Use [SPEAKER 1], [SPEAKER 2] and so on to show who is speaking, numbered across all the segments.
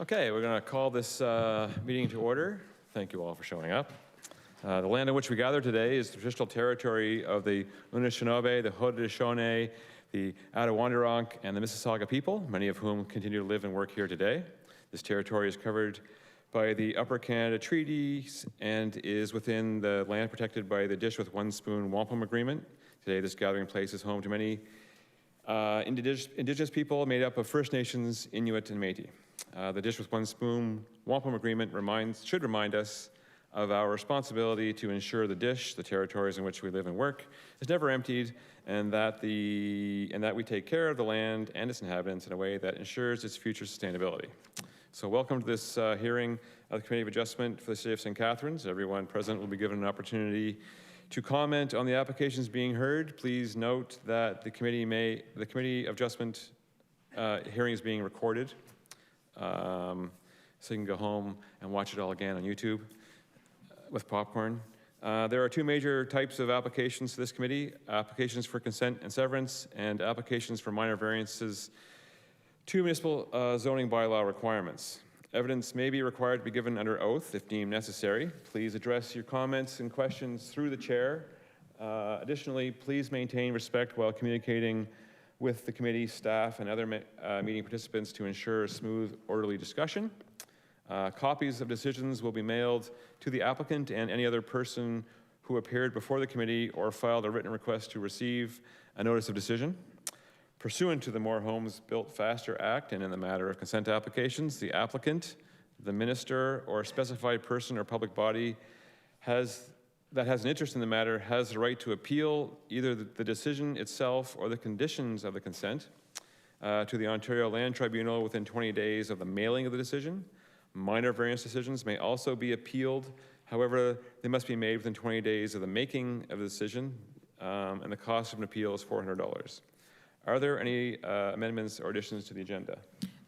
[SPEAKER 1] Okay, we're going to call this meeting to order. Thank you all for showing up. The land on which we gather today is the traditional territory of the Anishinaabe, the Haudenosaunee, the Attawandaron, and the Mississauga people, many of whom continue to live and work here today. This territory is covered by the Upper Canada Treaties and is within the land protected by the Dish with One Spoon Wampum Agreement. Today, this gathering place is home to many Indigenous people made up of First Nations, Inuit, and Métis. The Dish with One Spoon Wampum Agreement should remind us of our responsibility to ensure the Dish, the territories in which we live and work, is never emptied, and that we take care of the land and its inhabitants in a way that ensures its future sustainability. So welcome to this hearing of the Committee of Adjustment for the City of St. Catharines. Everyone present will be given an opportunity to comment on the applications being heard. Please note that the Committee of Adjustment hearing is being recorded, so you can go home and watch it all again on YouTube with popcorn. There are two major types of applications to this committee: applications for consent and severance, and applications for minor variances to municipal zoning bylaw requirements. Evidence may be required to be given under oath if deemed necessary. Please address your comments and questions through the chair. Additionally, please maintain respect while communicating with the committee, staff, and other meeting participants to ensure a smooth, orderly discussion. Copies of decisions will be mailed to the applicant and any other person who appeared before the committee or filed a written request to receive a notice of decision. Pursuant to the More Homes Built Faster Act and in the matter of consent applications, the applicant, the minister, or a specified person or public body that has an interest in the matter has the right to appeal either the decision itself or the conditions of the consent to the Ontario Land Tribunal within 20 days of the mailing of the decision. Minor variance decisions may also be appealed. However, they must be made within 20 days of the making of the decision, and the cost of an appeal is $400. Are there any amendments or additions to the agenda?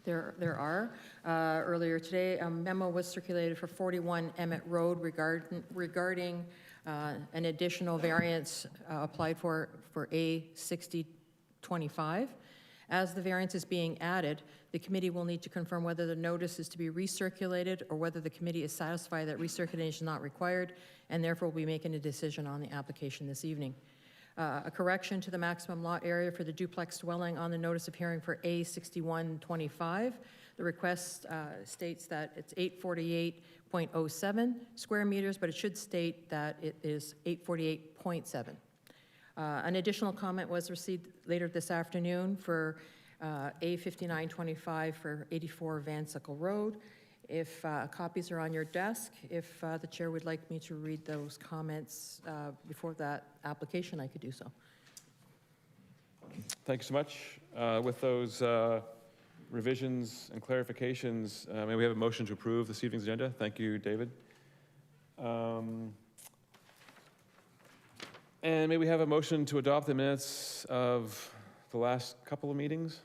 [SPEAKER 2] There are. Earlier today, a memo was circulated for 41 Emmett Road regarding an additional variance applied for A6025. As the variance is being added, the committee will need to confirm whether the notice is to be recirculated or whether the committee is satisfied that recirculation is not required, and therefore will be making a decision on the application this evening. A correction to the maximum lot area for the duplex dwelling on the notice of hearing for A6125. The request states that it's 848.07 square meters, but it should state that it is 848.7. An additional comment was received later this afternoon for A5925 for 84 Van Sickle Road. If copies are on your desk, if the chair would like me to read those comments before that application, I could do so.
[SPEAKER 1] Thank you so much. With those revisions and clarifications, may we have a motion to approve this evening's agenda? Thank you, David. And may we have a motion to adopt the minutes of the last couple of meetings?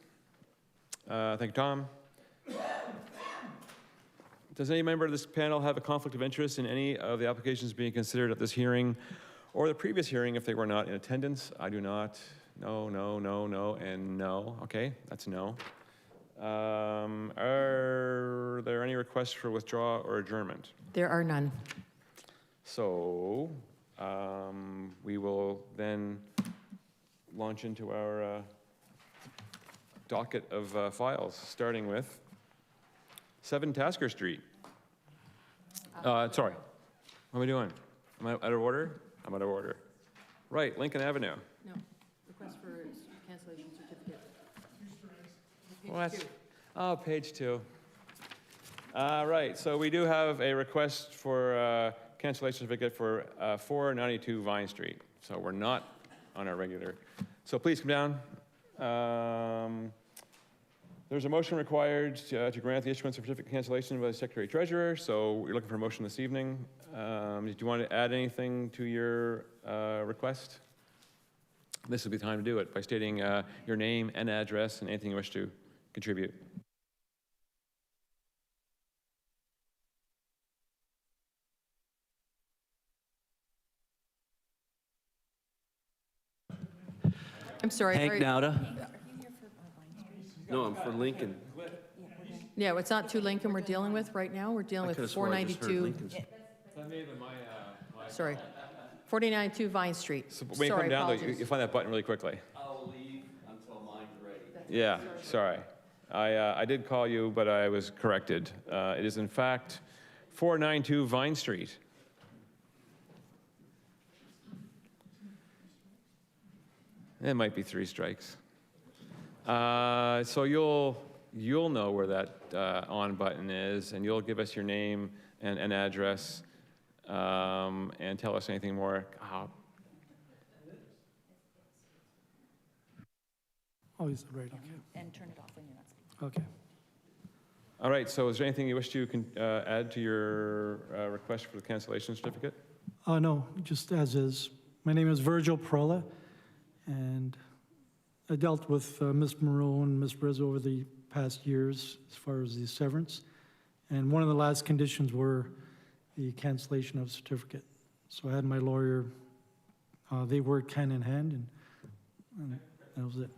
[SPEAKER 1] Thank you, Tom. Does any member of this panel have a conflict of interest in any of the applications being considered at this hearing or the previous hearing if they were not in attendance? I do not. No, no, no, no, and no. Okay, that's no. Are there any requests for withdrawal or adjournment?
[SPEAKER 2] There are none.
[SPEAKER 1] So we will then launch into our docket of files, starting with 7 Tasker Street. Sorry, what am I doing? Am I out of order? I'm out of order. Right, Lincoln Avenue.
[SPEAKER 2] No, request for cancellation certificate.
[SPEAKER 1] What? Oh, page 2. Right, so we do have a request for cancellation certificate for 492 Vine Street. So we're not on our regular. So please come down. There's a motion required to grant the issuance of certificate cancellation by the Secretary Treasurer, so we're looking for a motion this evening. Do you want to add anything to your request? This would be the time to do it by stating your name and address and anything you wish to contribute.
[SPEAKER 2] I'm sorry.
[SPEAKER 3] Hank Nauta. No, I'm for Lincoln.
[SPEAKER 2] Yeah, it's not 2 Lincoln we're dealing with right now. We're dealing with 492, sorry, 492 Vine Street.
[SPEAKER 1] So when you
[SPEAKER 2] Sorry,
[SPEAKER 1] come down, though,
[SPEAKER 2] apologies.
[SPEAKER 1] you find that button really quickly.
[SPEAKER 3] I'll leave until mine's ready.
[SPEAKER 1] Yeah, sorry. I did call you, but I was corrected. It is in fact 492 Vine Street. It might be 3 strikes. So you'll know where that on button is, and you'll give us your name and address, and tell us anything more.
[SPEAKER 4] Oh, is it right? Okay.
[SPEAKER 5] And turn it off when you're not speaking.
[SPEAKER 4] Okay.
[SPEAKER 1] All right, so is there anything you wish to add to your request for the cancellation certificate?
[SPEAKER 4] No, just as is. My name is Virgil Perella, and I dealt with Ms. Moreau and Ms. Rizzo over the past years as far as the severance. And one of the last conditions were the cancellation of certificate. So I had my lawyer, they worked hand in hand, and that was it.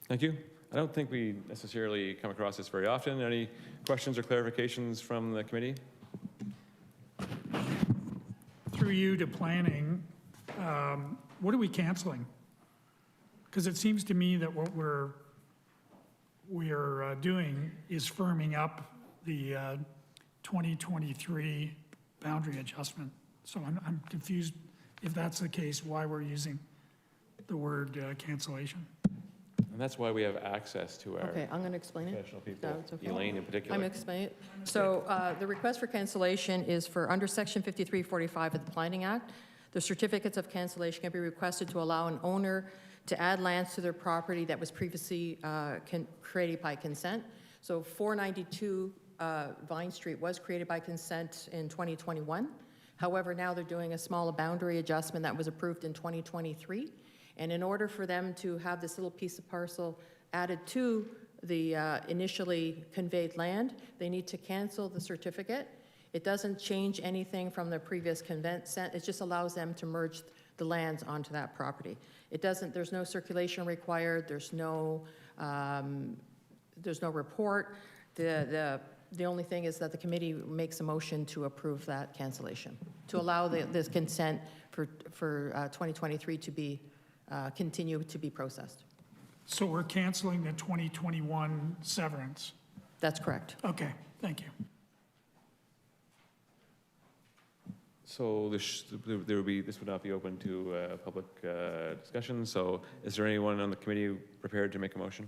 [SPEAKER 1] Thank you. I don't think we necessarily come across this very often. Any questions or clarifications from the committee?
[SPEAKER 6] Through you to planning, what are we canceling? Because it seems to me that what we are doing is firming up the 2023 boundary adjustment. So I'm confused if that's the case, why we're using the word cancellation.
[SPEAKER 1] And that's why we have access to our
[SPEAKER 2] Okay, I'm going to explain it.
[SPEAKER 1] professional people,
[SPEAKER 2] That's okay.
[SPEAKER 1] Elaine in
[SPEAKER 2] I'm
[SPEAKER 1] particular.
[SPEAKER 2] going to explain it. So the request for cancellation is for under Section 5345 of the Planning Act. The certificates of cancellation can be requested to allow an owner to add lands to their property that was previously created by consent. So 492 Vine Street was created by consent in 2021. However, now they're doing a small boundary adjustment that was approved in 2023. And in order for them to have this little piece of parcel added to the initially conveyed land, they need to cancel the certificate. It doesn't change anything from the previous consent. It just allows them to merge the lands onto that property. It doesn't, there's no circulation required, there's no report. The only thing is that the committee makes a motion to approve that cancellation, to allow this consent for 2023 to be, continue to be processed.
[SPEAKER 6] So we're canceling the 2021 severance.
[SPEAKER 2] That's correct.
[SPEAKER 6] Okay, thank you.
[SPEAKER 1] So this would not be open to public discussion. So is there anyone on the committee prepared to make a motion?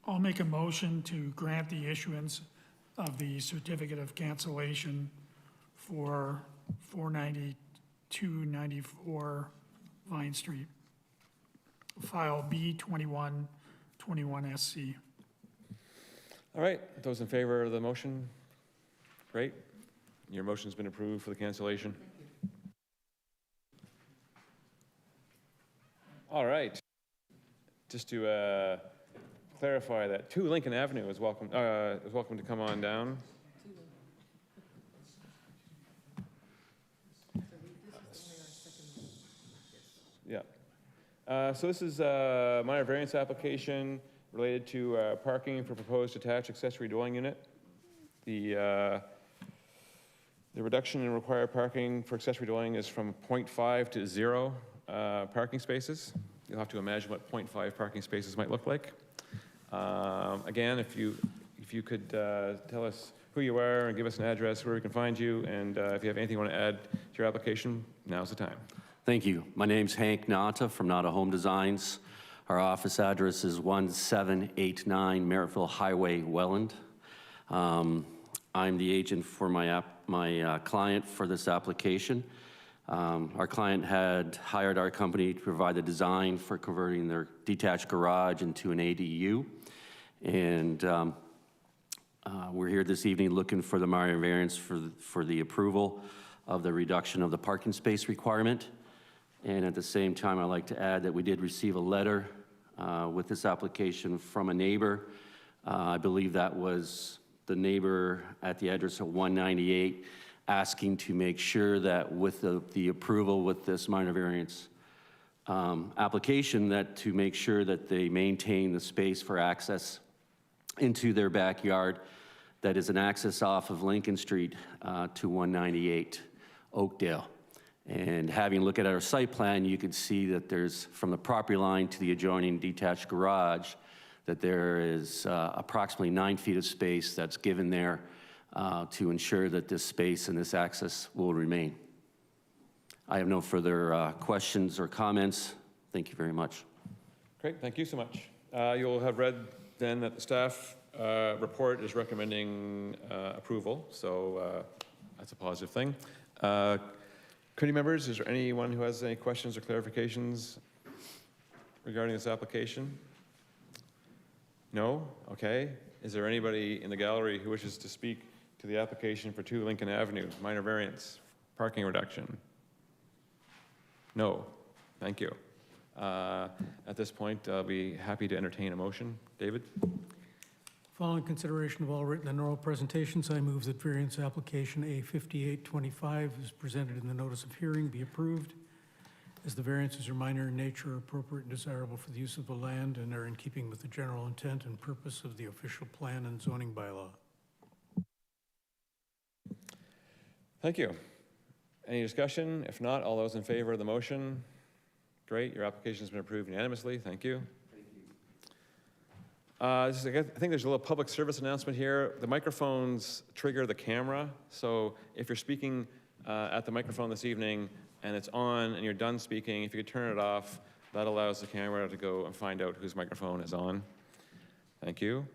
[SPEAKER 6] I'll make a motion to grant the issuance of the certificate of cancellation for 49294 Vine Street, file B2121SC.
[SPEAKER 1] All right, those in favor of the motion? Great. Your motion's been approved for the cancellation. All right. Just to clarify that 2 Lincoln Avenue is welcome to come on down. Yeah. So this is a minor variance application related to parking for proposed attached accessory dwelling unit. The reduction in required parking for accessory dwelling is from 0.5 to 0 parking spaces. You'll have to imagine what 0.5 parking spaces might look like. Again, if you could tell us who you are and give us an address where we can find you, and if you have anything you want to add to your application, now's the time.
[SPEAKER 3] Thank you. My name's Hank Nata from Nata Home Designs. Our office address is 1789 Merrittville Highway, Welland. I'm the agent for my client for this application. Our client had hired our company to provide the design for converting their detached garage into an ADU. And we're here this evening looking for the minor variance for the approval of the reduction of the parking space requirement. And at the same time, I'd like to add that we did receive a letter with this application from a neighbor. I believe that was the neighbor at the address of 198, asking to make sure that with the approval with this minor variance application, that to make sure that they maintain the space for access into their backyard that is an access off of Lincoln Street to 198 Oakdale. And having a look at our site plan, you can see that there's, from the property line to the adjoining detached garage, that there is approximately 9 feet of space that's given there to ensure that this space and this access will remain. I have no further questions or comments. Thank you very much.
[SPEAKER 1] Great, thank you so much. You'll have read then that the staff report is recommending approval, so that's a positive thing. Committee members, is there anyone who has any questions or clarifications regarding this application? No? Okay. Is there anybody in the gallery who wishes to speak to the application for 2 Lincoln Avenue, minor variance, parking reduction? No. Thank you. At this point, I'll be happy to entertain a motion. David?
[SPEAKER 7] Following consideration of all written and oral presentations, I move that variance application A5825 as presented in the notice of hearing be approved, as the variances are minor in nature, appropriate and desirable for the use of the land, and are in keeping with the general intent and purpose of the official plan and zoning bylaw.
[SPEAKER 1] Thank you. Any discussion? If not, all those in favor of the motion? Great, your application has been approved unanimously. Thank you. I think there's a little public service announcement here. The microphones trigger the camera, so if you're speaking at the microphone this evening and it's on and you're done speaking, if you could turn it off, that allows the camera to go and find out whose microphone is on. Thank you.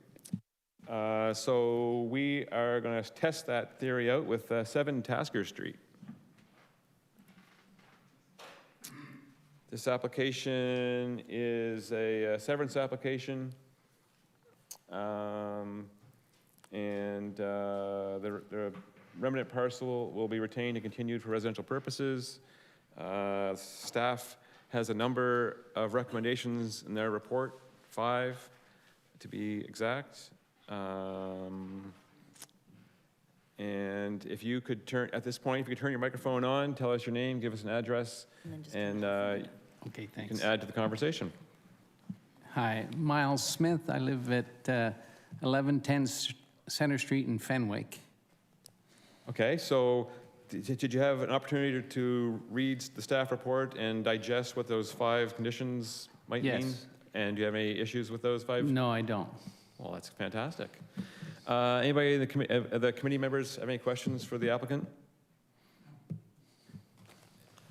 [SPEAKER 1] So we are going to test that theory out with 7 Tasker Street. This application is a severance application. The remnant parcel will be retained and continued for residential purposes. Staff has a number of recommendations in their report, 5 to be exact. And if you could turn, at this point, if you could turn your microphone on, tell us your name, give us an address, and
[SPEAKER 8] Okay,
[SPEAKER 1] you
[SPEAKER 8] thanks.
[SPEAKER 1] can add to the conversation.
[SPEAKER 8] Hi, Miles Smith. I live at 1110 Center Street in Fenwick.
[SPEAKER 1] Okay, so did you have an opportunity to read the staff report and digest what those 5 conditions might mean?
[SPEAKER 8] Yes.
[SPEAKER 1] And do you have any issues with those 5?
[SPEAKER 8] No, I don't.
[SPEAKER 1] Well, that's fantastic. Anybody in the committee members have any questions for the applicant?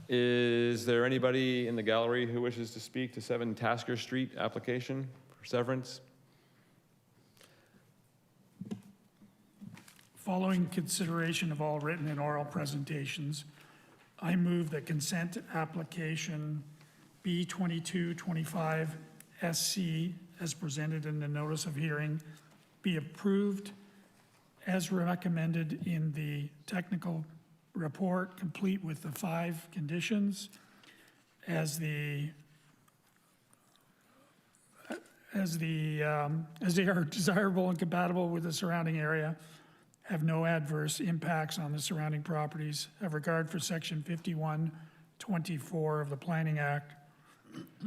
[SPEAKER 1] Is there anybody in the gallery who wishes to speak to 7 Tasker Street application for severance?
[SPEAKER 6] Following consideration of all written and oral presentations, I move that consent application B2225 SC as presented in the notice of hearing be approved as recommended in the technical report, complete with the 5 conditions as they are desirable and compatible with the surrounding area, have no adverse impacts on the surrounding properties, have regard for section 5124 of the Planning Act,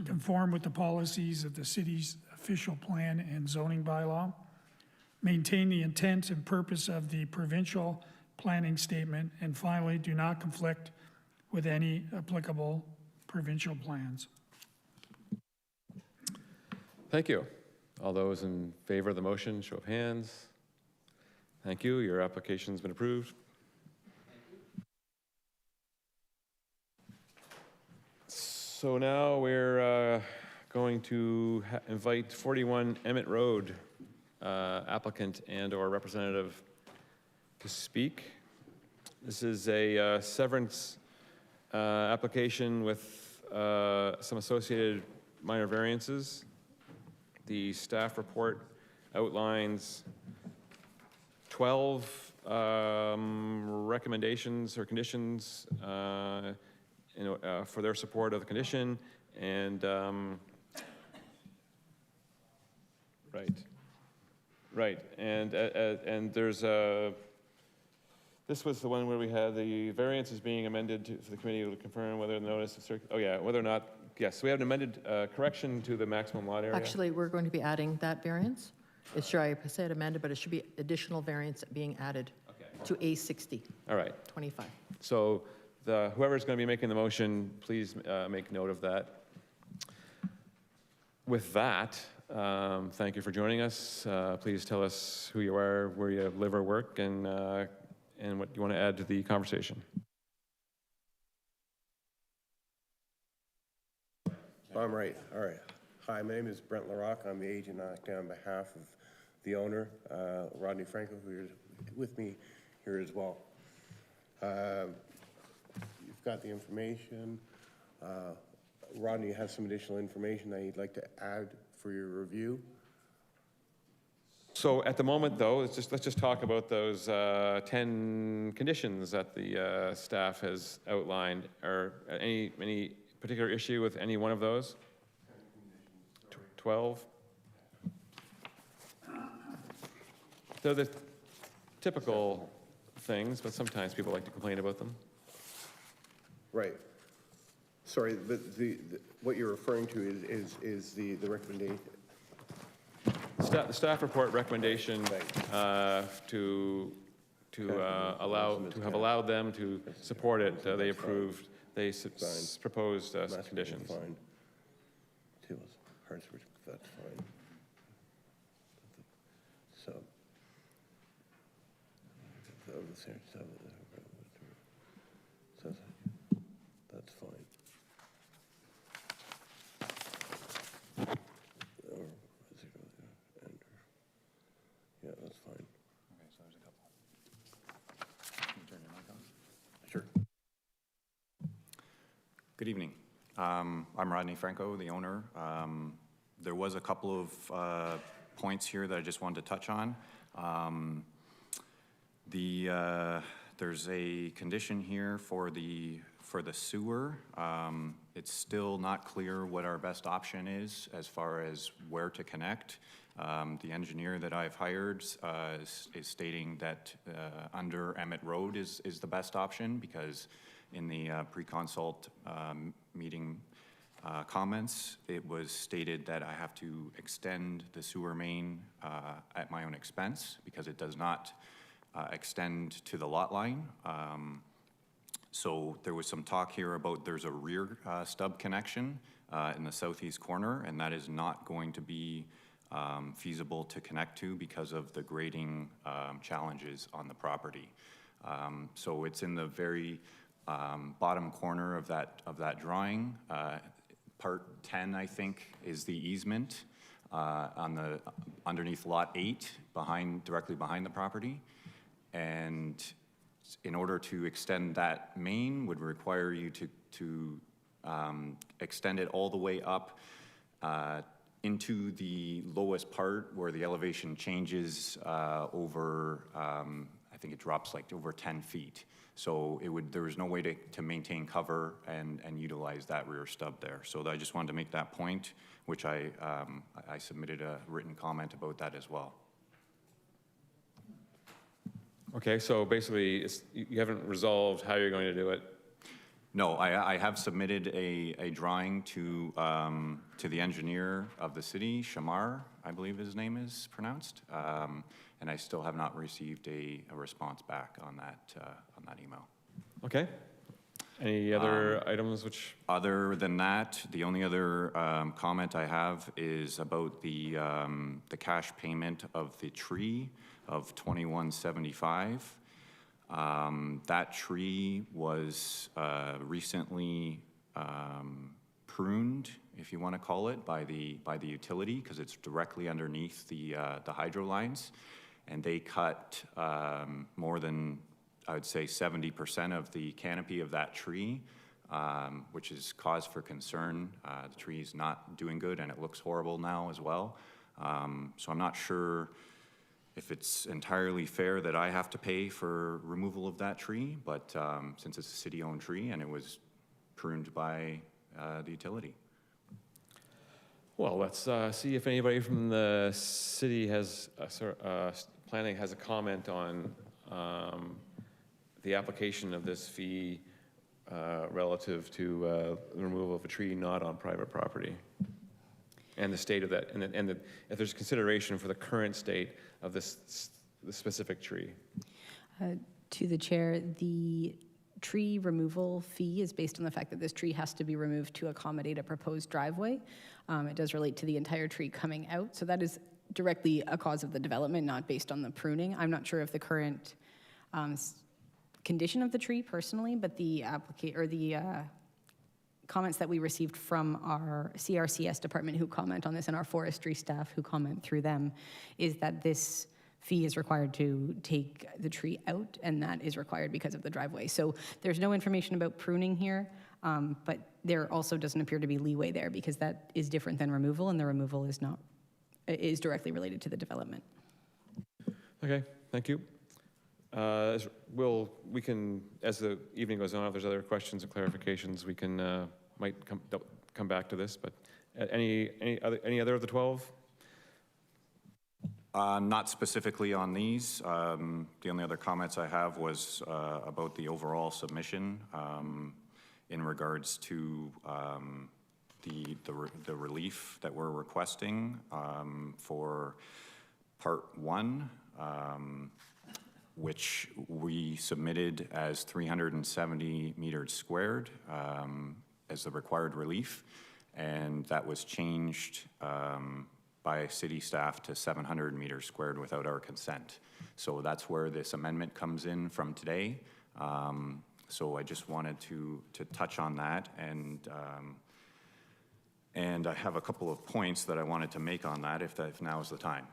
[SPEAKER 6] conform with the policies of the city's official plan and zoning bylaw, maintain the intent and purpose of the provincial planning statement, and finally, do not conflict with any applicable provincial plans.
[SPEAKER 1] Thank you. All those in favor of the motion, show of hands. Thank you. Your application's been approved. So now we're going to invite 41 Emmett Road applicant and/or representative to speak. This is a severance application with some associated minor variances. The staff report outlines 12 recommendations or conditions for their support of the condition, and right, and there's a. This was the one where we had the variances being amended for the committee to confirm whether the notice of whether or not, yes, we have an amended correction to the maximum lot area.
[SPEAKER 2] Actually, we're going to be adding that variance. Should I say it amended, but it should be additional variance being added to A60,
[SPEAKER 1] All right.
[SPEAKER 2] 25.
[SPEAKER 1] So whoever's going to be making the motion, please make note of that. With that, thank you for joining us. Please tell us who you are, where you live or work, and what you want to add to the conversation.
[SPEAKER 9] I'm right, all right. Hi, my name is Brent LaRocque. I'm the agent acting on behalf of the owner, Rodney Franco, who is with me here as well. You've got the information. Rodney has some additional information that he'd like to add for your review.
[SPEAKER 1] So at the moment, though, let's just talk about those 10 conditions that the staff has outlined. Are any particular issue with any one of those? 12? They're the typical things, but sometimes people like to complain about them.
[SPEAKER 9] Right. Sorry, but what you're referring to is the recommendation.
[SPEAKER 1] The staff report recommendation to have allowed them to support it. They approved. They proposed conditions.
[SPEAKER 9] Fine. That's fine. So. That's fine. Yeah, that's fine.
[SPEAKER 10] Okay, so there's a couple. Can you turn your mic on?
[SPEAKER 9] Sure.
[SPEAKER 10] Good evening. I'm Rodney Franco, the owner. There was a couple of points here that I just wanted to touch on. There's a condition here for the sewer. It's still not clear what our best option is as far as where to connect. The engineer that I've hired is stating that under Emmett Road is the best option, because in the pre-consult meeting comments, it was stated that I have to extend the sewer main at my own expense, because it does not extend to the lot line. So there was some talk here about there's a rear stub connection in the southeast corner, and that is not going to be feasible to connect to because of the grading challenges on the property. So it's in the very bottom corner of that drawing. Part 10, I think, is the easement underneath lot 8, directly behind the property. And in order to extend that main would require you to extend it all the way up into the lowest part where the elevation changes over, I think it drops like over 10 feet. So there was no way to maintain cover and utilize that rear stub there. So I just wanted to make that point, which I submitted a written comment about that as well.
[SPEAKER 1] Okay, so basically, you haven't resolved how you're going to do it.
[SPEAKER 10] No, I have submitted a drawing to the engineer of the city, Shamar, I believe his name is pronounced, and I still have not received a response back on that email.
[SPEAKER 1] Okay. Any other items which?
[SPEAKER 10] Other than that, the only other comment I have is about the cash payment of the tree of $21.75. That tree was recently pruned, if you want to call it, by the utility, because it's directly underneath the hydro lines, and they cut more than, I would say, 70% of the canopy of that tree, which is cause for concern. The tree is not doing good, and it looks horrible now as well. So I'm not sure if it's entirely fair that I have to pay for removal of that tree, but since it's a city-owned tree and it was pruned by the utility.
[SPEAKER 1] Well, let's see if anybody from the city planning has a comment on the application of this fee relative to the removal of a tree not on private property. and the state of that, and if there's consideration for the current state of the specific tree.
[SPEAKER 5] To the chair, the tree removal fee is based on the fact that this tree has to be removed to accommodate a proposed driveway. It does relate to the entire tree coming out, so that is directly a cause of the development, not based on the pruning. I'm not sure of the current condition of the tree personally, but the comments that we received from our CRCS department who comment on this and our forestry staff who comment through them is that this fee is required to take the tree out, and that is required because of the driveway. So there's no information about pruning here, but there also doesn't appear to be leeway there because that is different than removal, and the removal is directly related to the development.
[SPEAKER 1] Okay, thank you. We can, as the evening goes on, if there's other questions and clarifications, we can, might come back to this, but any other of the 12?
[SPEAKER 10] Not specifically on these. The only other comments I have was about the overall submission in regards to the relief that we're requesting for Part 1, which we submitted as 370 meters squared as the required relief, and that was changed by city staff to 700 meters squared without our consent. So that's where this amendment comes in from today. So I just wanted to touch on that, and I have a couple of points that I wanted to make on that if now is the time.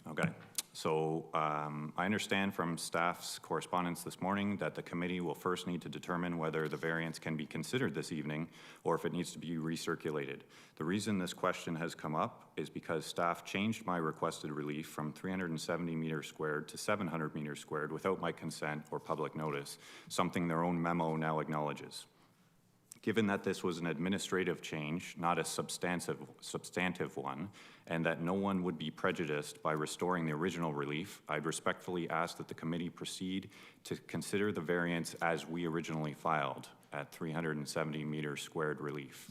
[SPEAKER 10] Okay. So I understand from staff's correspondence this morning that the committee will first need to determine whether the variance can be considered this evening or if it needs to be recirculated. The reason this question has come up is because staff changed my requested relief from 370 meters squared to 700 meters squared without my consent or public notice, something their own memo now acknowledges. Given that this was an administrative change, not a substantive one, and that no one would be prejudiced by restoring the original relief, I'd respectfully ask that the committee proceed to consider the variance as we originally filed at 370 meters squared relief.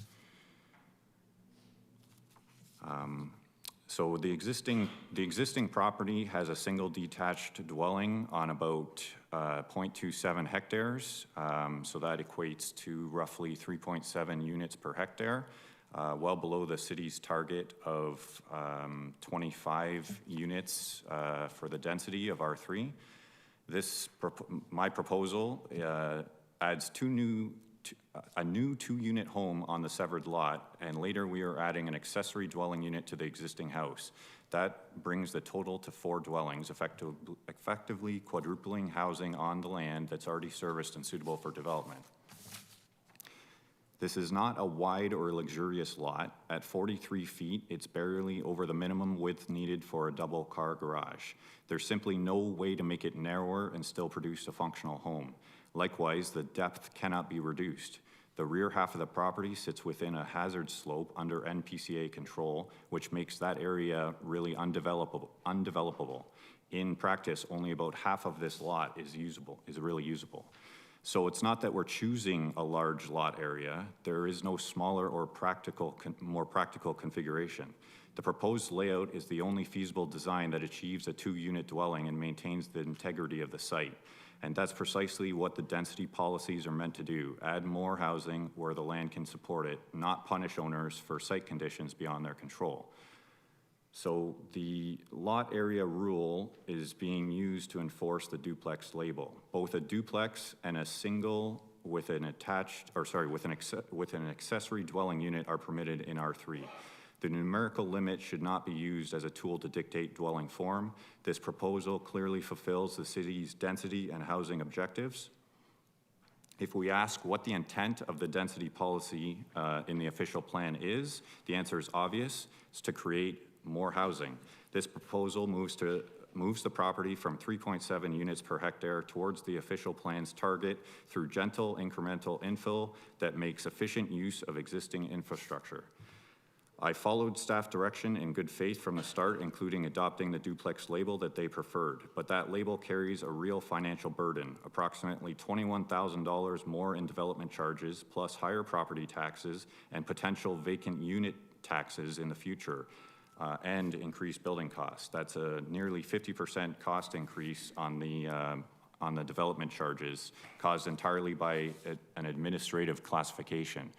[SPEAKER 10] So the existing property has a single detached dwelling on about 0.27 hectares. So that equates to roughly 3.7 units per hectare, well below the city's target of 25 units for the density of R3. My proposal adds a new 2-unit home on the severed lot, and later we are adding an accessory dwelling unit to the existing house. That brings the total to 4 dwellings, effectively quadrupling housing on the land that's already serviced and suitable for development. This is not a wide or luxurious lot. At 43 feet, it's barely over the minimum width needed for a double-car garage. There's simply no way to make it narrower and still produce a functional home. Likewise, the depth cannot be reduced. The rear half of the property sits within a hazard slope under NPCA control, which makes that area really undevelopable. In practice, only about half of this lot is really usable. So it's not that we're choosing a large lot area. There is no smaller or more practical configuration. The proposed layout is the only feasible design that achieves a 2-unit dwelling and maintains the integrity of the site. And that's precisely what the density policies are meant to do: add more housing where the land can support it, not punish owners for site conditions beyond their control. So the lot area rule is being used to enforce the duplex label. Both a duplex and a single with an accessory dwelling unit are permitted in R3. The numerical limit should not be used as a tool to dictate dwelling form. This proposal clearly fulfills the city's density and housing objectives. If we ask what the intent of the density policy in the official plan is, the answer is obvious: it's to create more housing. This proposal moves the property from 3.7 units per hectare towards the official plan's target through gentle incremental infill that makes efficient use of existing infrastructure. I followed staff direction in good faith from the start, including adopting the duplex label that they preferred, but that label carries a real financial burden, approximately $21,000 more in development charges, plus higher property taxes and potential vacant unit taxes in the future and increased building costs. That's a nearly 50% cost increase on the development charges caused entirely by an administrative classification.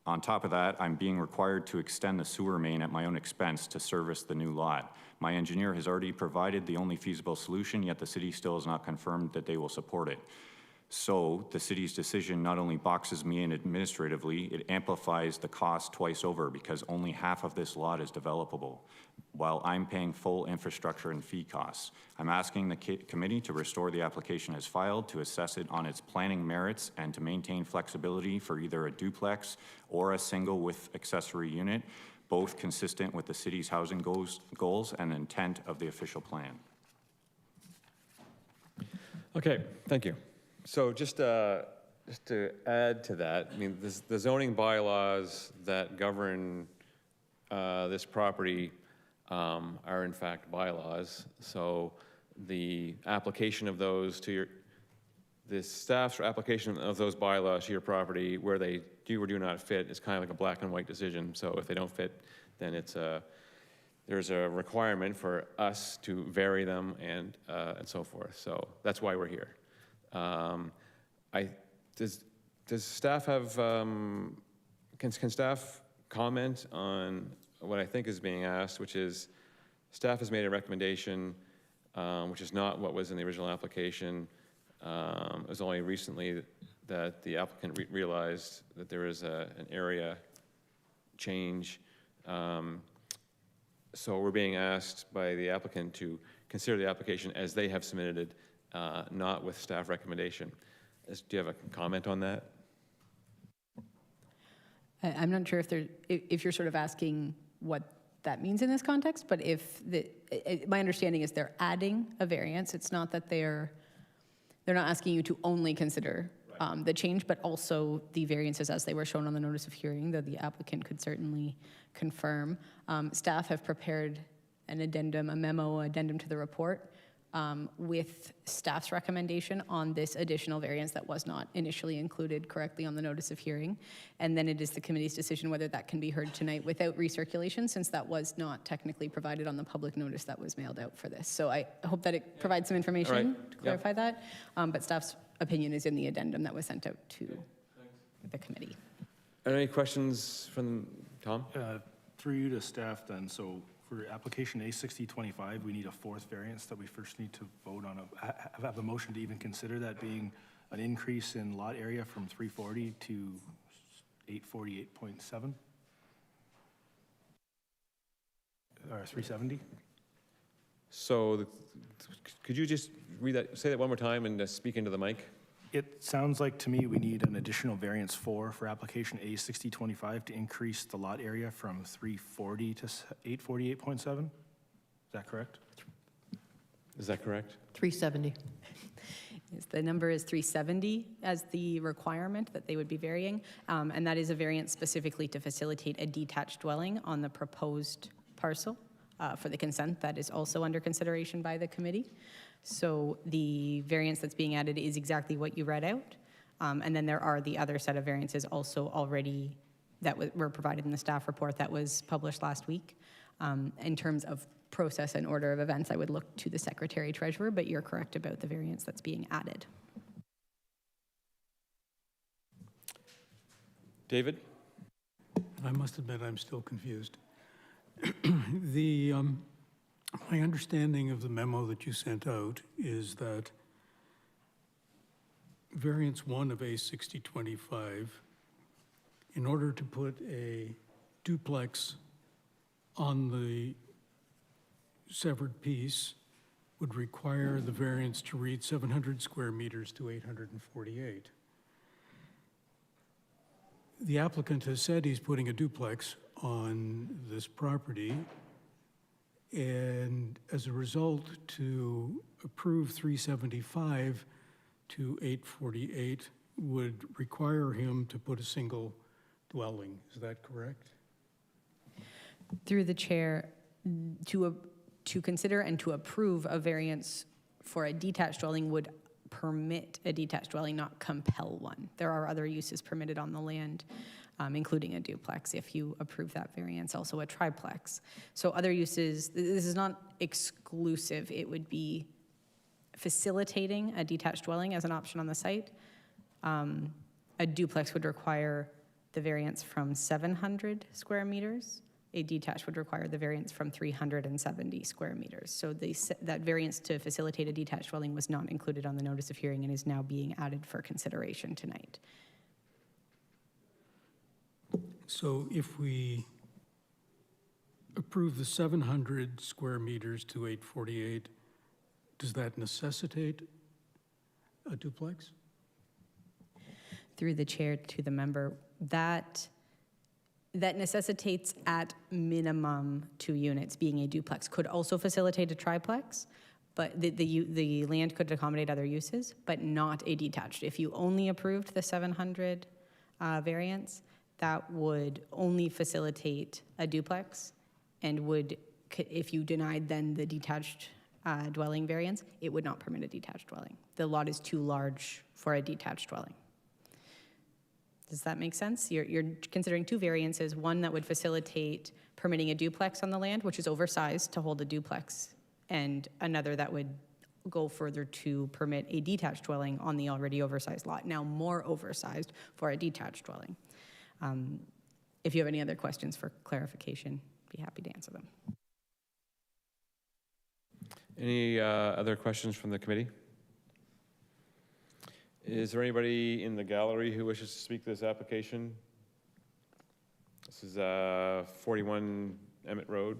[SPEAKER 10] On top of that, I'm being required to extend the sewer main at my own expense to service the new lot. My engineer has already provided the only feasible solution, yet the city still has not confirmed that they will support it. So the city's decision not only boxes me in administratively, it amplifies the cost twice over because only half of this lot is developable, while I'm paying full infrastructure and fee costs. I'm asking the committee to restore the application as filed, to assess it on its planning merits, and to maintain flexibility for either a duplex or a single with accessory unit, both consistent with the city's housing goals and intent of the official plan.
[SPEAKER 1] Okay, thank you. So just to add to that, I mean, the zoning bylaws that govern this property are in fact bylaws. So the application of those to the staff's application of those bylaws to your property, where they do or do not fit, is kind of like a black and white decision. So if they don't fit, then there's a requirement for us to vary them and so forth. So that's why we're here. Does staff have, can staff comment on what I think is being asked, which is staff has made a recommendation, which is not what was in the original application. It was only recently that the applicant realized that there is an area change. So we're being asked by the applicant to consider the application as they have submitted it, not with staff recommendation. Do you have a comment on that?
[SPEAKER 5] I'm not sure if you're sort of asking what that means in this context, but my understanding is they're adding a variance. It's not that they're not asking you to only consider the change, but also the variances as they were shown on the notice of hearing, that the applicant could certainly confirm. Staff have prepared an addendum, a memo addendum to the report with staff's recommendation on this additional variance that was not initially included correctly on the notice of hearing. And then it is the committee's decision whether that can be heard tonight without recirculation, since that was not technically provided on the public notice that was mailed out for this. So I hope that it provides some information to clarify that. But staff's opinion is in the addendum that was sent out to the committee.
[SPEAKER 1] Are there any questions from Tom?
[SPEAKER 11] Through you to staff then, so for application A6025, we need a fourth variance that we first need to vote on. Have a motion to even consider that being an increase in lot area from 340 to 848.7? Or 370?
[SPEAKER 1] So could you just read that, say that one more time and speak into the mic?
[SPEAKER 11] It sounds like to me we need an additional variance for application A6025 to increase the lot area from 340 to 848.7. Is that correct?
[SPEAKER 1] Is that correct?
[SPEAKER 2] 370.
[SPEAKER 5] Yes, the number is 370 as the requirement that they would be varying, and that is a variance specifically to facilitate a detached dwelling on the proposed parcel for the consent that is also under consideration by the committee. So the variance that's being added is exactly what you read out. And then there are the other set of variances also already that were provided in the staff report that was published last week. In terms of process and order of events, I would look to the Secretary Treasurer, but you're correct about the variance that's being added.
[SPEAKER 1] David?
[SPEAKER 7] I must admit, I'm still confused. My understanding of the memo that you sent out is that variance 1 of A6025, in order to put a duplex on the severed piece, would require the variance to read 700 square meters to 848. The applicant has said he's putting a duplex on this property, and as a result, to approve 375 to 848 would require him to put a single dwelling. Is that correct?
[SPEAKER 5] Through the chair, to consider and to approve a variance for a detached dwelling would permit a detached dwelling, not compel one. There are other uses permitted on the land. including a duplex, if you approve that variance, also a triplex. So other uses, this is not exclusive, it would be facilitating a detached dwelling as an option on the site. A duplex would require the variance from 700 square meters. A detached would require the variance from 370 square meters. So that variance to facilitate a detached dwelling was not included on the notice of hearing and is now being added for consideration tonight.
[SPEAKER 7] So if we approve the 700 square meters to 848, does that necessitate a duplex?
[SPEAKER 5] Through the chair to the member, that necessitates at minimum 2 units. Being a duplex could also facilitate a triplex, but the land could accommodate other uses, but not a detached. If you only approved the 700 variance, that would only facilitate a duplex, and would, if you denied then the detached dwelling variance, it would not permit a detached dwelling. The lot is too large for a detached dwelling. Does that make sense? You're considering 2 variances, one that would facilitate permitting a duplex on the land, which is oversized to hold a duplex, and another that would go further to permit a detached dwelling on the already oversized lot, now more oversized for a detached dwelling. If you have any other questions for clarification, be happy to answer them.
[SPEAKER 1] Any other questions from the committee? Is there anybody in the gallery who wishes to speak to this application? This is 41 Emmett Road.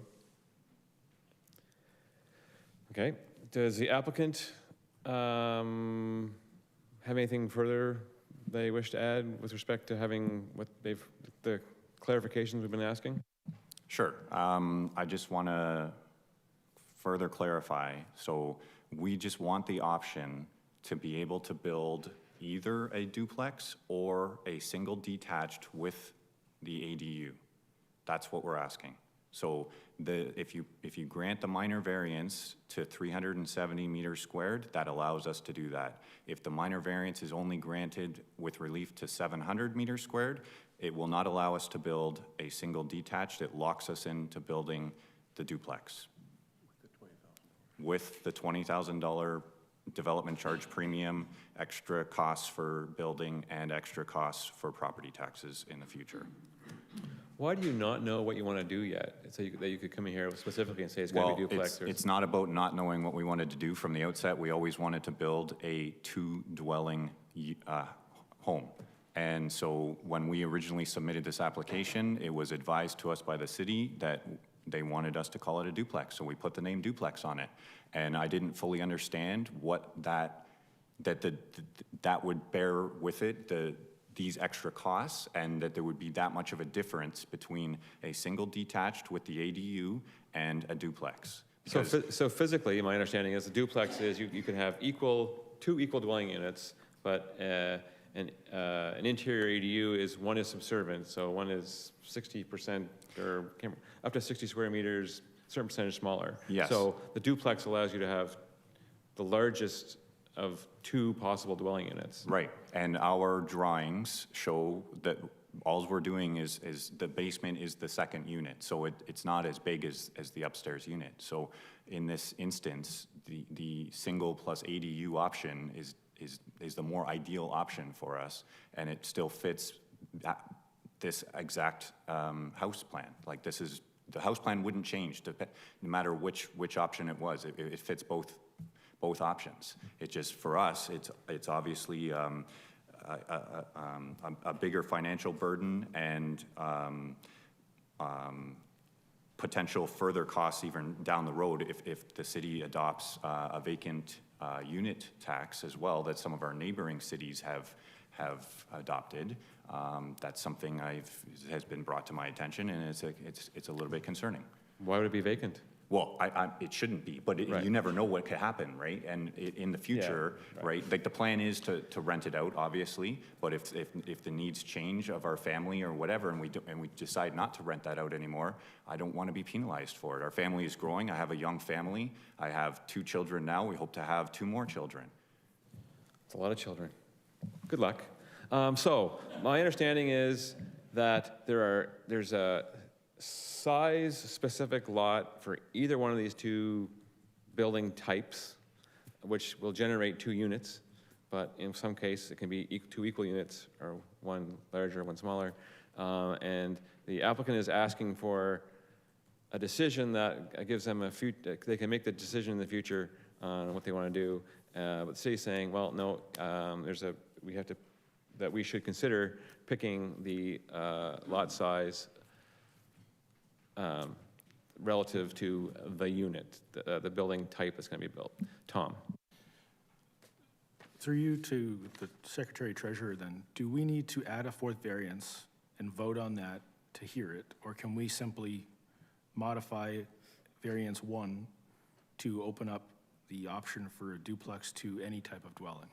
[SPEAKER 1] Okay. Does the applicant have anything further they wish to add with respect to having the clarifications we've been asking?
[SPEAKER 10] Sure. I just want to further clarify. So we just want the option to be able to build either a duplex or a single detached with the ADU. That's what we're asking. So if you grant the minor variance to 370 meters squared, that allows us to do that. If the minor variance is only granted with relief to 700 meters squared, it will not allow us to build a single detached. It locks us into building the duplex with the $20,000 development charge premium, extra costs for building, and extra costs for property taxes in the future.
[SPEAKER 1] Why do you not know what you want to do yet? So that you could come in here specifically and say it's going to be duplex?
[SPEAKER 10] It's not about not knowing what we wanted to do from the outset. We always wanted to build a 2-dwelling home. And so when we originally submitted this application, it was advised to us by the city that they wanted us to call it a duplex. So we put the name duplex on it. And I didn't fully understand what that would bear with it, these extra costs, and that there would be that much of a difference between a single detached with the ADU and a duplex.
[SPEAKER 1] So physically, my understanding is a duplex is you can have two equal dwelling units, but an interior ADU is one is subservient, so one is 60% or up to 60 square meters, certain percentage smaller.
[SPEAKER 10] Yes.
[SPEAKER 1] So the duplex allows you to have the largest of 2 possible dwelling units.
[SPEAKER 10] Right, and our drawings show that all we're doing is the basement is the second unit, so it's not as big as the upstairs unit. So in this instance, the single plus ADU option is the more ideal option for us, and it still fits this exact house plan. Like the house plan wouldn't change no matter which option it was. It fits both options. It just, for us, it's obviously a bigger financial burden and potential further costs even down the road if the city adopts a vacant unit tax as well that some of our neighboring cities have adopted. That's something has been brought to my attention, and it's a little bit concerning.
[SPEAKER 1] Why would it be vacant?
[SPEAKER 10] Well, it shouldn't be, but
[SPEAKER 1] Right.
[SPEAKER 10] you never know what could happen, right? And in the future,
[SPEAKER 1] Yeah,
[SPEAKER 10] right? Like the plan is to rent it out, obviously, but if the needs change of our family or whatever, and we decide not to rent that out anymore, I don't want to be penalized for it. Our family is growing. I have a young family. I have 2 children now. We hope to have 2 more children.
[SPEAKER 1] It's a lot of children. Good luck. So my understanding is that there's a size-specific lot for either one of these two building types, which will generate 2 units, but in some case, it can be 2 equal units, or one larger, one smaller. And the applicant is asking for a decision that gives them they can make the decision in the future on what they want to do. But the city's saying, well, no, that we should consider picking the lot size relative to the unit, the building type that's going to be built. Tom?
[SPEAKER 11] Through you to the Secretary Treasurer then, do we need to add a 4th variance and vote on that to hear it? Or can we simply modify variance 1 to open up the option for a duplex to any type of dwelling?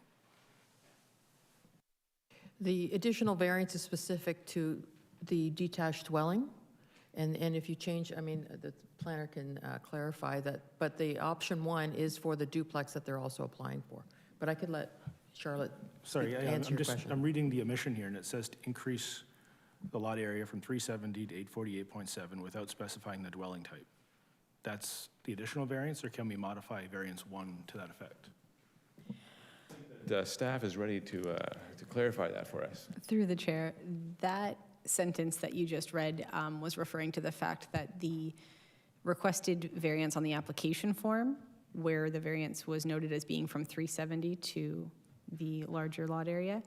[SPEAKER 2] The additional variance is specific to the detached dwelling, and if you change, I mean, the planner can clarify that, but the option 1 is for the duplex that they're also applying for. But I could let Charlotte answer your question.
[SPEAKER 11] I'm reading the omission here, and it says to increase the lot area from 370 to 848.7 without specifying the dwelling type. That's the additional variance, or can we modify variance 1 to that effect?
[SPEAKER 1] The staff is ready to clarify that for us.
[SPEAKER 5] Through the chair, that sentence that you just read was referring to the fact that the requested variance on the application form, where the variance was noted as being from 370 to the larger lot area,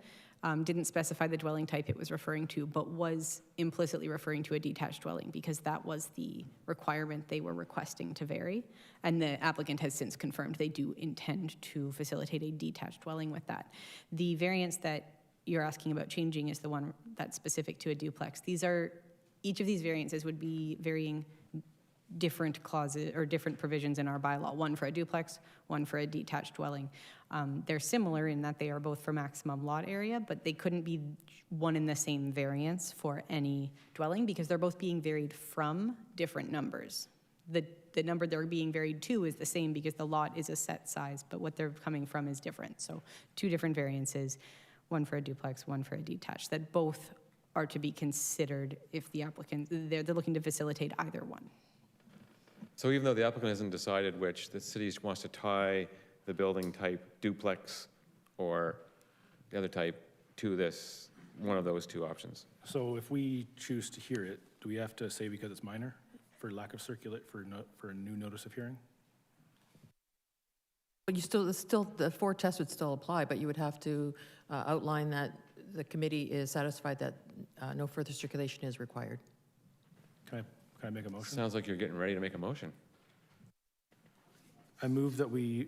[SPEAKER 5] didn't specify the dwelling type it was referring to, but was implicitly referring to a detached dwelling, because that was the requirement they were requesting to vary. And the applicant has since confirmed they do intend to facilitate a detached dwelling with that. The variance that you're asking about changing is the one that's specific to a duplex. Each of these variances would be varying different clauses or different provisions in our bylaw, one for a duplex, one for a detached dwelling. They're similar in that they are both for maximum lot area, but they couldn't be one in the same variance for any dwelling because they're both being varied from different numbers. The number they're being varied to is the same because the lot is a set size, but what they're coming from is different. So 2 different variances, one for a duplex, one for a detached, that both are to be considered if the applicant, they're looking to facilitate either one.
[SPEAKER 1] So even though the applicant hasn't decided which, the city wants to tie the building type duplex or the other type to this, one of those 2 options.
[SPEAKER 11] So if we choose to hear it, do we have to say because it's minor for lack of for a new notice of hearing?
[SPEAKER 2] But the 4 tests would still apply, but you would have to outline that the committee is satisfied that no further circulation is required.
[SPEAKER 11] Can I make a motion?
[SPEAKER 1] Sounds like you're getting ready to make a motion.
[SPEAKER 11] I move that we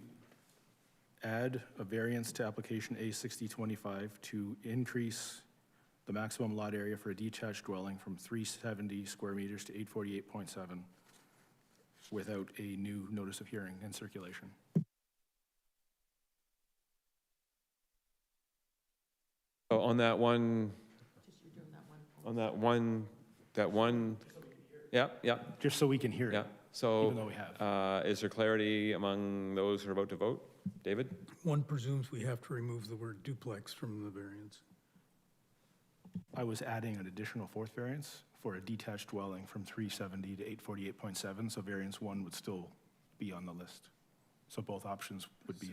[SPEAKER 11] add a variance to application A6025 to increase the maximum lot area for a detached dwelling from 370 square meters to 848.7 without a new notice of hearing and circulation.
[SPEAKER 1] So on that one, yeah.
[SPEAKER 11] Just so we can hear
[SPEAKER 1] Yeah,
[SPEAKER 11] it,
[SPEAKER 1] so,
[SPEAKER 11] even though we have.
[SPEAKER 1] is there clarity among those who are about to vote? David?
[SPEAKER 7] One presumes we have to remove the word duplex from the variance.
[SPEAKER 11] I was adding an additional 4th variance for a detached dwelling from 370 to 848.7, so variance 1 would still be on the list. So both options would be.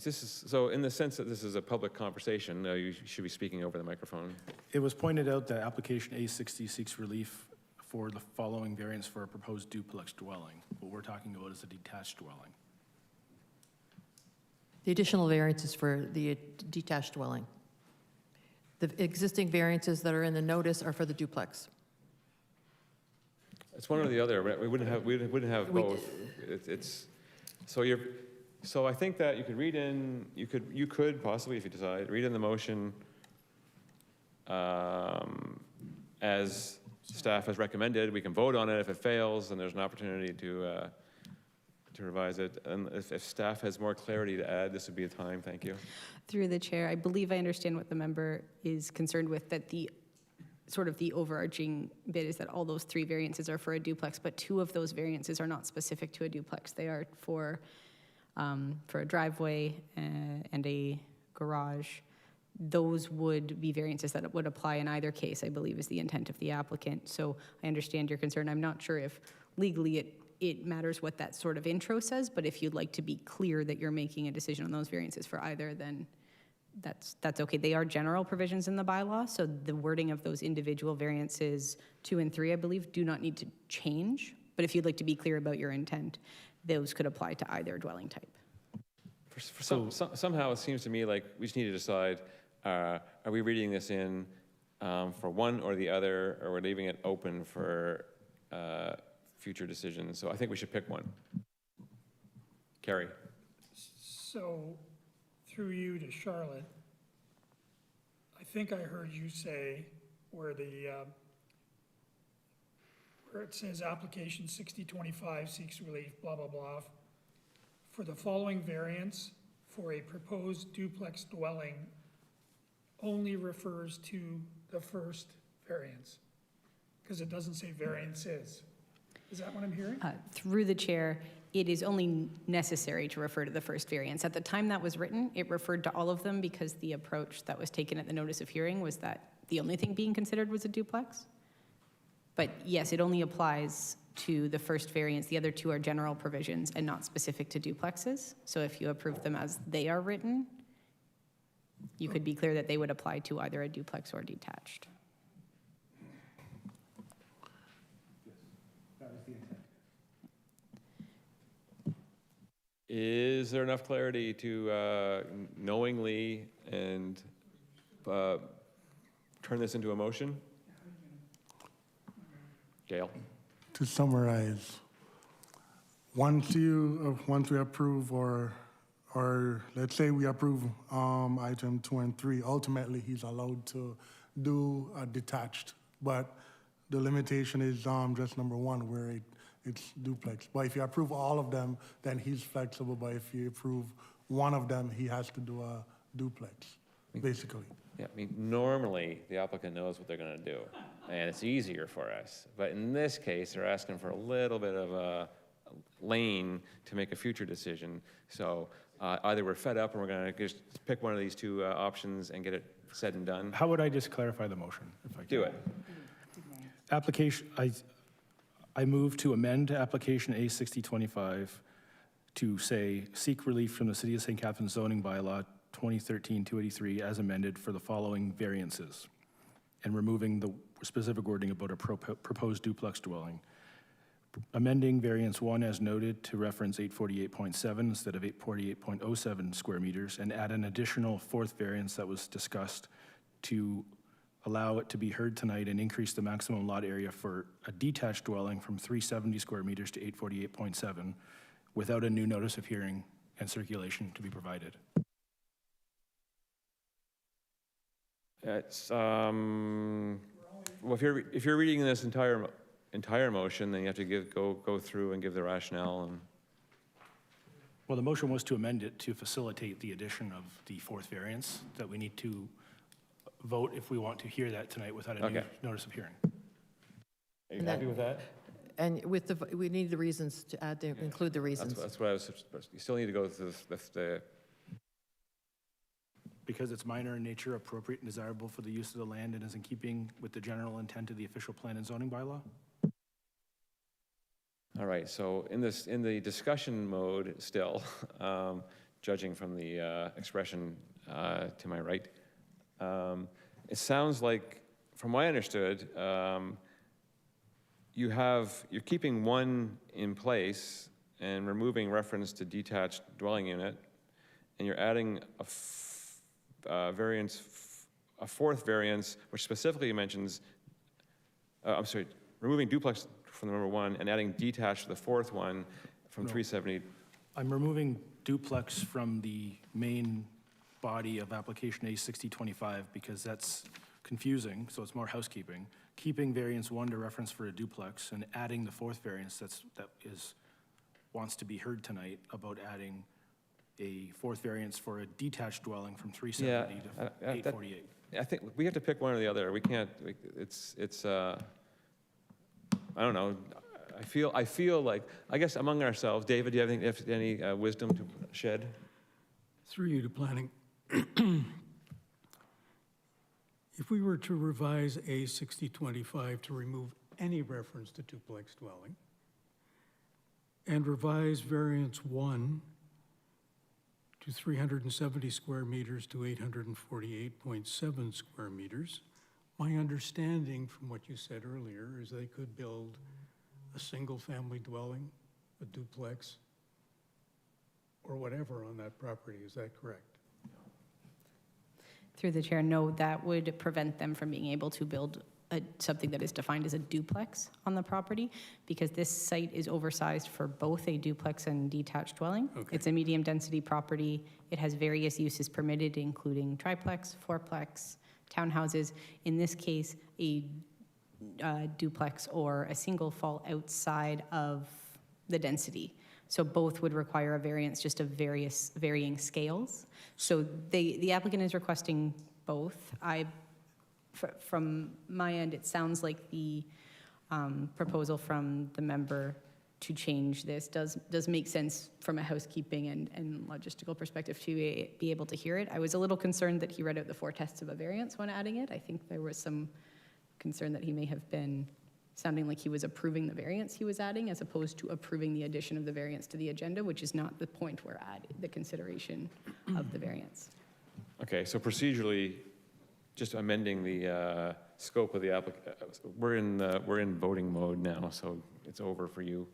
[SPEAKER 1] So in the sense that this is a public conversation, you should be speaking over the microphone.
[SPEAKER 11] It was pointed out that application A60 seeks relief for the following variance for a proposed duplex dwelling. What we're talking about is a detached dwelling.
[SPEAKER 2] The additional variance is for the detached dwelling. The existing variances that are in the notice are for the duplex.
[SPEAKER 1] It's one or the other. We wouldn't have both. So I think that you could read in, you could possibly, if you decide, read in the motion as staff has recommended. We can vote on it. If it fails, then there's an opportunity to to revise it. And if staff has more clarity to add, this would be a time, thank you.
[SPEAKER 5] Through the chair, I believe I understand what the member is concerned with, that the sort of the overarching bit is that all those 3 variances are for a duplex, but 2 of those variances are not specific to a duplex. They are for a driveway and a garage. Those would be variances that would apply in either case, I believe, is the intent of the applicant. So I understand your concern. I'm not sure if legally it matters what that sort of intro says, but if you'd like to be clear that you're making a decision on those variances for either, then that's okay. They are general provisions in the bylaw, so the wording of those individual variances 2 and 3, I believe, do not need to change. But if you'd like to be clear about your intent, those could apply to either dwelling type.
[SPEAKER 1] Somehow it seems to me like we just need to decide, are we reading this in for one or the other, or we're leaving it open for future decisions? So I think we should pick one. Carrie.
[SPEAKER 6] So, through you to Charlotte, I think I heard you say where where it says application 6025 seeks relief, blah, blah, blah, for the following variance for a proposed duplex dwelling only refers to the first variance, because it doesn't say variances. Is that what I'm hearing?
[SPEAKER 5] Through the chair, it is only necessary to refer to the first variance. At the time that was written, it referred to all of them because the approach that was taken at the notice of hearing was that the only thing being considered was a duplex. But yes, it only applies to the first variance. The other 2 are general provisions and not specific to duplexes. So if you approve them as they are written, you could be clear that they would apply to either a duplex or detached.
[SPEAKER 1] Is there enough clarity to knowingly and turn this into a motion? Gail?
[SPEAKER 12] To summarize, once we approve or let's say we approve item 2 and 3, ultimately he's allowed to do a detached, but the limitation is just number 1 where it's duplex. But if you approve all of them, then he's flexible, but if you approve one of them, he has to do a duplex, basically.
[SPEAKER 1] Yeah, I mean, normally the applicant knows what they're going to do, and it's easier for us. But in this case, they're asking for a little bit of a lane to make a future decision. So either we're fed up and we're going to just pick one of these 2 options and get it said and done.
[SPEAKER 11] How would I just clarify the motion, if I can?
[SPEAKER 1] Do it.
[SPEAKER 11] Application, I move to amend application A6025 to say, seek relief from the City of St. Catharines zoning bylaw 2013-283 as amended for the following variances, and removing the specific wording about a proposed duplex dwelling. Amending variance 1 as noted to reference 848.7 instead of 848.07 square meters, and add an additional 4th variance that was discussed to allow it to be heard tonight and increase the maximum lot area for a detached dwelling from 370 square meters to 848.7 without a new notice of hearing and circulation to be provided.
[SPEAKER 1] It's, well, if you're reading this entire motion, then you have to go through and give the rationale. And
[SPEAKER 11] Well, the motion was to amend it to facilitate the addition of the 4th variance that we need to vote if we want to hear that tonight without a new notice of hearing.
[SPEAKER 1] Are you happy with that?
[SPEAKER 2] And with we need the reasons to add, include the reasons.
[SPEAKER 1] That's what I was supposed. You still need to go through the
[SPEAKER 11] Because it's minor in nature, appropriate and desirable for the use of the land, and is in keeping with the general intent of the official plan and zoning bylaw?
[SPEAKER 1] All right, so in the discussion mode still, judging from the expression to my right, it sounds like, from what I understood, you're keeping 1 in place and removing reference to detached dwelling unit, and you're adding a 4th variance, which specifically mentions, removing duplex from the number 1 and adding detached to the 4th one from 370.
[SPEAKER 11] I'm removing duplex from the main body of application A6025 because that's confusing, so it's more housekeeping. Keeping variance 1 to reference for a duplex and adding the 4th variance that is wants to be heard tonight about adding a fourth variance for a detached dwelling from 370 to 848.
[SPEAKER 1] I think we have to pick one or the other. We can't, I don't know. I feel like, I guess among ourselves, David, do you have any wisdom to shed?
[SPEAKER 7] Through you to planning. If we were to revise A 6025 to remove any reference to duplex dwelling and revise variance 1 to 370 square meters to 848.7 square meters, my understanding from what you said earlier is they could build a single-family dwelling, a duplex, or whatever on that property. Is that correct?
[SPEAKER 5] Through the chair, no, that would prevent them from being able to build something that is defined as a duplex on the property, because this site is oversized for both a duplex and detached dwelling.
[SPEAKER 7] Okay.
[SPEAKER 5] It's a medium-density property. It has various uses permitted, including triplex, fourplex, townhouses. In this case, a duplex or a single fall outside of the density. So both would require a variance, just of varying scales. So the applicant is requesting both. From my end, it sounds like the proposal from the member to change this does make sense from a housekeeping and logistical perspective to be able to hear it. I was a little concerned that he read out the 4 tests of a variance when adding it. I think there was some concern that he may have been sounding like he was approving the variance he was adding as opposed to approving the addition of the variance to the agenda, which is not the point we're at, the consideration of the variance.
[SPEAKER 1] Okay, so procedurally, just amending the scope of the application. We're in voting mode now, so it's over for you.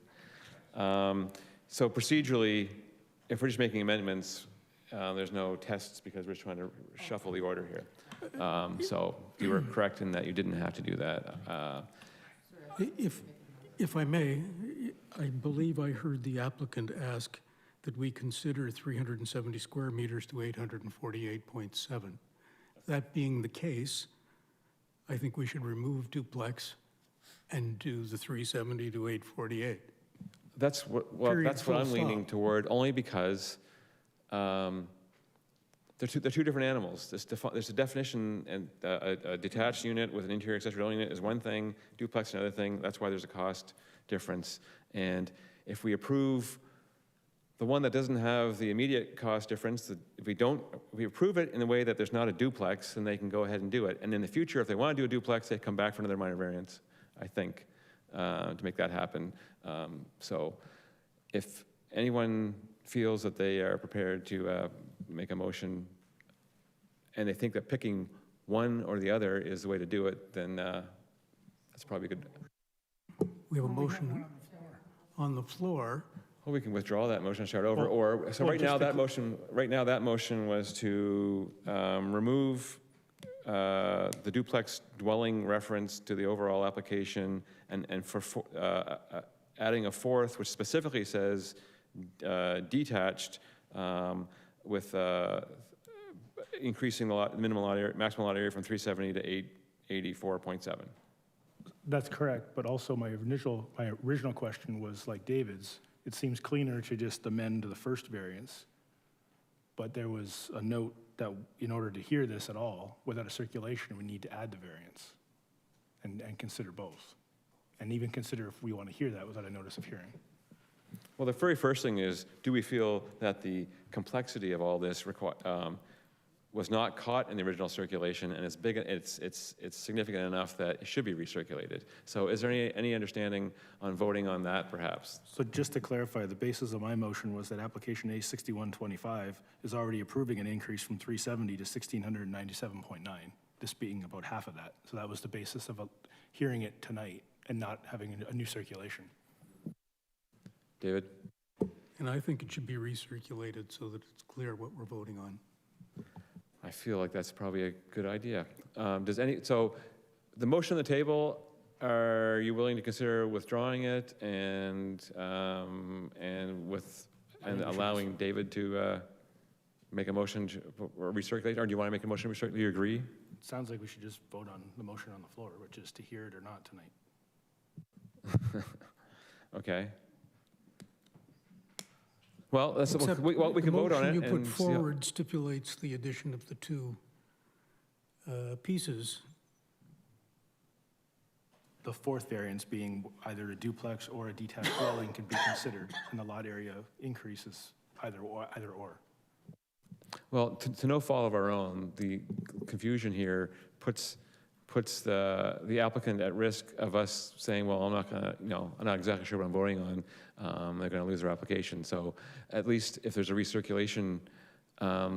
[SPEAKER 1] So procedurally, if we're just making amendments, there's no tests because we're trying to shuffle the order here. So you were correct in that you didn't have to do that.
[SPEAKER 7] If I may, I believe I heard the applicant ask that we consider 370 square meters to 848.7. That being the case, I think we should remove duplex and do the 370 to 848.
[SPEAKER 1] That's what I'm leaning toward, only because they're two different animals. There's a definition, and a detached unit with an interior accessory dwelling unit is one thing, duplex another thing. That's why there's a cost difference. And if we approve the one that doesn't have the immediate cost difference, if we approve it in a way that there's not a duplex, then they can go ahead and do it. And in the future, if they want to do a duplex, they come back for another minor variance, I think, to make that happen. So if anyone feels that they are prepared to make a motion and they think that picking one or the other is the way to do it, then that's probably good.
[SPEAKER 7] We have a motion on the floor.
[SPEAKER 1] Well, we can withdraw that motion and start over, right now that motion was to remove the duplex dwelling reference to the overall application and for adding a fourth, which specifically says detached with increasing the maximum lot area from 370 to 884.7.
[SPEAKER 11] That's correct, but also my original question was like David's. It seems cleaner to just amend the first variance, but there was a note that in order to hear this at all, without a circulation, we need to add the variance and consider both. And even consider if we want to hear that without a notice of hearing.
[SPEAKER 1] Well, the very first thing is, do we feel that the complexity of all this was not caught in the original circulation, and it's significant enough that it should be recirculated? So is there any understanding on voting on that, perhaps?
[SPEAKER 11] So just to clarify, the basis of my motion was that application A6125 is already approving an increase from 370 to 1,697.9, this being about half of that. So that was the basis of hearing it tonight and not having a new circulation.
[SPEAKER 1] David?
[SPEAKER 7] And I think it should be recirculated so that it's clear what we're voting on.
[SPEAKER 1] I feel like that's probably a good idea. So the motion on the table, are you willing to consider withdrawing it and allowing David to make a motion to recirculate, or do you want to make a motion to recirculate? Do you agree?
[SPEAKER 11] It sounds like we should just vote on the motion on the floor, which is to hear it or not tonight.
[SPEAKER 1] Okay. Well, that's,
[SPEAKER 7] Except
[SPEAKER 1] we can vote on it.
[SPEAKER 7] The motion you
[SPEAKER 1] and
[SPEAKER 7] put
[SPEAKER 1] see how-
[SPEAKER 7] forward stipulates the addition of the two pieces.
[SPEAKER 11] The fourth variance being either a duplex or a detached dwelling can be considered, and the lot area increases either or.
[SPEAKER 1] Well, to no fault of our own, the confusion here puts the applicant at risk of us saying, well, I'm not gonna, I'm not exactly sure what I'm voting on. They're gonna lose their application. So at least if there's a recirculation,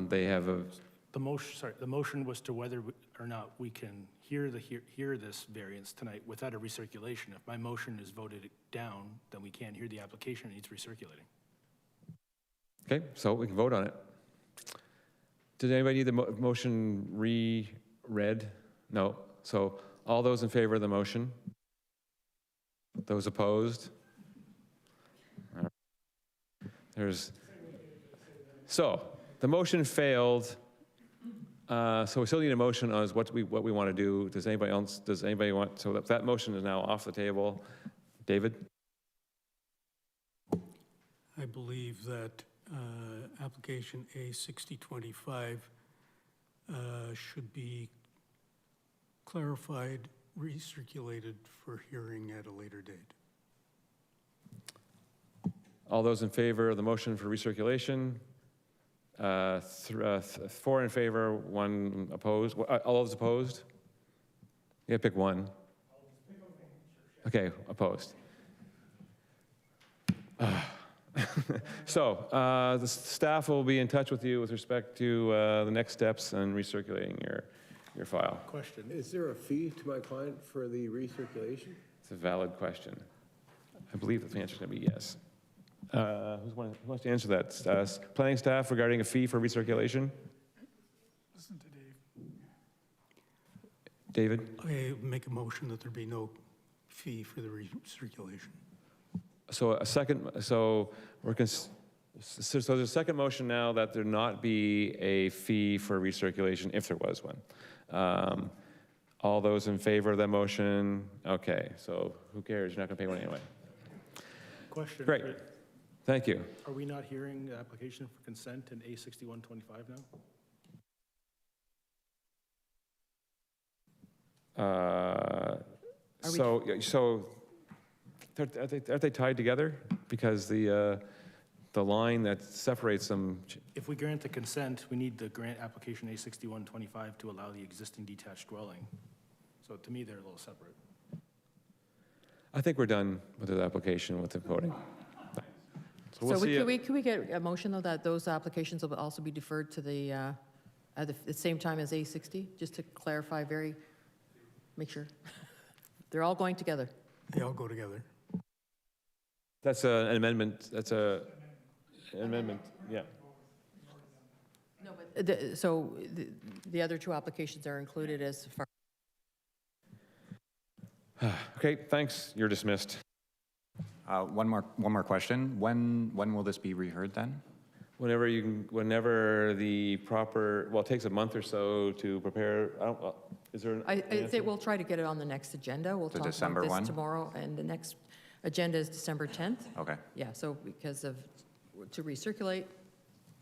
[SPEAKER 1] they have a,
[SPEAKER 11] The motion was to whether or not we can hear this variance tonight without a recirculation. If my motion is voted down, then we can't hear the application, it needs recirculating.
[SPEAKER 1] okay, so we can vote on it. Did anybody need the motion reread? No. So all those in favor of the motion? Those opposed? All right. So the motion failed. So we still need a motion on what we want to do. Does anybody want, so that motion is now off the table. David?
[SPEAKER 7] I believe that application A6025 should be clarified, recirculated for hearing at a later date.
[SPEAKER 1] All those in favor of the motion for recirculation? 4 in favor, 1 opposed. All those opposed? Yeah, pick one. Okay, opposed. So the staff will be in touch with you with respect to the next steps and recirculating your file.
[SPEAKER 11] Question.
[SPEAKER 9] Is there a fee to my client for the recirculation?
[SPEAKER 1] It's a valid question. I believe the answer is going to be yes. Who wants to answer that? Planning staff regarding a fee for recirculation?
[SPEAKER 6] Listen to Dave.
[SPEAKER 1] David?
[SPEAKER 7] I make a motion that there be no fee for the recirculation.
[SPEAKER 1] So a second, so there's a second motion now that there not be a fee for recirculation if there was one. All those in favor of that motion? Okay, so who cares? You're not going to pay one anyway.
[SPEAKER 11] Question.
[SPEAKER 1] Great. Thank you.
[SPEAKER 11] Are we not hearing the application for consent in A6125 now?
[SPEAKER 1] So are they tied together? Because the line that separates them,
[SPEAKER 11] If we grant the consent, we need the grant application A6125 to allow the existing detached dwelling. So to me, they're a little separate.
[SPEAKER 1] I think we're done with the application with the voting. So we'll see.
[SPEAKER 2] Could we get a motion, though, that those applications will also be deferred to the, at the same time as A60? Just to clarify make sure. They're all going together.
[SPEAKER 7] They all go together.
[SPEAKER 1] That's an amendment, an amendment, yeah.
[SPEAKER 2] No, but the other two applications are included as far.
[SPEAKER 1] Okay, thanks, you're dismissed.
[SPEAKER 10] One more question. When will this be reheard then?
[SPEAKER 1] Whenever the proper, well, it takes a month or so to prepare, is there?
[SPEAKER 2] I think we'll try to get it on the next agenda. We'll
[SPEAKER 10] The
[SPEAKER 2] talk
[SPEAKER 10] December
[SPEAKER 2] about
[SPEAKER 10] one?
[SPEAKER 2] this tomorrow, and the next agenda is December 10th.
[SPEAKER 10] Okay.
[SPEAKER 2] Yeah, so to recirculate,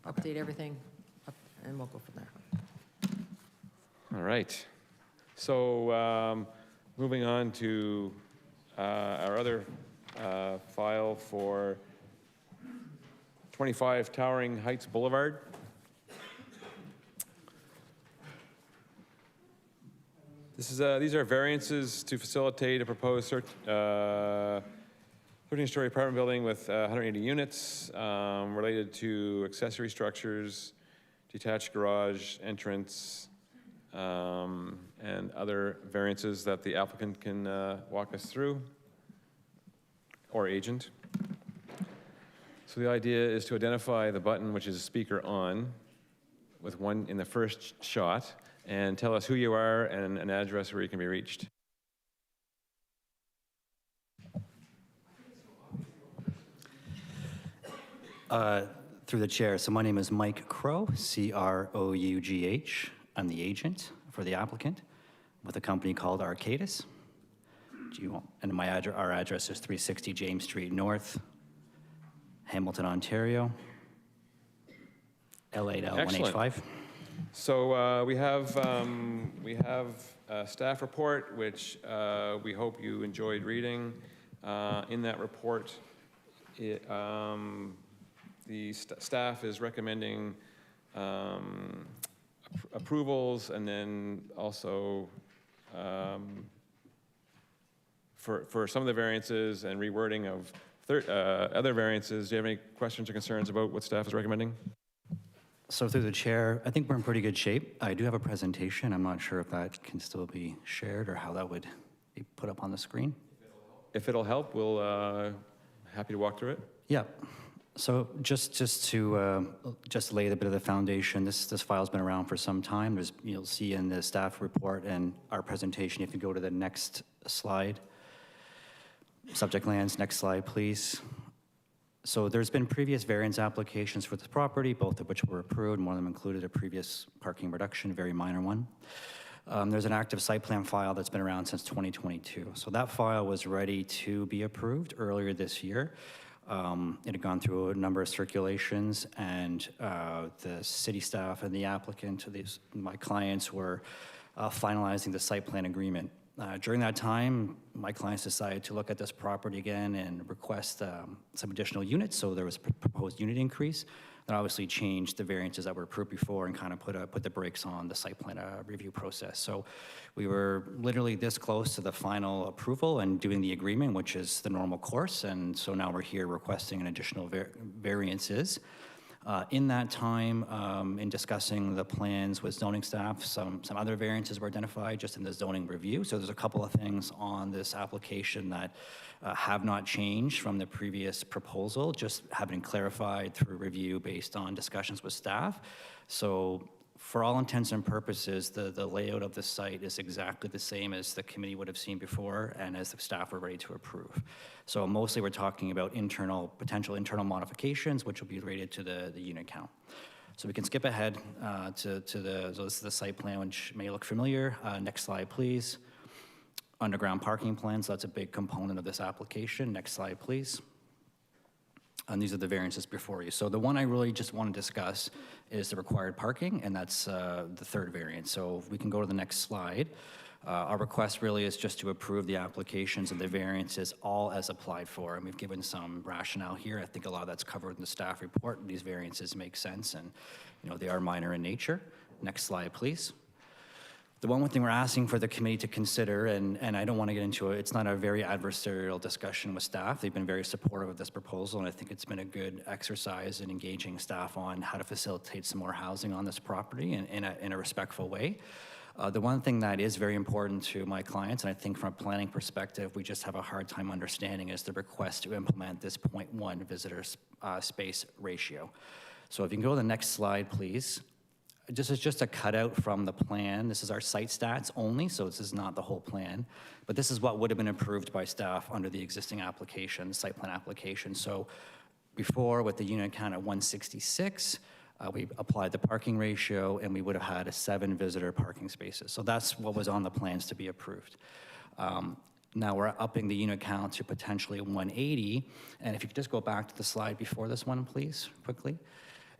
[SPEAKER 2] update everything, and we'll go from there.
[SPEAKER 1] All right. So moving on to our other file for 25 Towering Heights Boulevard. These are variances to facilitate a proposed 13-story apartment building with 180 units related to accessory structures, detached garage, entrance, and other variances that the applicant can walk us through, or agent. So the idea is to identify the button, which is speaker on, with one in the first shot, and tell us who you are and an address where you can be reached.
[SPEAKER 13] Through the chair, so my name is Mike Crow, C-R-O-U-G-H. I'm the agent for the applicant with a company called Arcadis. And our address is 360 James Street North, Hamilton, Ontario, L8,
[SPEAKER 1] Excellent.
[SPEAKER 13] L1H5.
[SPEAKER 1] So we have a staff report, which we hope you enjoyed reading. In that report, the staff is recommending approvals, and then also for some of the variances and rewording of other variances. Do you have any questions or concerns about what staff is recommending?
[SPEAKER 13] So through the chair, I think we're in pretty good shape. I do have a presentation. I'm not sure if that can still be shared or how that would be put up on the screen.
[SPEAKER 1] If it'll help, we'll happy to walk through it.
[SPEAKER 13] Yeah. So just to lay a bit of the foundation, this file's been around for some time. You'll see in the staff report and our presentation, if you go to the next slide, subject lands, next slide, please. So there's been previous variance applications for this property, both of which were approved. One of them included a previous parking reduction, a very minor one. There's an active site plan file that's been around since 2022. So that file was ready to be approved earlier this year. It had gone through a number of circulations, and the city staff and the applicant, my clients, were finalizing the site plan agreement. During that time, my clients decided to look at this property again and request some additional units. So there was a proposed unit increase that obviously changed the variances that were approved before and kind of put the brakes on the site plan review process. So we were literally this close to the final approval and doing the agreement, which is the normal course. And so now we're here requesting an additional variances. In that time, in discussing the plans with zoning staff, some other variances were identified just in the zoning review. So there's a couple of things on this application that have not changed from the previous proposal, just have been clarified through review based on discussions with staff. So for all intents and purposes, the layout of the site is exactly the same as the committee would have seen before and as the staff were ready to approve. So mostly we're talking about potential internal modifications, which will be related to the unit count. So we can skip ahead so this is the site plan, which may look familiar. Next slide, please. Underground parking plans, so that's a big component of this application. Next slide, please. And these are the variances before you. So the one I really just want to discuss is the required parking, and that's the third variance. So if we can go to the next slide. Our request really is just to approve the applications and the variances all as applied for. And we've given some rationale here. I think a lot of that's covered in the staff report. These variances make sense, and they are minor in nature. Next slide, please. The one thing we're asking for the committee to consider, and I don't want to get into it, it's not a very adversarial discussion with staff. They've been very supportive of this proposal, and I think it's been a good exercise in engaging staff on how to facilitate some more housing on this property in a respectful way. The one thing that is very important to my clients, and I think from a planning perspective, we just have a hard time understanding, is the request to implement this 0.1 visitor space ratio. So if you can go to the next slide, please. This is just a cutout from the plan. This is our site stats only, so this is not the whole plan. But this is what would have been approved by staff under the existing application, site plan application. So before, with the unit count at 166, we applied the parking ratio, and we would have had 7 visitor parking spaces. So that's what was on the plans to be approved. Now we're upping the unit count to potentially 180. And if you could just go back to the slide before this one, please, quickly.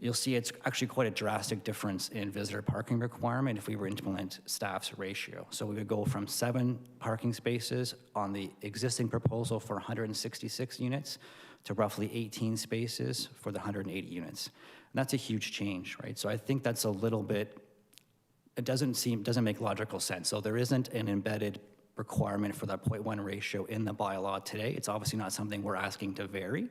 [SPEAKER 13] You'll see it's actually quite a drastic difference in visitor parking requirement if we were to implement staff's ratio. So we would go from 7 parking spaces on the existing proposal for 166 units to roughly 18 spaces for the 180 units. And that's a huge change, right? So I think that's a little bit, it doesn't make logical sense. So there isn't an embedded requirement for that 0.1 ratio in the bylaw today. It's obviously not something we're asking to vary.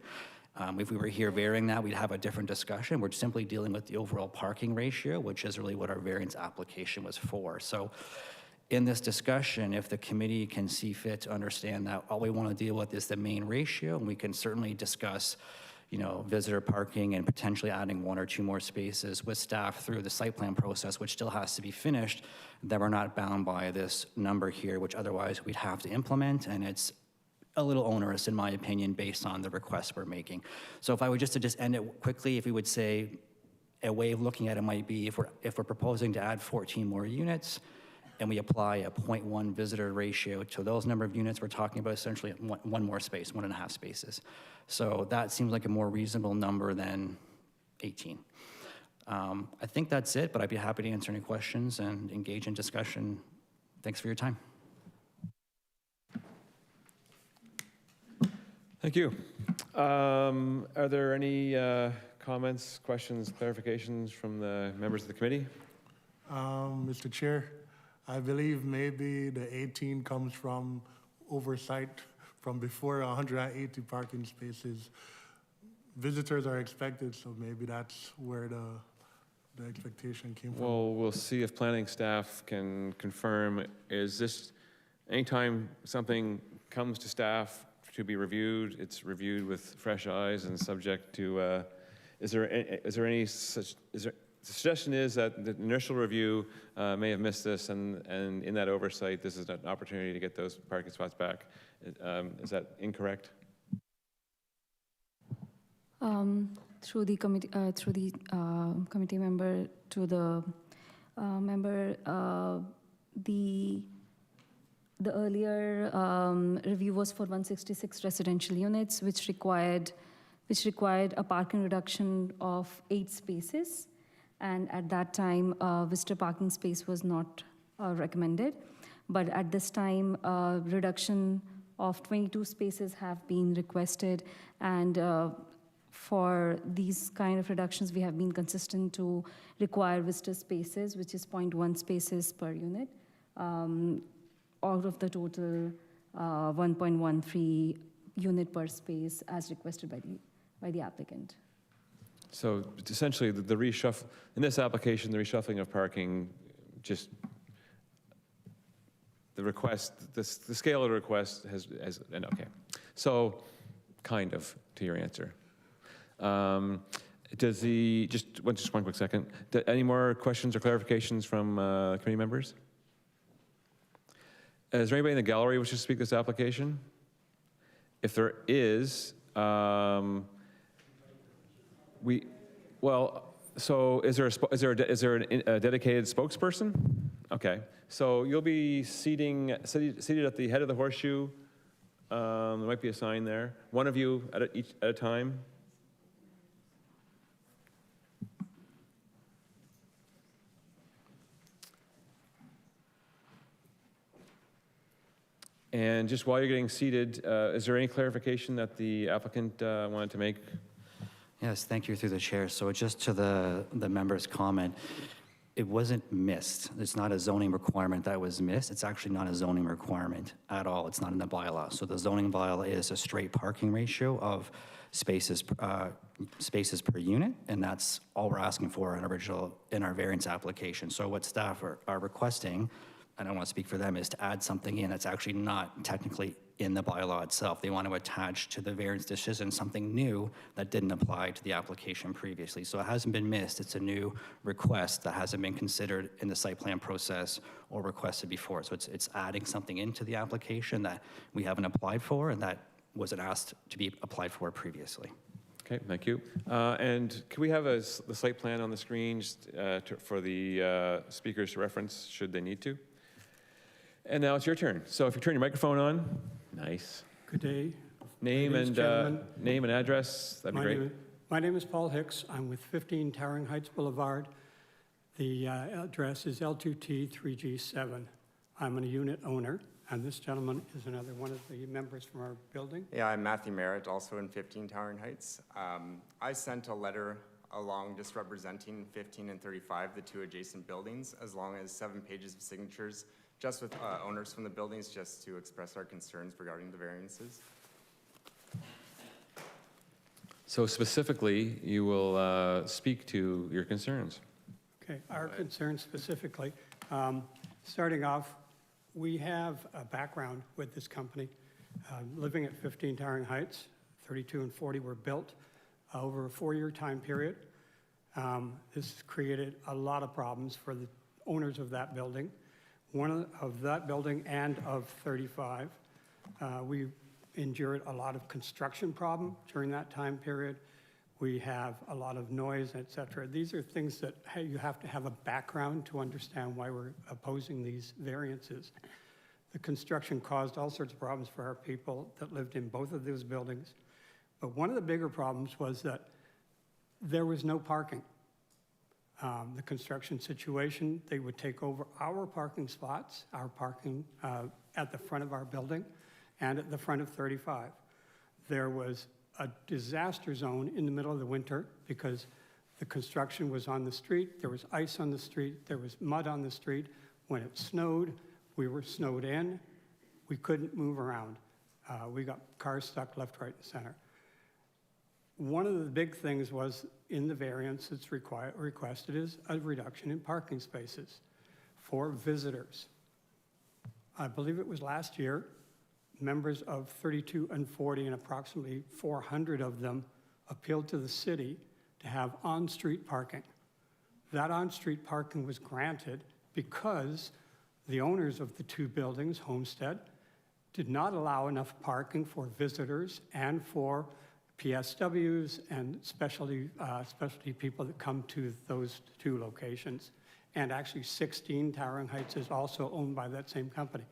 [SPEAKER 13] If we were here varying that, we'd have a different discussion. We're simply dealing with the overall parking ratio, which is really what our variance application was for. So in this discussion, if the committee can see fit to understand that all we want to deal with is the main ratio, and we can certainly discuss visitor parking and potentially adding 1 or 2 more spaces with staff through the site plan process, which still has to be finished, then we're not bound by this number here, which otherwise we'd have to implement, and it's a little onerous, in my opinion, based on the requests we're making. So if I were just to end it quickly, if we would say a way of looking at it might be if we're proposing to add 14 more units and we apply a 0.1 visitor ratio to those number of units, we're talking about essentially one more space, 1.5 spaces. So that seems like a more reasonable number than 18. I think that's it, but I'd be happy to answer any questions and engage in discussion. Thanks for your time.
[SPEAKER 1] Thank you. Are there any comments, questions, clarifications from the members of the committee?
[SPEAKER 12] Mr. Chair, I believe maybe the 18 comes from oversight from before 180 parking spaces. Visitors are expected, so maybe that's where the expectation came from.
[SPEAKER 1] Well, we'll see if planning staff can confirm, is this, anytime something comes to staff to be reviewed, it's reviewed with fresh eyes and subject to, is there any such, the suggestion is that the initial review may have missed this, and in that oversight, this is an opportunity to get those parking spots back. Is that incorrect?
[SPEAKER 14] Through the committee, committee member to the member, the earlier review was for 166 residential units, which required a parking reduction of 8 spaces, and at that time, visitor parking space was not recommended. But at this time, reduction of 22 spaces have been requested, and for these kind of reductions, we have been consistent to require visitor spaces, which is 0.1 spaces per unit, out of the total 1.13 unit per space as requested by the applicant.
[SPEAKER 1] So essentially, the reshuffle, in this application, the reshuffling of parking, just the request, the scale of the request has and okay. So kind of to your answer. Does just one quick second. Any more questions or clarifications from committee members? Is there anybody in the gallery who wishes to speak to this application? If there is, so is there a dedicated spokesperson? Okay, so you'll be seated at the head of the horseshoe. There might be a sign there. One of you at a time. And just while you're getting seated, is there any clarification that the applicant wanted to make?
[SPEAKER 13] Yes, thank you through the chair. So just to the member's comment, it wasn't missed. It's not a zoning requirement that was missed. It's actually not a zoning requirement at all. It's not in the bylaw. So the zoning bylaw is a straight parking ratio of spaces per unit, and that's all we're asking for in our variance application. So what staff are requesting, I don't want to speak for them, is to add something in that's actually not technically in the bylaw itself. They want to attach to the variance decision something new that didn't apply to the application previously. So it hasn't been missed. It's a new request that hasn't been considered in the site plan process or requested before. So it's adding something into the application that we haven't applied for and that wasn't asked to be applied for previously.
[SPEAKER 1] Okay, thank you. And can we have the site plan on the screen just, for the speakers to reference should they need to? And now it's your turn. So if you turn your microphone on, nice.
[SPEAKER 15] Good day.
[SPEAKER 1] Name
[SPEAKER 15] Ladies,
[SPEAKER 1] and
[SPEAKER 15] gentlemen.
[SPEAKER 1] name and address, that'd be great.
[SPEAKER 15] My name is Paul Hicks. I'm with 15 Towering Heights Boulevard. The address is L2T3G7. I'm a unit owner, and this gentleman is another one of the members from our building.
[SPEAKER 16] Yeah, I'm Matthew Merritt, also in 15 Towering Heights. I sent a letter along just representing 15 and 35, the 2 adjacent buildings, as long as 7 pages of signatures, just with owners from the buildings, just to express our concerns regarding the variances.
[SPEAKER 1] So specifically, you will speak to your concerns.
[SPEAKER 15] Okay, our concerns specifically. Starting off, we have a background with this company. Living at 15 Towering Heights, 32 and 40 were built over a 4-year time period. This has created a lot of problems for the owners of that building. One of that building and of 35. We endured a lot of construction problem during that time period. We have a lot of noise, et cetera. These are things that you have to have a background to understand why we're opposing these variances. The construction caused all sorts of problems for our people that lived in both of those buildings. But one of the bigger problems was that there was no parking. the construction situation. They would take over our parking spots, our parking at the front of our building and at the front of 35. There was a disaster zone in the middle of the winter because the construction was on the street, there was ice on the street, there was mud on the street. When it snowed, we were snowed in. We couldn't move around. We got cars stuck left, right, and center. One of the big things was in the variance that's requested is a reduction in parking spaces for visitors. I believe it was last year, members of 32 and 40 and approximately 400 of them appealed to the city to have on-street parking. That on-street parking was granted because the owners of the two buildings, Homestead, did not allow enough parking for visitors and for PSWs and specialty people that come to those two locations. And actually 16 Towering Heights is also owned by that same company.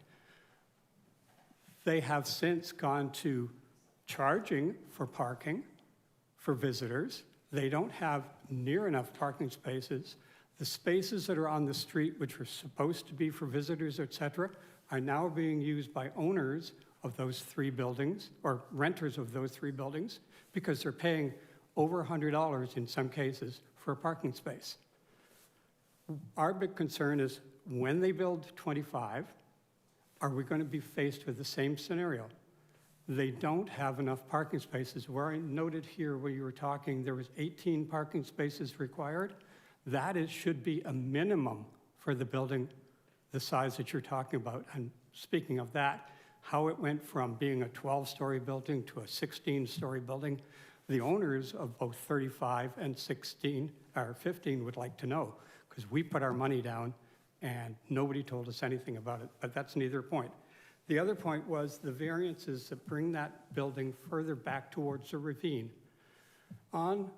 [SPEAKER 15] They have since gone to charging for parking for visitors. They don't have near enough parking spaces. The spaces that are on the street, which were supposed to be for visitors, et cetera, are now being used by owners of those three buildings, or renters of those three buildings, because they're paying over $100 in some cases for a parking space. Our big concern is when they build 25, are we going to be faced with the same scenario? They don't have enough parking spaces. Where I noted here where you were talking, there was 18 parking spaces required. That should be a minimum for the building the size that you're talking about. And speaking of that, how it went from being a 12-story building to a 16-story building, the owners of both 35 and 16 or 15 would like to know, because we put our money down and nobody told us anything about it, but that's neither point. The other point was the variances that bring that building further back towards the ravine. On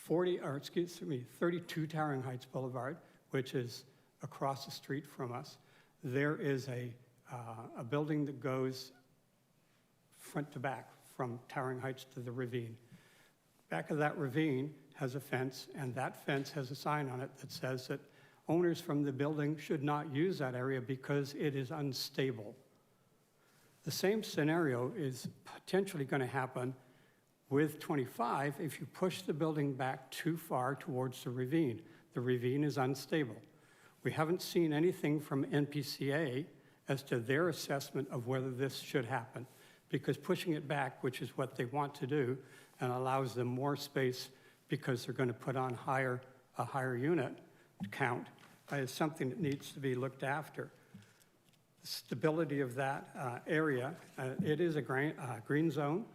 [SPEAKER 15] 32 Towering Heights Boulevard, which is across the street from us, there is a building that goes front to back from Towering Heights to the ravine. Back of that ravine has a fence, and that fence has a sign on it that says that owners from the building should not use that area because it is unstable. The same scenario is potentially going to happen with 25 if you push the building back too far towards the ravine. The ravine is unstable. We haven't seen anything from NPCA as to their assessment of whether this should happen, because pushing it back, which is what they want to do, and allows them more space because they're going to put on a higher unit count, is something that needs to be looked after. The stability of that area, it is a green zone,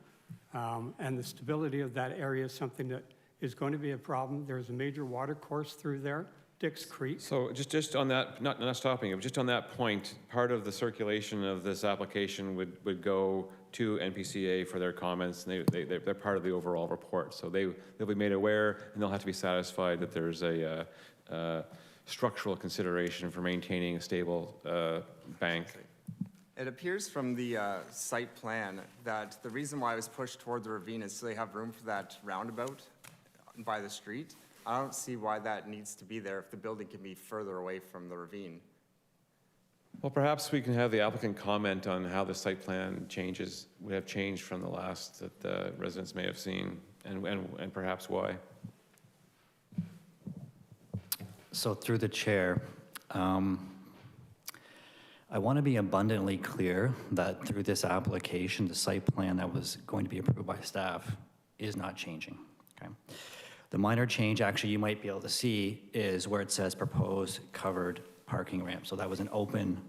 [SPEAKER 15] and the stability of that area is something that is going to be a problem. There's a major water course through there, Dix Creek.
[SPEAKER 1] So just on that, not stopping it, but just on that point, part of the circulation of this application would go to NPCA for their comments, and they're part of the overall report. So they'll be made aware, and they'll have to be satisfied that there's a structural consideration for maintaining a stable bank.
[SPEAKER 16] It appears from the site plan that the reason why it was pushed toward the ravine is so they have room for that roundabout by the street. I don't see why that needs to be there if the building can be further away from the ravine.
[SPEAKER 1] Well, perhaps we can have the applicant comment on how the site plan changes would have changed from the last that the residents may have seen, and perhaps why.
[SPEAKER 13] So through the chair, I want to be abundantly clear that through this application, the site plan that was going to be approved by staff is not changing, okay? The minor change, actually, you might be able to see is where it says proposed covered parking ramp. So that was an open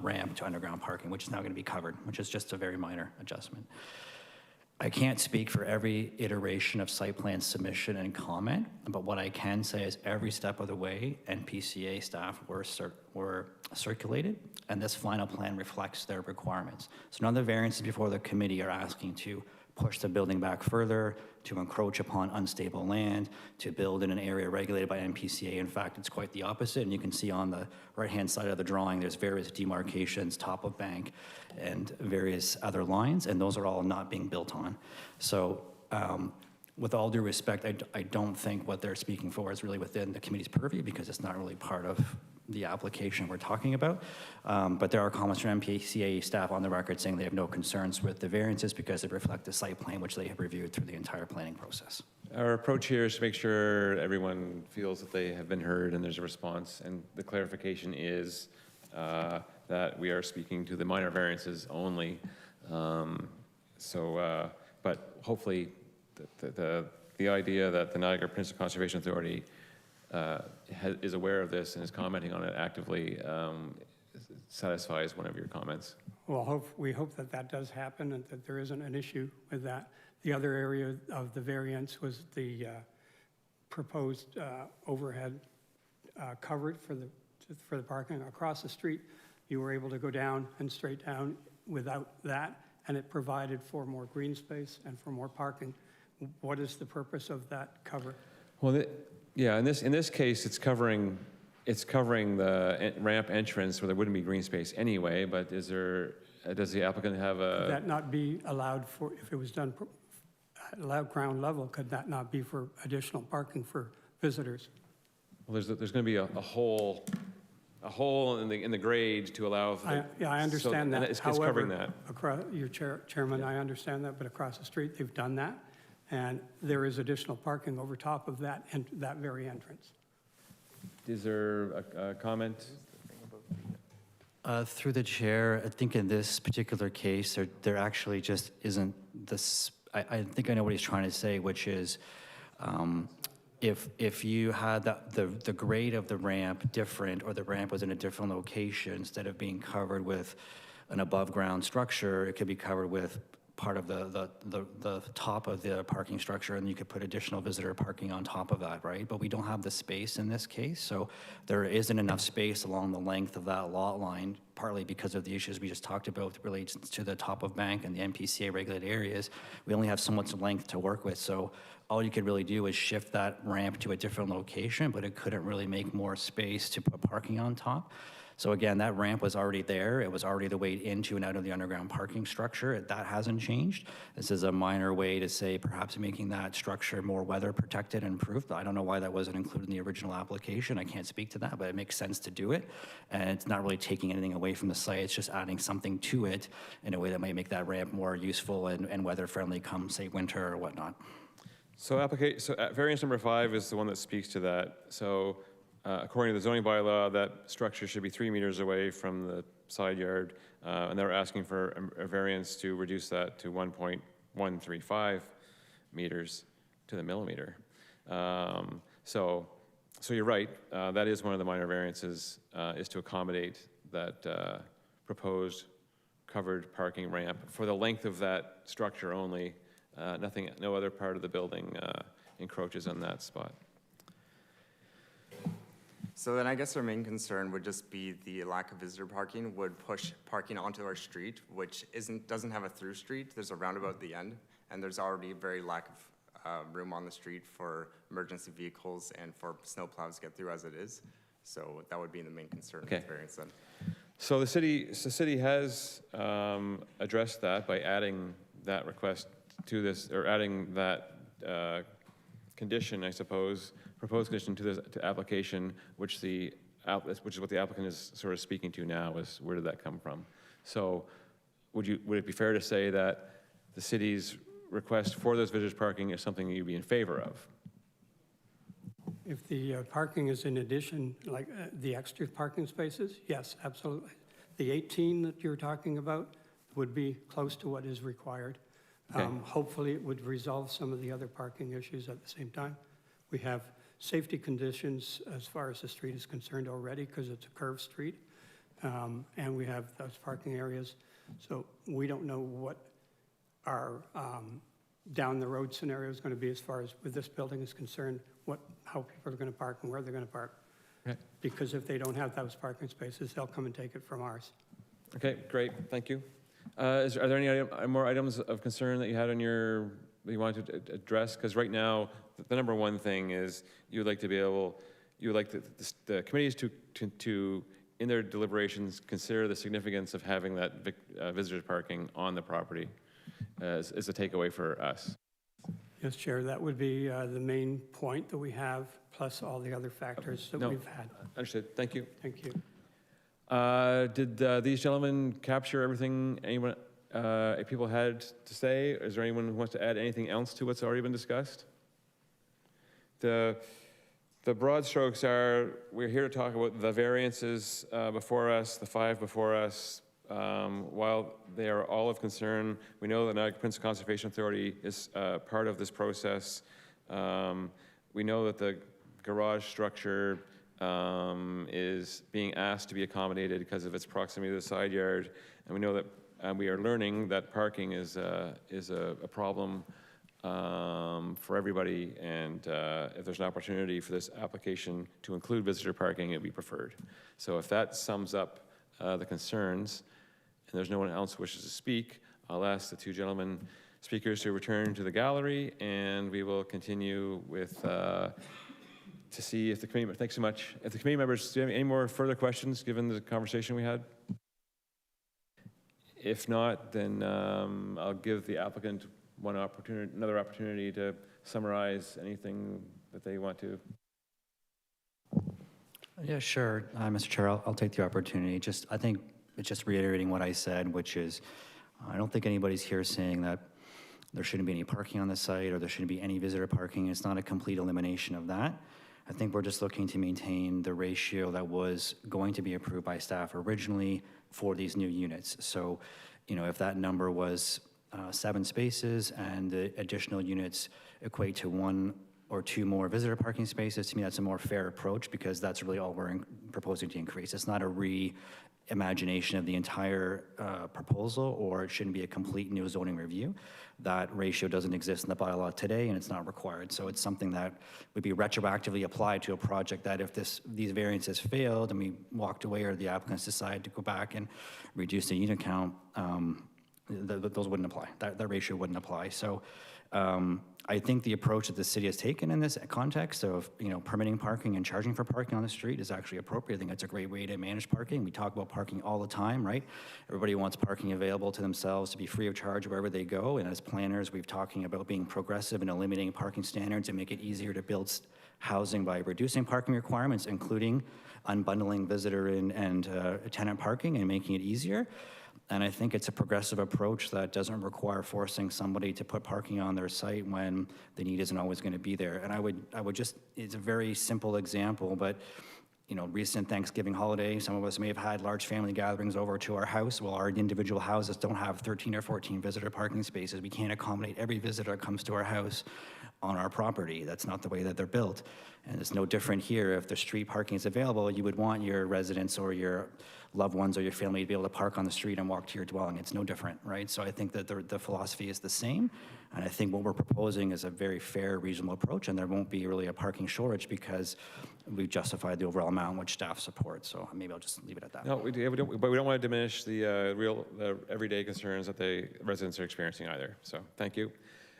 [SPEAKER 13] ramp to underground parking, which is now going to be covered, which is just a very minor adjustment. I can't speak for every iteration of site plan submission and comment, but what I can say is every step of the way, NPCA staff were circulated, and this final plan reflects their requirements. So none of the variances before the committee are asking to push the building back further, to encroach upon unstable land, to build in an area regulated by NPCA. In fact, it's quite the opposite, and you can see on the right-hand side of the drawing, there's various demarcations, top of bank, and various other lines, and those are all not being built on. So with all due respect, I don't think what they're speaking for is really within the committee's purview because it's not really part of the application we're talking about. But there are comments from MPCA staff on the record saying they have no concerns with the variances because they reflect the site plan which they have reviewed through the entire planning process.
[SPEAKER 1] Our approach here is to make sure everyone feels that they have been heard and there's a response. And the clarification is that we are speaking to the minor variances only. But hopefully the idea that the Niagara Peninsula Conservation Authority is aware of this and is commenting on it actively satisfies one of your comments.
[SPEAKER 15] Well, we hope that that does happen and that there isn't an issue with that. The other area of the variance was the proposed overhead covered for the parking across the street. You were able to go down and straight down without that, and it provided for more green space and for more parking. What is the purpose of that cover?
[SPEAKER 1] Well, yeah, in this case, it's covering the ramp entrance where there wouldn't be green space anyway, but does the applicant have
[SPEAKER 15] Could that not be allowed for, if it was done at ground level, could that not be for additional parking for visitors?
[SPEAKER 1] Well, there's going to be a hole in the grade to allow for
[SPEAKER 15] Yeah, I understand that.
[SPEAKER 1] It's covering that.
[SPEAKER 15] However, your chairman, I understand that, but across the street, they've done that, and there is additional parking over top of that, and that very entrance.
[SPEAKER 1] Is there a comment?
[SPEAKER 13] Through the chair, I think in this particular case, there actually just isn't this, I think I know what he's trying to say, which is if you had the grade of the ramp different, or the ramp was in a different location, instead of being covered with an above ground structure, it could be covered with part of the top of the parking structure, and you could put additional visitor parking on top of that, right? But we don't have the space in this case, so there isn't enough space along the length of that lot line, partly because of the issues we just talked about related to the top of bank and the MPCA regulated areas. We only have so much length to work with, so all you could really do is shift that ramp to a different location, but it couldn't really make more space to put parking on top. So again, that ramp was already there. It was already the way into and out of the underground parking structure. That hasn't changed. This is a minor way to say perhaps making that structure more weather protected and improved. I don't know why that wasn't included in the original application. I can't speak to that, but it makes sense to do it. And it's not really taking anything away from the site. It's just adding something to it in a way that might make that ramp more useful and weather friendly come, say, winter or whatnot.
[SPEAKER 1] So variance number 5 is the one that speaks to that. So according to the zoning bylaw, that structure should be 3 meters away from the side yard, and they're asking for a variance to reduce that to 1.135 meters to the millimeter. So you're right, that is one of the minor variances, is to accommodate that proposed covered parking ramp for the length of that structure only. No other part of the building encroaches on that spot.
[SPEAKER 16] So then I guess our main concern would just be the lack of visitor parking would push parking onto our street, which doesn't have a through street. There's a roundabout at the end, and there's already a very lack of room on the street for emergency vehicles and for snowplows to get through as it is. So that would be the main concern of the variance then.
[SPEAKER 1] So the city has addressed that by adding that request to this, or adding that condition, I suppose, proposed condition to the application, which is what the applicant is sort of speaking to now, is where did that come from? So would it be fair to say that the city's request for those visitors parking is something you'd be in favor of?
[SPEAKER 15] If the parking is in addition, like the extra parking spaces, yes, absolutely. The 18 that you're talking about would be close to what is required.
[SPEAKER 1] Okay.
[SPEAKER 15] Hopefully, it would resolve some of the other parking issues at the same time. We have safety conditions as far as the street is concerned already because it's a curved street, and we have those parking areas. So we don't know what our down the road scenario is going to be as far as with this building is concerned, how people are going to park and where they're going to park.
[SPEAKER 1] Okay.
[SPEAKER 15] Because if they don't have those parking spaces, they'll come and take it from ours.
[SPEAKER 1] Okay, great, thank you. Are there any more items of concern that you had that you wanted to address? Because right now, the number one thing is you would like the committees to, in their deliberations, consider the significance of having that visitors parking on the property as a takeaway for us.
[SPEAKER 15] Yes, Chair, that would be the main point that we have, plus all the other factors that
[SPEAKER 1] No.
[SPEAKER 15] we've had.
[SPEAKER 1] Understood. Thank you.
[SPEAKER 15] Thank you.
[SPEAKER 1] Did these gentlemen capture everything anyone, people had to say? Is there anyone who wants to add anything else to what's already been discussed? The broad strokes are, we're here to talk about the variances before us, the 5 before us. While they are all of concern, we know that Niagara Peninsula Conservation Authority is part of this process. We know that the garage structure is being asked to be accommodated because of its proximity to the side yard. And we know that we are learning that parking is a problem for everybody. And if there's an opportunity for this application to include visitor parking, it'd be preferred. So if that sums up the concerns, and there's no one else who wishes to speak, I'll ask the 2 gentlemen speakers to return to the gallery, and we will continue with to see if the committee, thanks so much. If the committee members, do you have any more further questions given the conversation we had? If not, then I'll give the applicant another opportunity to summarize anything that they want to.
[SPEAKER 13] Yeah, sure. Mr. Chair, I'll take the opportunity. I think it's just reiterating what I said, which is I don't think anybody's here saying that there shouldn't be any parking on the site or there shouldn't be any visitor parking. It's not a complete elimination of that. I think we're just looking to maintain the ratio that was going to be approved by staff originally for these new units. So, if that number was 7 spaces and the additional units equate to 1 or 2 more visitor parking spaces, to me that's a more fair approach because that's really all we're proposing to increase. It's not a reimagination of the entire proposal, or it shouldn't be a complete new zoning review. That ratio doesn't exist in the bylaw today and it's not required. So it's something that would be retroactively applied to a project that if these variances failed and we walked away or the applicants decided to go back and reduce the unit count, those wouldn't apply. That ratio wouldn't apply. So I think the approach that the city has taken in this context of permitting parking and charging for parking on the street is actually appropriate. I think it's a great way to manage parking. We talk about parking all the time, right? Everybody wants parking available to themselves to be free of charge wherever they go. And as planners, we've talking about being progressive and eliminating parking standards and make it easier to build housing by reducing parking requirements, including unbundling visitor and tenant parking and making it easier. And I think it's a progressive approach that doesn't require forcing somebody to put parking on their site when the need isn't always going to be there. And I would just, it's a very simple example, but recent Thanksgiving holiday, some of us may have had large family gatherings over to our house. Well, our individual houses don't have 13 or 14 visitor parking spaces. We can't accommodate every visitor that comes to our house on our property. That's not the way that they're built. And it's no different here. If the street parking is available, you would want your residents or your loved ones or your family to be able to park on the street and walk to your dwelling. It's no different, right? So I think that the philosophy is the same. And I think what we're proposing is a very fair, reasonable approach, and there won't be really a parking shortage because we've justified the overall amount which staff supports. So maybe I'll just leave it at that.
[SPEAKER 1] No, but we don't want to diminish the everyday concerns that the residents are experiencing either. So thank you.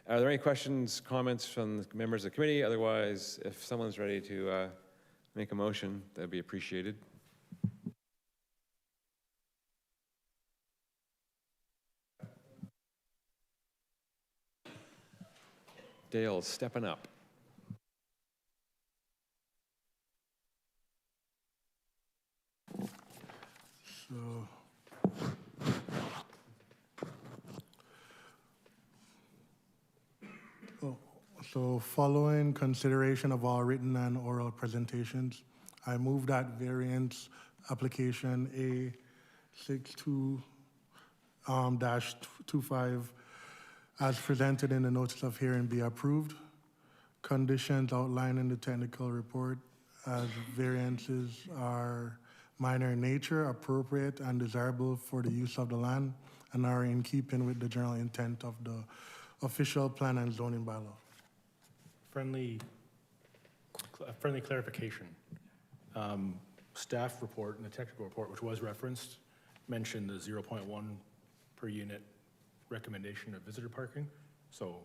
[SPEAKER 1] Are there any questions, comments from the members of the committee? Otherwise, if someone's ready to make a motion, that'd be appreciated. Dale's stepping up.
[SPEAKER 12] So following consideration of all written and oral presentations, I move that variance application A62-25 as presented in the notice of hearing be approved. Conditions outlined in the technical report as variances are minor in nature, appropriate and desirable for the use of the land, and are in keeping with the general intent of the official plan and zoning bylaw.
[SPEAKER 11] Friendly clarification. Staff report and the technical report, which was referenced, mentioned the 0.1 per unit recommendation of visitor parking. So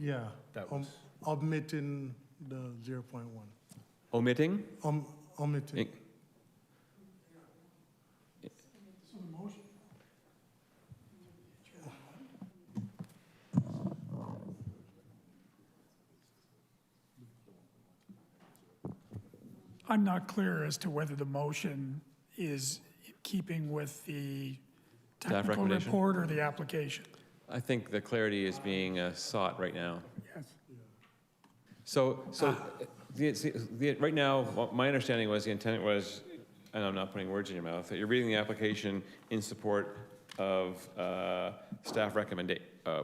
[SPEAKER 12] yeah,
[SPEAKER 11] that was
[SPEAKER 12] omitting the 0.1.
[SPEAKER 1] Omitting?
[SPEAKER 12] Omitting.
[SPEAKER 6] I'm not clear as to whether the motion is in keeping with the technical
[SPEAKER 1] recommendation?
[SPEAKER 6] report or the application.
[SPEAKER 1] I think the clarity is being sought right now.
[SPEAKER 6] Yes.
[SPEAKER 1] So, right now, my understanding was the intent was, and I'm not putting words in your mouth, that you're reading the application in support of staff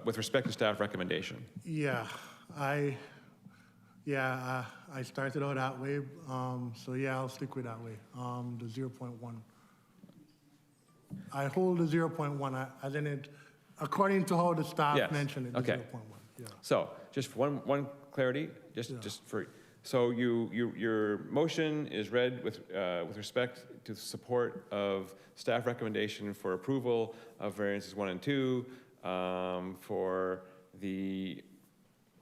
[SPEAKER 1] with respect to staff recommendation.
[SPEAKER 12] Yeah, I started out that way, so yeah, I'll stick with that way, the 0.1. I hold the 0.1, as in it, according to how the staff
[SPEAKER 1] Yes,
[SPEAKER 12] mentioned it, the
[SPEAKER 1] okay.
[SPEAKER 12] 0.1, yeah.
[SPEAKER 1] So, just one clarity, just for, so your motion is read with respect to the support of staff recommendation for approval of variances 1 and 2, for the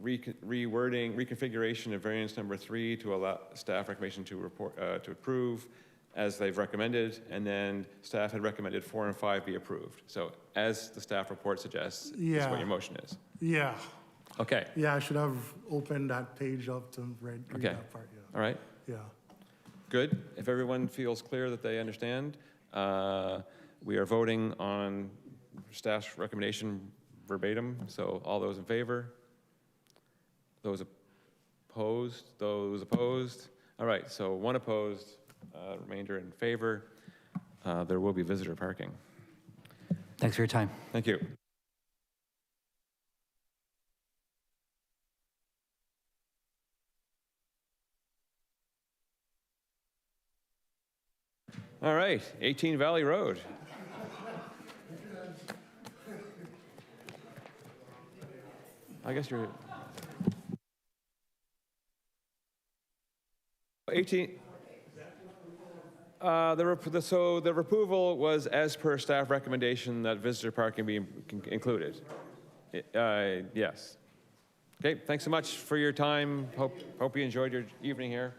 [SPEAKER 1] rewording, reconfiguration of variance number 3 to allow staff recommendation to approve as they've recommended, and then staff had recommended 4 and 5 be approved. So as the staff report suggests, is
[SPEAKER 12] Yeah.
[SPEAKER 1] what your motion is.
[SPEAKER 12] Yeah,
[SPEAKER 1] Okay,
[SPEAKER 12] yeah, I should have opened that page up to read
[SPEAKER 1] Okay.
[SPEAKER 12] that part, yeah.
[SPEAKER 1] all right,
[SPEAKER 12] Yeah.
[SPEAKER 1] good. If everyone feels clear that they understand, we are voting on staff's recommendation verbatim. So all those in favor? Those opposed? Those opposed? All right, so 1 opposed, remainder in favor. There will be visitor parking.
[SPEAKER 13] Thanks for your time.
[SPEAKER 1] Thank you. All right, 18 Valley Road. I guess you're 18. So the approval was as per staff recommendation that visitor parking be included. Yes. Okay, thanks so much for your time. Hope you enjoyed your evening here.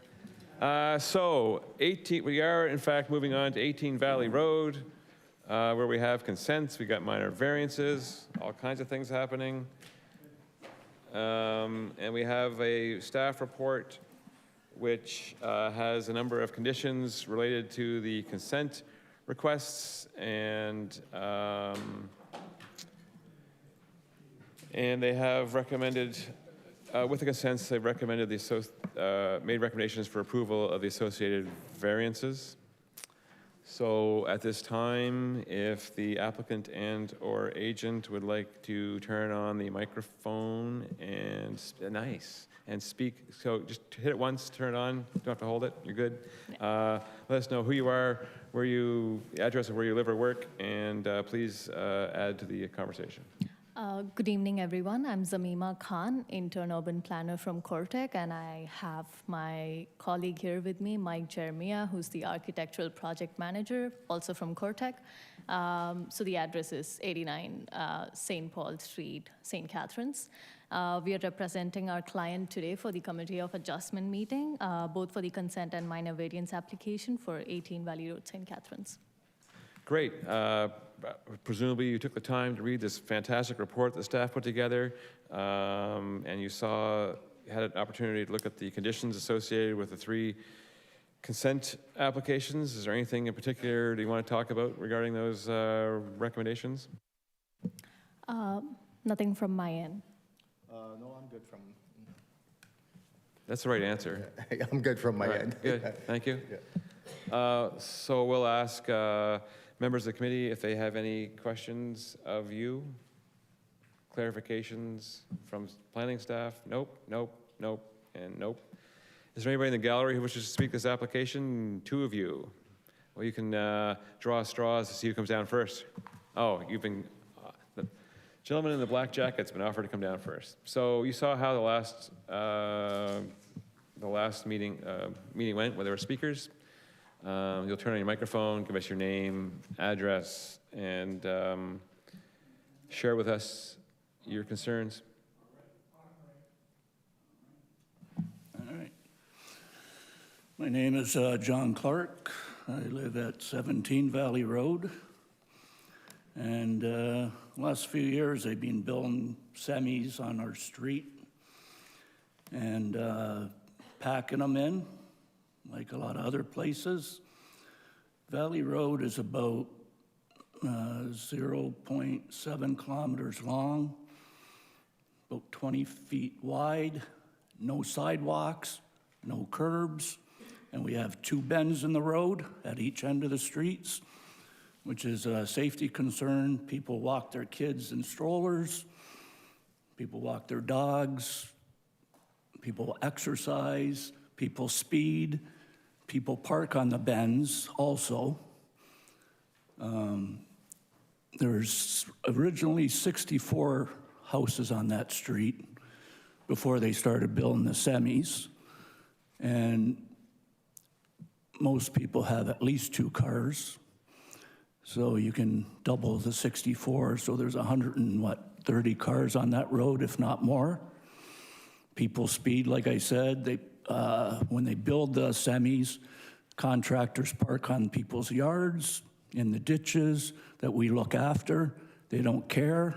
[SPEAKER 1] So 18, we are in fact moving on to 18 Valley Road, where we have consents, we got minor variances, all kinds of things happening. And we have a staff report which has a number of conditions related to the consent requests, and they have recommended, with the consents, they've recommended made recommendations for approval of the associated variances. So at this time, if the applicant and/or agent would like to turn on the microphone and speak, so just hit it once, turn it on. You don't have to hold it. You're good. Let us know who you are, address of where you live or work, and please add to the conversation.
[SPEAKER 17] Good evening, everyone. I'm Zamima Khan, intern urban planner from Cortec, and I have my colleague here with me, Mike Jeremiah, who's the architectural project manager, also from Cortec. So the address is 89 St. Paul Street, St. Catharines. We are representing our client today for the Committee of Adjustment meeting, both for the consent and minor variance application for 18 Valley Road, St. Catharines.
[SPEAKER 1] Great. Presumably you took the time to read this fantastic report that staff put together, and you had an opportunity to look at the conditions associated with the 3 consent applications. Is there anything in particular that you want to talk about regarding those recommendations?
[SPEAKER 17] Nothing from my end.
[SPEAKER 18] No, I'm good from.
[SPEAKER 1] That's the right answer.
[SPEAKER 18] I'm good from my
[SPEAKER 1] All right,
[SPEAKER 18] end.
[SPEAKER 1] Good, thank you. So we'll ask members of the committee if they have any questions of you, clarifications from planning staff. Nope, nope, nope, and nope. Is there anybody in the gallery who wishes to speak this application? 2 of you. Well, you can draw straws to see who comes down first. Oh, you've been, the gentleman in the black jacket's been offered to come down first. So you saw how the last meeting went, where there were speakers. You'll turn on your microphone, give us your name, address, and share with us your concerns.
[SPEAKER 19] All right. My name is John Clark. I live at 17 Valley Road. And last few years, I've been building semis on our street and packing them in. like a lot of other places. Valley Road is about 0.7 kilometers long, about 20 feet wide, no sidewalks, no curbs, and we have 2 bends in the road at each end of the streets, which is a safety concern. People walk their kids in strollers, people walk their dogs, people exercise, people speed, people park on the bends also. There's originally 64 houses on that street before they started building the semis. And most people have at least 2 cars. So you can double the 64, so there's 130 cars on that road, if not more. People speed, like I said. When they build the semis, contractors park on people's yards, in the ditches that we look after. They don't care.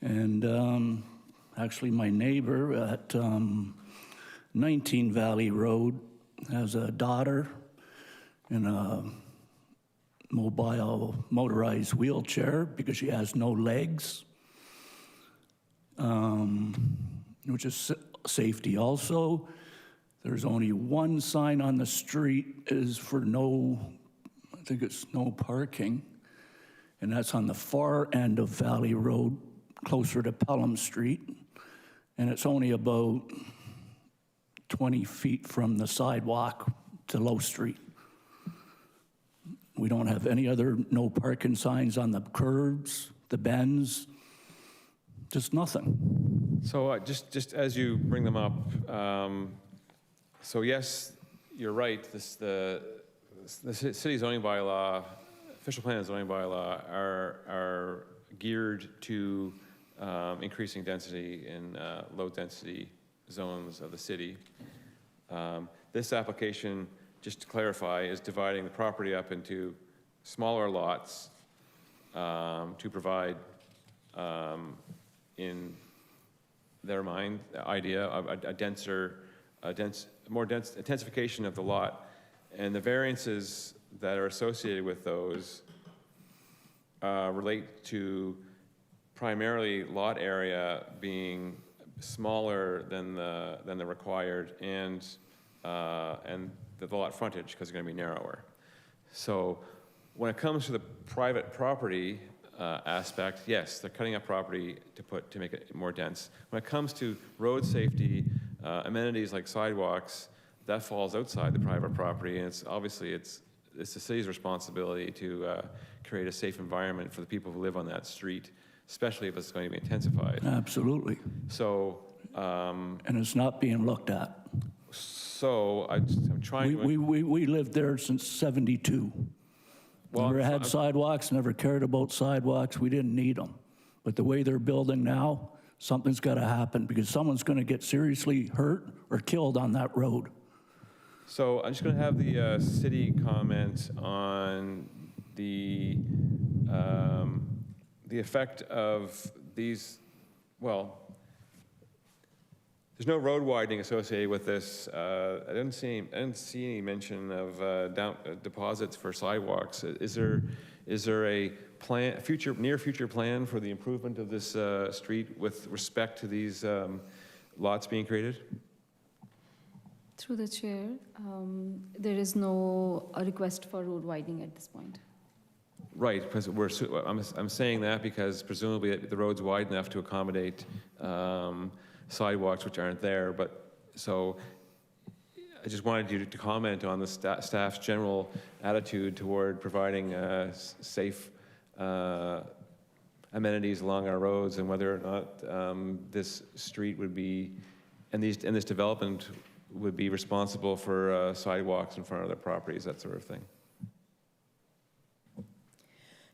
[SPEAKER 19] And actually, my neighbor at 19 Valley Road has a daughter in a mobile motorized wheelchair because she has no legs, which is safety also. There's only 1 sign on the street is for no parking, and that's on the far end of Valley Road, closer to Pelham Street, and it's only about 20 feet from the sidewalk to Low Street. We don't have any other no parking signs on the curbs, the bends, just nothing.
[SPEAKER 1] So just as you bring them up, so yes, you're right, the city zoning bylaw, official plan and zoning bylaw are geared to increasing density in low-density zones of the city. This application, just to clarify, is dividing the property up into smaller lots to provide, in their mind, the idea of more dense intensification of the lot. And the variances that are associated with those relate to primarily lot area being smaller than the required, and the lot frontage, because it's going to be narrower. So when it comes to the private property aspect, yes, they're cutting up property to make it more dense. When it comes to road safety, amenities like sidewalks, that falls outside the private property, and it's the city's responsibility to create a safe environment for the people who live on that street, especially if it's going to be intensified.
[SPEAKER 19] Absolutely.
[SPEAKER 1] So,
[SPEAKER 19] and it's not being looked at.
[SPEAKER 1] So I'm trying to...
[SPEAKER 19] We lived there since '72.
[SPEAKER 1] Well,
[SPEAKER 19] Never had sidewalks, never cared about sidewalks. We didn't need them. But the way they're building now, something's got to happen because someone's going to get seriously hurt or killed on that road.
[SPEAKER 1] So I'm just going to have the city comment on the effect of these, well, there's no road widening associated with this. I didn't see any mention of deposits for sidewalks. Is there a plan, near future plan for the improvement of this street with respect to these lots being created?
[SPEAKER 14] Through the chair, there is no request for road widening at this point.
[SPEAKER 1] Right, because I'm saying that because presumably the road's wide enough to accommodate sidewalks which aren't there, but so I just wanted you to comment on the staff's general attitude toward providing safe amenities along our roads, and whether or not this street would be, and this development would be responsible for sidewalks in front of their properties, that sort of thing.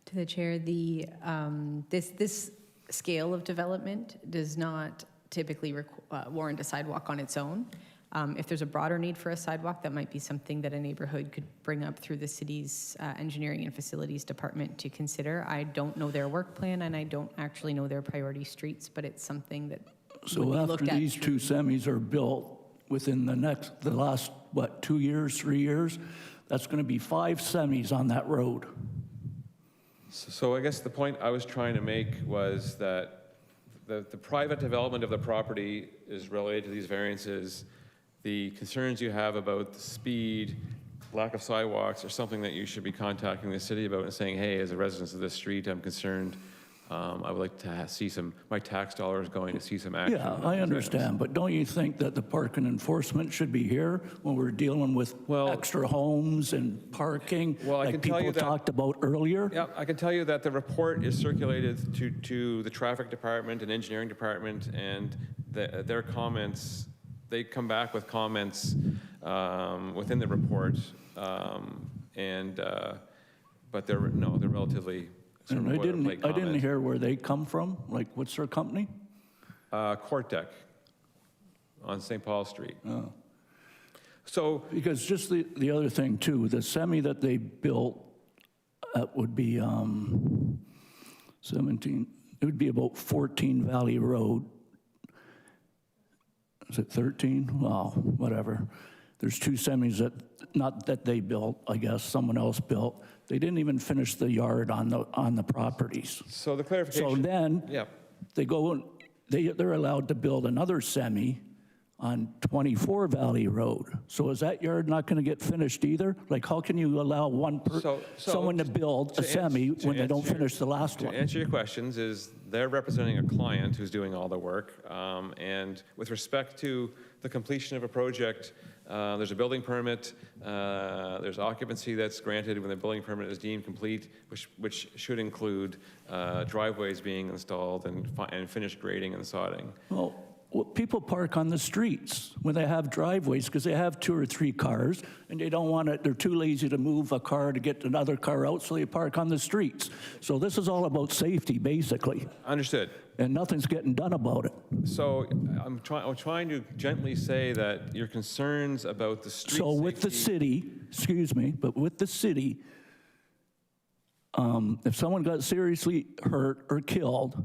[SPEAKER 5] To the chair, this scale of development does not typically warrant a sidewalk on its own. If there's a broader need for a sidewalk, that might be something that a neighborhood could bring up through the city's engineering and facilities department to consider. I don't know their work plan, and I don't actually know their priority streets, but it's something that would be
[SPEAKER 19] So after
[SPEAKER 5] looked at
[SPEAKER 19] these 2 semis are built, within the last what, 2 years, 3 years, that's going to be 5 semis on that road.
[SPEAKER 1] So I guess the point I was trying to make was that the private development of the property is related to these variances. The concerns you have about the speed, lack of sidewalks, are something that you should be contacting the city about and saying, hey, as a resident of this street, I'm concerned. I would like to see my tax dollars going to see some action.
[SPEAKER 19] Yeah, I understand, but don't you think that the parking enforcement should be here when we're dealing with extra homes and parking,
[SPEAKER 1] Well, I
[SPEAKER 19] like
[SPEAKER 1] can tell you
[SPEAKER 19] people
[SPEAKER 1] that-
[SPEAKER 19] talked about earlier?
[SPEAKER 1] Yeah, I can tell you that the report is circulated to the traffic department and engineering department, and their comments, they come back with comments within the report, but they're relatively sort of
[SPEAKER 19] And I
[SPEAKER 1] boilerplate
[SPEAKER 19] didn't
[SPEAKER 1] comments.
[SPEAKER 19] hear where they come from, like, what's their company?
[SPEAKER 1] Cortec on St. Paul Street.
[SPEAKER 19] Oh.
[SPEAKER 1] So,
[SPEAKER 19] because just the other thing too, the semi that they built, would be 17, it would be about 14 Valley Road. Is it 13? Well, whatever. There's 2 semis that, not that they built, I guess, someone else built. They didn't even finish the yard on the properties.
[SPEAKER 1] so the clarification.
[SPEAKER 19] So then,
[SPEAKER 1] Yeah.
[SPEAKER 19] they go, they're allowed to build another semi on 24 Valley Road. So is that yard not going to get finished either? Like, how can you allow someone to build a semi when they don't finish the last one?
[SPEAKER 1] To answer your questions is they're representing a client who's doing all the work. And with respect to the completion of a project, there's a building permit, there's occupancy that's granted when the building permit is deemed complete, which should include driveways being installed and finished grading and sodding.
[SPEAKER 19] Well, people park on the streets when they have driveways because they have 2 or 3 cars and they don't want it, they're too lazy to move a car to get another car out, so they park on the streets. So this is all about safety, basically.
[SPEAKER 1] Understood.
[SPEAKER 19] And nothing's getting done about it.
[SPEAKER 1] So I'm trying to gently say that your concerns about the street
[SPEAKER 19] So with the city, excuse me, but with the city, if someone got seriously hurt or killed,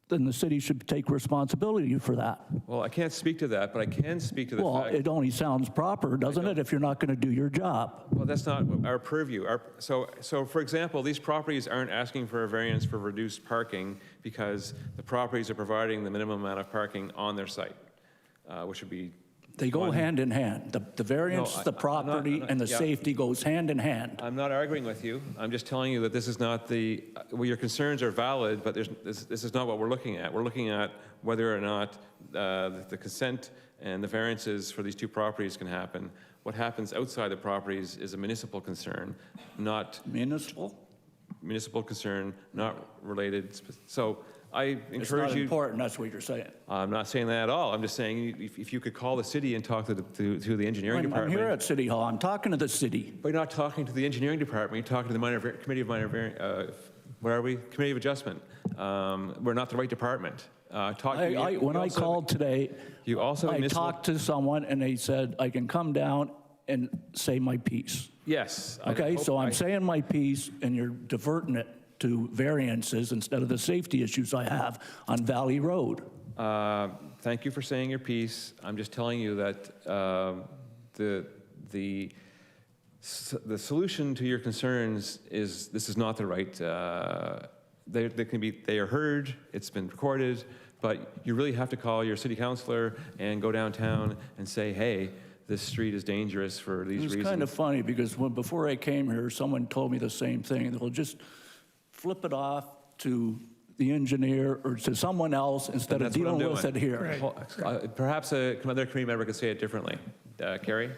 [SPEAKER 19] then the city should take responsibility for that.
[SPEAKER 1] Well, I can't speak to that, but I can speak to the
[SPEAKER 19] Well,
[SPEAKER 1] fact.
[SPEAKER 19] it only sounds proper, doesn't it, if you're not going to do your job?
[SPEAKER 1] Well, that's not our purview. So for example, these properties aren't asking for a variance for reduced parking because the properties are providing the minimum amount of parking on their site, which would be.
[SPEAKER 19] They go hand in hand. The variance,
[SPEAKER 1] No,
[SPEAKER 19] the property, and the
[SPEAKER 1] yeah.
[SPEAKER 19] safety goes hand in hand.
[SPEAKER 1] I'm not arguing with you. I'm just telling you that this is not well, your concerns are valid, but this is not what we're looking at. We're looking at whether or not the consent and the variances for these 2 properties can happen. What happens outside the properties is a municipal concern, not. Municipal concern, not related. So I encourage
[SPEAKER 19] It's not
[SPEAKER 1] you.
[SPEAKER 19] important, that's what you're saying.
[SPEAKER 1] I'm not saying that at all. I'm just saying if you could call the city and talk to the engineering
[SPEAKER 19] I'm
[SPEAKER 1] department.
[SPEAKER 19] here at City Hall, I'm talking to the city.
[SPEAKER 1] But you're not talking to the engineering department, you're talking to the Committee of where are we? Committee of Adjustment. We're not the right department.
[SPEAKER 19] When I called today,
[SPEAKER 1] you also
[SPEAKER 19] I talked to someone and they said I can come down and say my piece.
[SPEAKER 1] Yes.
[SPEAKER 19] Okay, so I'm saying my piece and you're diverting it to variances instead of the safety issues I have on Valley Road.
[SPEAKER 1] Thank you for saying your piece. I'm just telling you that the solution to your concerns is this is not the right. They are heard. It's been recorded, but you really have to call your city councilor and go downtown and say, hey, this street is dangerous for these reasons.
[SPEAKER 19] It's kind of funny because before I came here, someone told me the same thing. They'll just flip it off to the engineer or to someone else instead of dealing with it here.
[SPEAKER 1] Perhaps another committee member could say it differently. Carrie?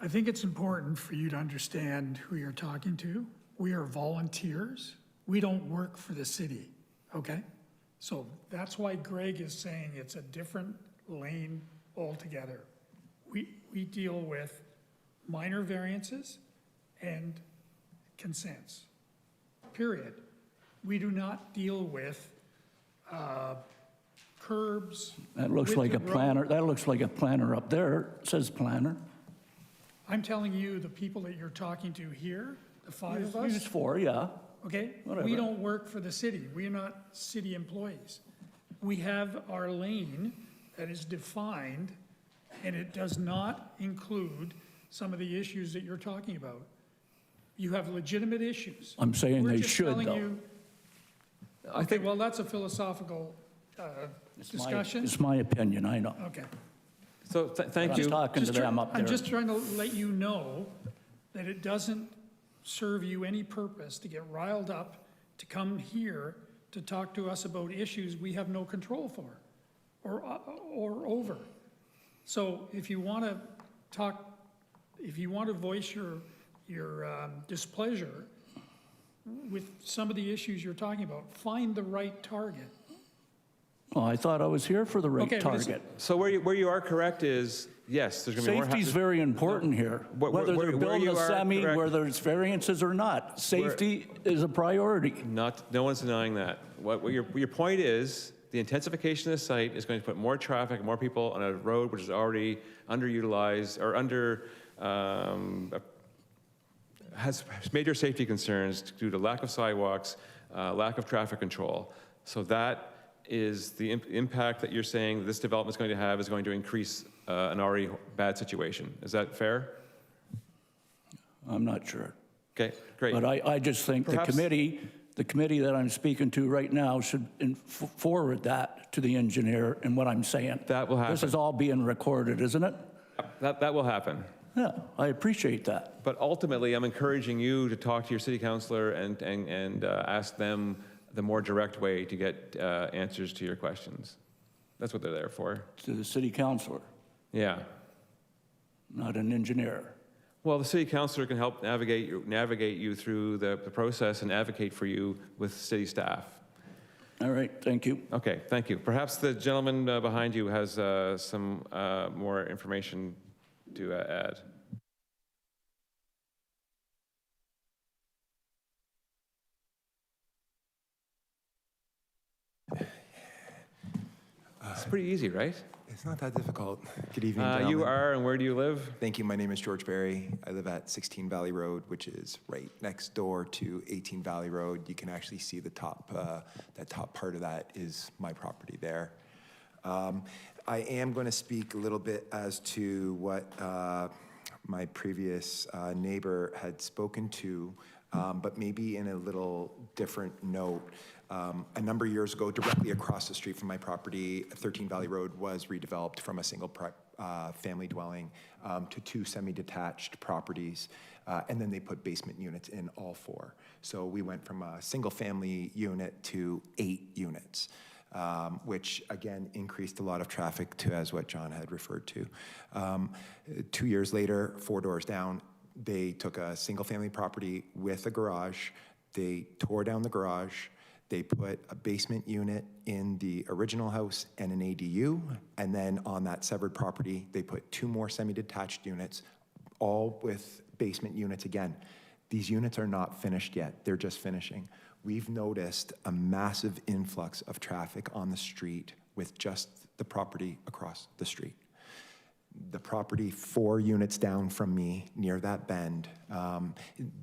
[SPEAKER 6] I think it's important for you to understand who you're talking to. We are volunteers. We don't work for the city, okay? So that's why Greg is saying it's a different lane altogether. We deal with minor variances and consents, period. We do not deal with curbs.
[SPEAKER 19] That looks like a planner. That looks like a planner up there. It says planner.
[SPEAKER 6] I'm telling you, the people that you're talking to here, the 5 of us.
[SPEAKER 19] Use 4, yeah.
[SPEAKER 6] Okay?
[SPEAKER 19] Whatever.
[SPEAKER 6] We don't work for the city. We are not city employees. We have our lane that is defined and it does not include some of the issues that you're talking about. You have legitimate issues.
[SPEAKER 19] I'm saying
[SPEAKER 6] We're
[SPEAKER 19] they
[SPEAKER 6] just
[SPEAKER 19] should,
[SPEAKER 6] telling
[SPEAKER 19] though.
[SPEAKER 6] you- Okay, well, that's a philosophical discussion.
[SPEAKER 19] It's my opinion, I know.
[SPEAKER 6] Okay.
[SPEAKER 1] So thank
[SPEAKER 19] But I'm
[SPEAKER 1] you.
[SPEAKER 19] talking to them up there.
[SPEAKER 6] I'm just trying to let you know that it doesn't serve you any purpose to get riled up, to come here to talk to us about issues we have no control for or over. So if you want to talk, if you want to voice your displeasure with some of the issues you're talking about, find the right target.
[SPEAKER 19] Well, I thought I was here for the right
[SPEAKER 6] Okay, but it's-
[SPEAKER 19] target.
[SPEAKER 1] So where you are correct is, yes, there's going to be more.
[SPEAKER 19] Safety's very important here. Whether they're
[SPEAKER 1] where
[SPEAKER 19] building
[SPEAKER 1] you
[SPEAKER 19] a
[SPEAKER 1] are
[SPEAKER 19] semi,
[SPEAKER 1] correct-
[SPEAKER 19] whether it's variances or not, safety is a priority.
[SPEAKER 1] No one's denying that. What your point is, the intensification of the site is going to put more traffic, more people on a road which is already underutilized or has major safety concerns due to lack of sidewalks, lack of traffic control. So that is the impact that you're saying this development is going to have is going to increase an already bad situation. Is that fair?
[SPEAKER 19] I'm not sure.
[SPEAKER 1] Okay, great.
[SPEAKER 19] But I just think
[SPEAKER 1] Perhaps-
[SPEAKER 19] the committee that I'm speaking to right now should forward that to the engineer and what I'm saying.
[SPEAKER 1] That will happen.
[SPEAKER 19] This is all being recorded, isn't it?
[SPEAKER 1] That will happen.
[SPEAKER 19] Yeah, I appreciate that.
[SPEAKER 1] But ultimately, I'm encouraging you to talk to your city councilor and ask them the more direct way to get answers to your questions. That's what they're there for.
[SPEAKER 19] To the city councilor,
[SPEAKER 1] Yeah.
[SPEAKER 19] not an engineer.
[SPEAKER 1] Well, the city councilor can help navigate you through the process and advocate for you with city staff.
[SPEAKER 19] All right, thank you.
[SPEAKER 1] Okay, thank you. Perhaps the gentleman behind you has some more information to add. It's pretty easy, right?
[SPEAKER 20] It's not that difficult. Good evening, gentlemen.
[SPEAKER 1] You are, and where do you live?
[SPEAKER 20] Thank you. My name is George Barry. I live at 16 Valley Road, which is right next door to 18 Valley Road. You can actually see the top, that top part of that is my property there. I am going to speak a little bit as to what my previous neighbor had spoken to, but maybe in a little different note. A number of years ago, directly across the street from my property, 13 Valley Road was redeveloped from a single family dwelling to 2 semi-detached properties, and then they put basement units in all 4. So we went from a single family unit to 8 units, which again increased a lot of traffic to, as what John had referred to. 2 years later, 4 doors down, they took a single family property with a garage, they tore down the garage, they put a basement unit in the original house and an ADU, and then on that severed property, they put 2 more semi-detached units, all with basement units again. These units are not finished yet, they're just finishing. We've noticed a massive influx of traffic on the street with just the property across the street. The property 4 units down from me, near that bend,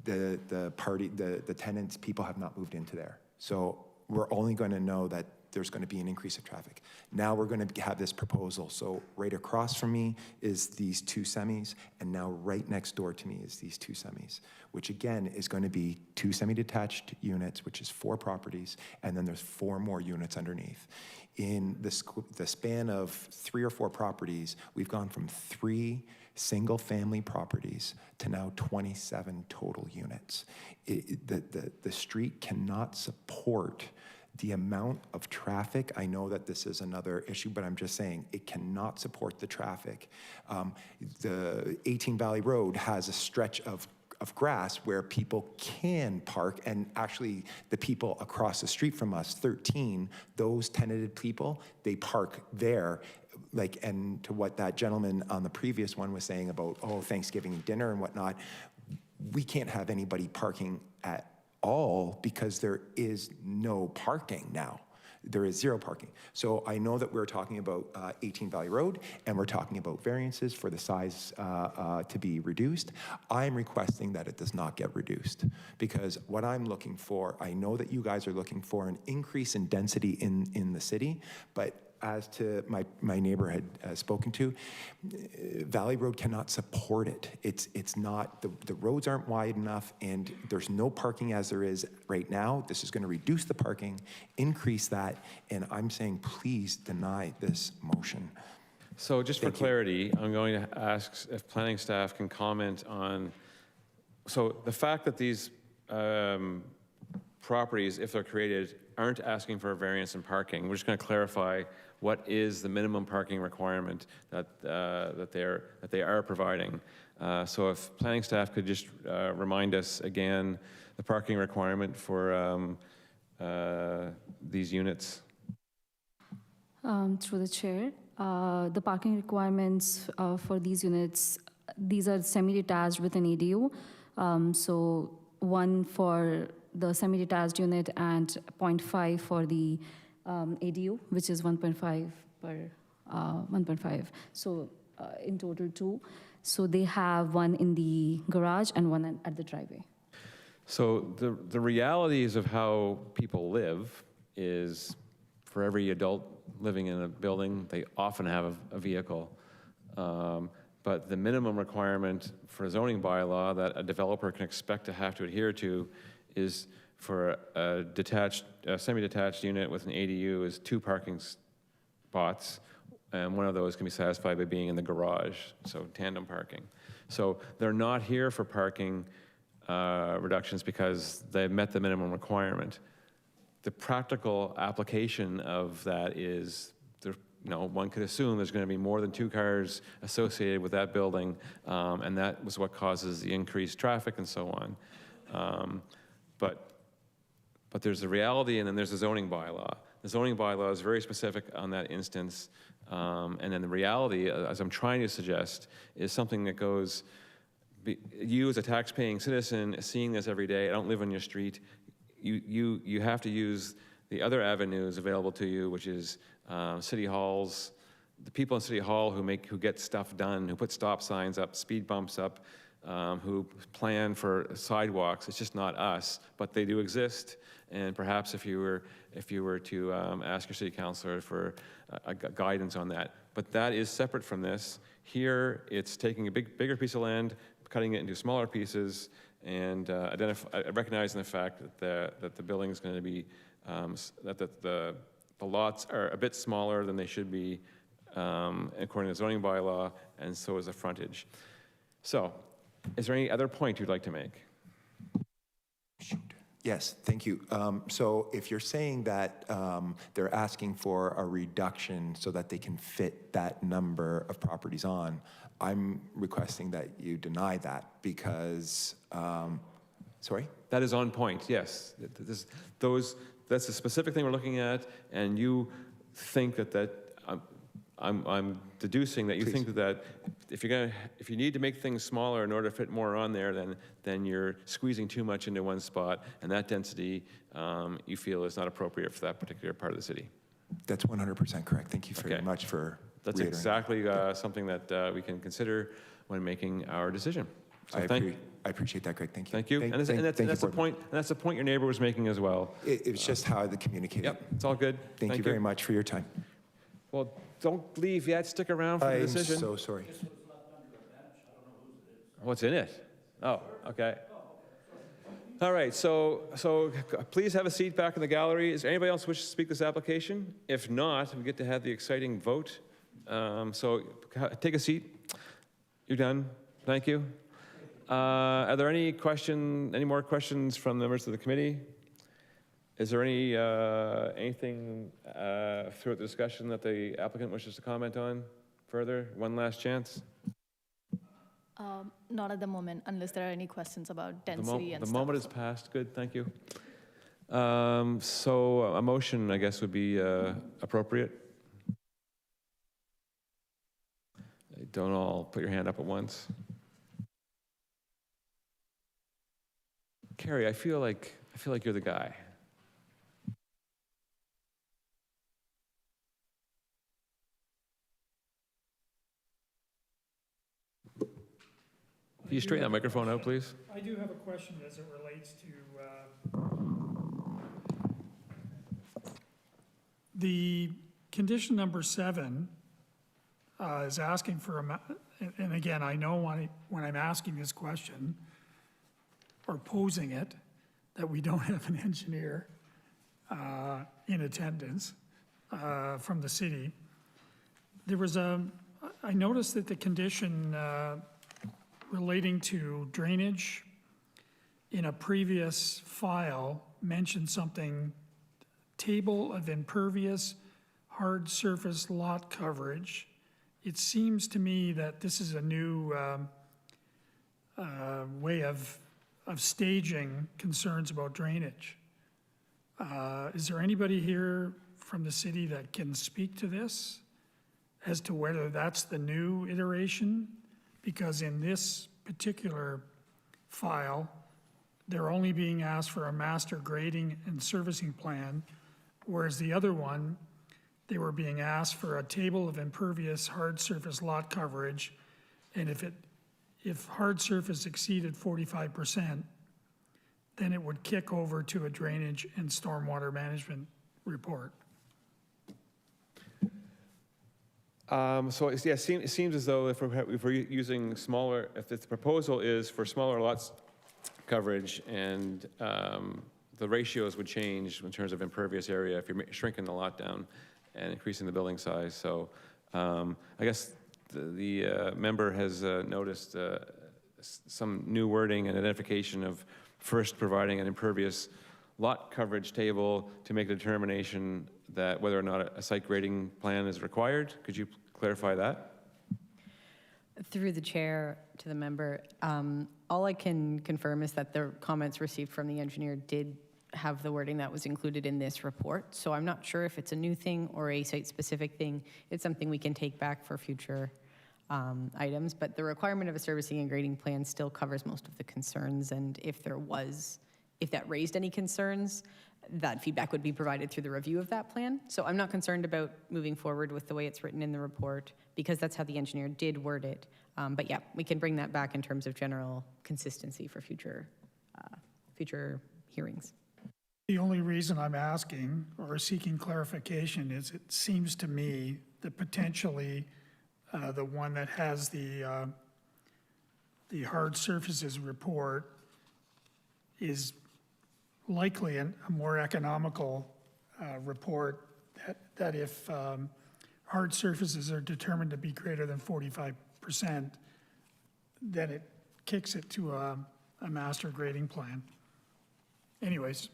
[SPEAKER 20] the tenants, people have not moved into there. So we're only going to know that there's going to be an increase of traffic. Now we're going to have this proposal. So right across from me is these 2 semis, and now right next door to me is these 2 semis, which again is going to be 2 semi-detached units, which is 4 properties, and then there's 4 more units underneath. In the span of 3 or 4 properties, we've gone from 3 single-family properties to now 27 total units. The street cannot support the amount of traffic. I know that this is another issue, but I'm just saying it cannot support the traffic. The 18 Valley Road has a stretch of grass where people can park, and actually the people across the street from us, 13, those tenanted people, they park there. Like, and to what that gentleman on the previous one was saying about, oh, Thanksgiving dinner and whatnot, we can't have anybody parking at all because there is no parking now. There is 0 parking. So I know that we're talking about 18 Valley Road, and we're talking about variances for the size to be reduced. I'm requesting that it does not get reduced, because what I'm looking for, I know that you guys are looking for an increase in density in the city, but as to my neighbor had spoken to, Valley Road cannot support it. It's not, the roads aren't wide enough, and there's no parking as there is right now. This is going to reduce the parking, increase that, and I'm saying please deny this motion.
[SPEAKER 1] So just for clarity, I'm going to ask if planning staff can comment on, so the fact that these properties, if they're created, aren't asking for a variance in parking. We're just going to clarify what is the minimum parking requirement that they are providing. So if planning staff could just remind us again the parking requirement for these units.
[SPEAKER 14] Through the chair, the parking requirements for these units, these are semi-detached with an ADU. So one for the semi-detached unit and 0.5 for the ADU, which is 1.5 per 1.5. So in total 2. So they have one in the garage and one at the driveway.
[SPEAKER 1] So the realities of how people live is, for every adult living in a building, they often have a vehicle. But the minimum requirement for a zoning bylaw that a developer can expect to have to adhere to is for a semi-detached unit with an ADU is 2 parking spots, and one of those can be satisfied by being in the garage, so tandem parking. So they're not here for parking reductions because they've met the minimum requirement. The practical application of that is, one could assume there's going to be more than 2 cars associated with that building, and that was what causes the increased traffic and so on. But there's the reality, and then there's the zoning bylaw. The zoning bylaw is very specific on that instance, and then the reality, as I'm trying to suggest, is something that goes, you as a tax-paying citizen, seeing this every day, I don't live on your street, you have to use the other avenues available to you, which is city halls, the people in City Hall who get stuff done, who put stop signs up, speed bumps up, who plan for sidewalks. It's just not us, but they do exist. And perhaps if you were to ask your city councilor for guidance on that. But that is separate from this. Here, it's taking a bigger piece of land, cutting it into smaller pieces, and recognizing the fact that the building is going to be, that the lots are a bit smaller than they should be according to the zoning bylaw, and so is the frontage. So, is there any other point you'd like to make?
[SPEAKER 20] Yes, thank you. So if you're saying that they're asking for a reduction so that they can fit that number of properties on, I'm requesting that you deny that because, sorry?
[SPEAKER 1] That is on point, yes. That's a specific thing we're looking at, and you think that I'm deducing that you think that if you need to make things smaller in order to fit more on there, then you're squeezing too much into one spot, and that density you feel is not appropriate for that particular part of the city.
[SPEAKER 20] That's 100% correct. Thank you very much for
[SPEAKER 1] That's
[SPEAKER 20] reiterating.
[SPEAKER 1] exactly something that we can consider when making our decision. So
[SPEAKER 20] I appreciate that, Greg. Thank you.
[SPEAKER 1] Thank you. And that's the point your neighbor was making as well.
[SPEAKER 20] It was just how they communicated.
[SPEAKER 1] Yep, it's all good.
[SPEAKER 20] Thank you very much for your time.
[SPEAKER 1] Well, don't leave yet. Stick around for the decision.
[SPEAKER 20] I'm so sorry.
[SPEAKER 1] What's in it? Oh, okay. All right, so please have a seat back in the gallery. Is there anybody else wish to speak this application? If not, we get to have the exciting vote. So take a seat. You're done. Thank you. Are there any more questions from the members of the committee? Is there anything throughout the discussion that the applicant wishes to comment on further? One last chance.
[SPEAKER 17] Not at the moment, unless there are any questions about density and
[SPEAKER 1] The
[SPEAKER 17] stuff.
[SPEAKER 1] moment is passed. Good, thank you. So a motion, I guess, would be appropriate. Don't all put your hand up at once. Carrie, I feel like you're the guy. Can you straighten that microphone out, please?
[SPEAKER 6] I do have a question as it relates to the condition number 7 is asking for, and again, I know when I'm asking this question or posing it, that we don't have an engineer in attendance from the city. There was I noticed that the condition relating to drainage in a previous file mentioned something, table of impervious hard surface lot coverage. It seems to me that this is a new way of staging concerns about drainage. Is there anybody here from the city that can speak to this as to whether that's the new iteration? Because in this particular file, they're only being asked for a master grading and servicing plan, whereas the other one, they were being asked for a table of impervious hard surface lot coverage, and if hard surface exceeded 45%, then it would kick over to a drainage and stormwater management report.
[SPEAKER 1] So yeah, it seems as though if we're using smaller, if the proposal is for smaller lots coverage and the ratios would change in terms of impervious area if you're shrinking the lot down and increasing the building size. So I guess the member has noticed some new wording and identification of first providing an impervious lot coverage table to make a determination that whether or not a site grading plan is required. Could you clarify that?
[SPEAKER 5] Through the chair to the member, all I can confirm is that the comments received from the engineer did have the wording that was included in this report. So I'm not sure if it's a new thing or a site-specific thing. It's something we can take back for future items, but the requirement of a servicing and grading plan still covers most of the concerns, and if that raised any concerns, that feedback would be provided through the review of that plan. So I'm not concerned about moving forward with the way it's written in the report, because that's how the engineer did word it. But yeah, we can bring that back in terms of general consistency for future hearings.
[SPEAKER 6] The only reason I'm asking or seeking clarification is it seems to me that potentially the one that has the hard surfaces report is likely a more economical report that if hard surfaces are determined to be greater than 45%, then it kicks it to a master grading plan. Anyways,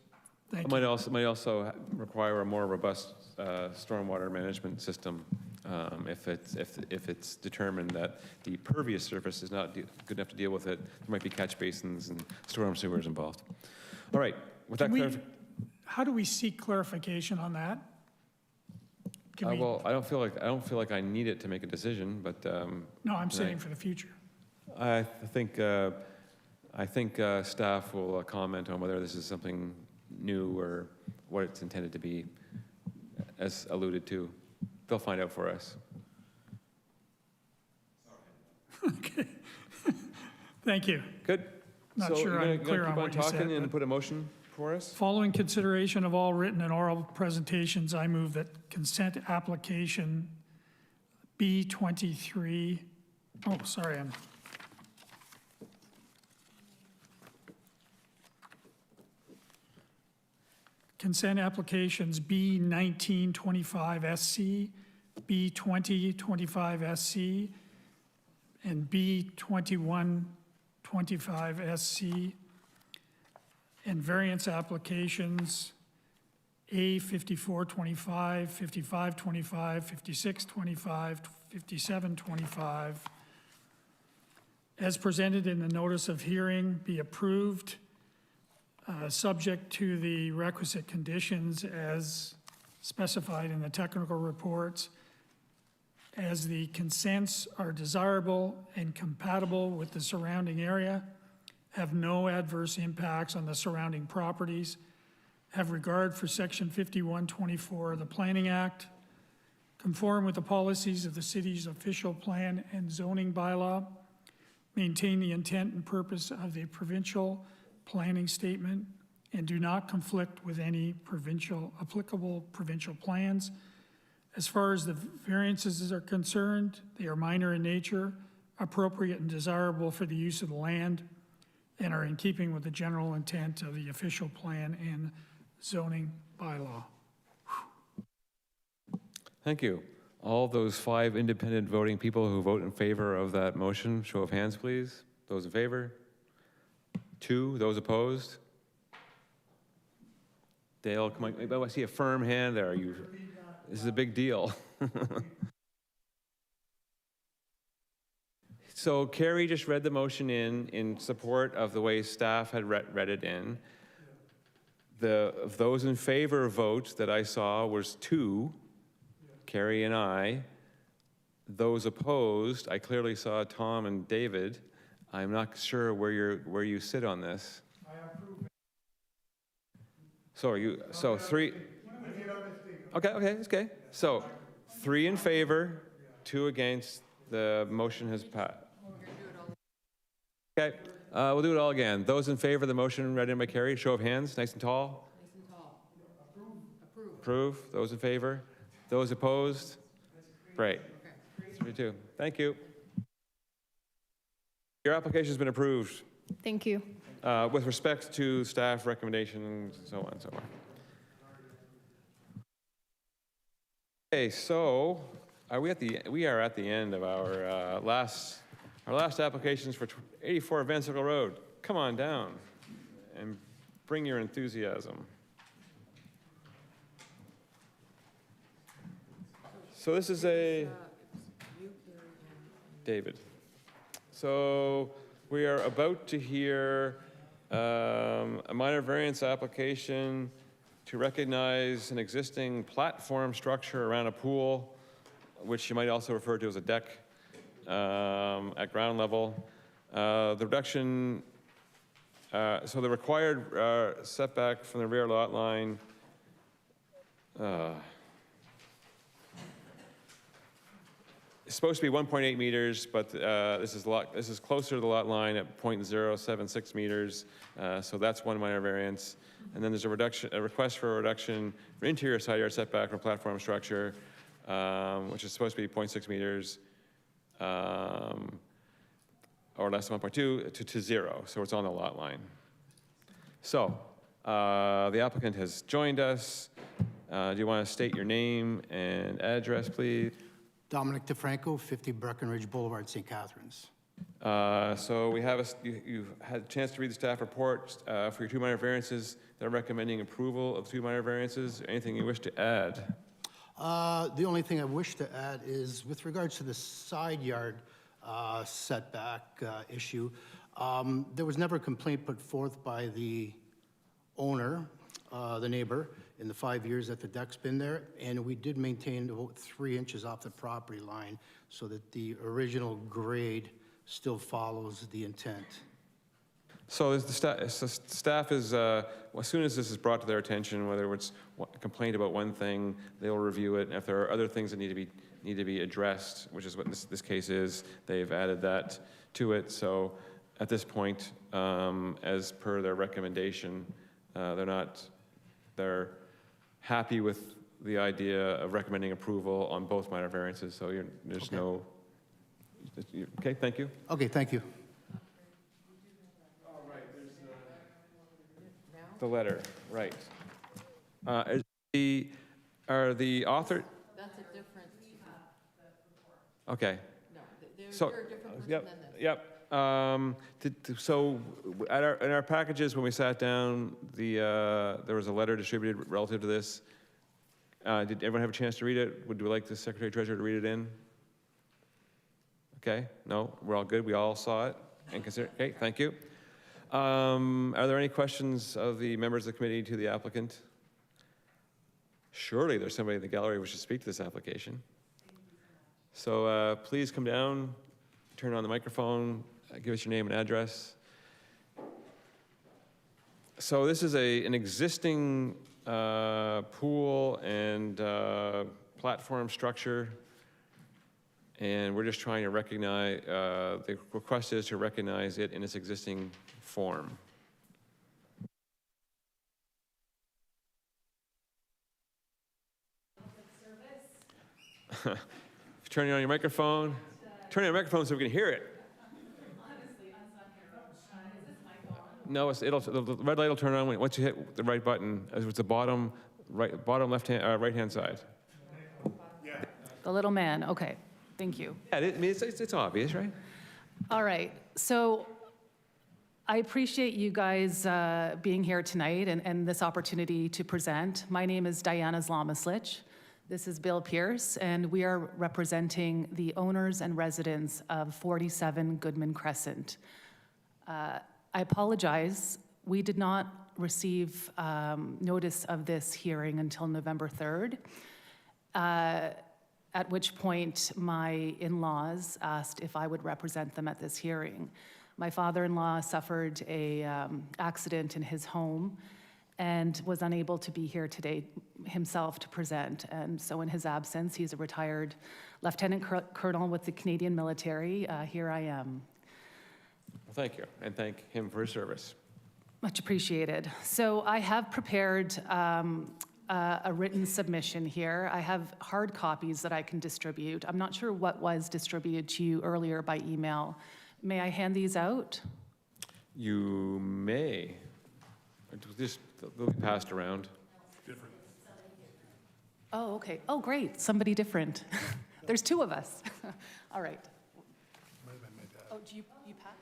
[SPEAKER 6] thank you.
[SPEAKER 1] It might also require a more robust stormwater management system if it's determined that the pervious surface is not good enough to deal with it. There might be catch basins and storm sewers involved. All right, with that
[SPEAKER 6] how do we seek clarification on that?
[SPEAKER 1] well, I don't feel like I need it to make a decision, but
[SPEAKER 6] No, I'm saying for the future.
[SPEAKER 1] I think staff will comment on whether this is something new or what it's intended to be, as alluded to. They'll find out for us.
[SPEAKER 6] Okay. Thank you.
[SPEAKER 1] Good.
[SPEAKER 6] Not sure I'm clear on what you said.
[SPEAKER 1] Keep on talking and put a motion for us?
[SPEAKER 6] Following consideration of all written and oral presentations, I move that consent application B23, consent applications B1925SC, B2025SC, and B2125SC, and variance applications A5425, 5525, 5625, 5725, as presented in the notice of hearing, be approved, subject to the requisite conditions as specified in the technical reports, as the consents are desirable and compatible with the surrounding area, have no adverse impacts on the surrounding properties, have regard for Section 5124 of the Planning Act, conform with the policies of the city's official plan and zoning bylaw, maintain the intent and purpose of the provincial planning statement, and do not conflict with any applicable provincial plans, As far as the variances are concerned, they are minor in nature, appropriate and desirable for the use of the land, and are in keeping with the general intent of the official plan and zoning bylaw.
[SPEAKER 1] Thank you. All those 5 independent voting people who vote in favor of that motion, show of hands, please. Those in favor? 2. Those opposed? Dale, come on. Oh, I see a firm hand there. This is a big deal. So Carrie just read the motion in support of the way staff had read it in. Of those in favor vote that I saw was 2, Carrie and I. Those opposed, I clearly saw Tom and David. I'm not sure where you sit on this. So 3. Okay, it's okay. So 3 in favor, 2 against. The motion has passed. Okay, we'll do it all again. Those in favor of the motion read in by Carrie, show of hands, nice and tall. Nice and tall. Approve. Those in favor. Those opposed? Great. 3-2. Thank you. Your application has been approved
[SPEAKER 17] Thank you.
[SPEAKER 1] with respect to staff recommendations and so on and so on. Okay, so we are at the end of our last applications for 84 Van Sickle Road. Come on down and bring your enthusiasm. So this is David. So we are about to hear a minor variance application to recognize an existing platform structure around a pool, which you might also refer to as a deck at ground level. The reduction, so the required setback from the rear lot line it's supposed to be 1.8 meters, but this is closer to the lot line at 0.076 meters, so that's one minor variance. And then there's a request for a reduction for interior side yard setback from platform structure, which is supposed to be 0.6 meters, or less than 1.2 to 0, so it's on the lot line. So the applicant has joined us. Do you want to state your name and address, please?
[SPEAKER 19] Dominic DeFranco, 50 Breckenridge Boulevard, St. Catharines.
[SPEAKER 1] So we have you've had a chance to read the staff report for your 2 minor variances. They're recommending approval of 2 minor variances. Anything you wish to add?
[SPEAKER 19] The only thing I wish to add is with regards to the side yard setback issue, there was never a complaint put forth by the owner, the neighbor, in the 5 years that the deck's been there, and we did maintain about 3 inches off the property line so that the original grade still follows the intent.
[SPEAKER 1] So the staff is, as soon as this is brought to their attention, whether it's a complaint about one thing, they'll review it. And if there are other things that need to be addressed, which is what this case is, they've added that to it. So at this point, as per their recommendation, they're happy with the idea of recommending approval on both minor variances. So there's no. Okay, thank you.
[SPEAKER 19] Okay, thank you.
[SPEAKER 1] The letter, right. Are the author?
[SPEAKER 2] That's a different.
[SPEAKER 1] Okay.
[SPEAKER 2] No, they're
[SPEAKER 1] So,
[SPEAKER 2] a different person
[SPEAKER 1] yep,
[SPEAKER 2] than this.
[SPEAKER 1] yep. So in our packages, when we sat down, there was a letter distributed relative to this. Did everyone have a chance to read it? Would you like the Secretary Treasurer to read it in? Okay, no, we're all good. We all saw it and consider. Okay, thank you. Are there any questions of the members of the committee to the applicant? Surely there's somebody in the gallery who wishes to speak to this application. So please come down, turn on the microphone, give us your name and address. So this is an existing pool and platform structure, and we're just trying to recognize, the request is to recognize it in its existing form. Turning on your microphone. Turn on your microphone so we can hear it. No, the red light will turn on once you hit the right button. It's the bottom right-hand side.
[SPEAKER 19] The little man, okay, thank you.
[SPEAKER 1] Yeah, it's obvious, right?
[SPEAKER 19] All right, so I appreciate you guys being here tonight and this opportunity to present. My name is Diana Zlamislich. This is Bill Pierce, and we are representing the owners and residents of 47 Goodman Crescent. I apologize, we did not receive notice of this hearing until November 3rd, at which point my in-laws asked if I would represent them at this hearing. My father-in-law suffered an accident in his home and was unable to be here today himself to present. And so in his absence, he's a retired lieutenant colonel with the Canadian military. Here I am.
[SPEAKER 1] Well, thank you, and thank him for his service.
[SPEAKER 19] Much appreciated. So I have prepared a written submission here. I have hard copies that I can distribute. I'm not sure what was distributed to you earlier by email. May I hand these out?
[SPEAKER 1] You may. They'll be passed around.
[SPEAKER 19] Oh, okay. Oh, great. Somebody different. There's two of us. All right. Oh, do you pass?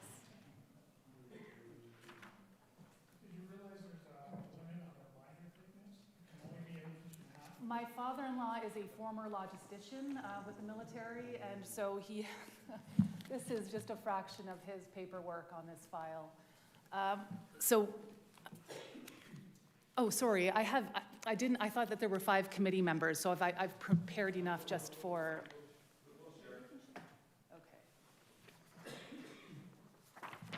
[SPEAKER 19] My father-in-law is a former logistician with the military, and so this is just a fraction of his paperwork on this file. Oh, sorry, I thought that there were 5 committee members, so I've prepared enough just for. Okay.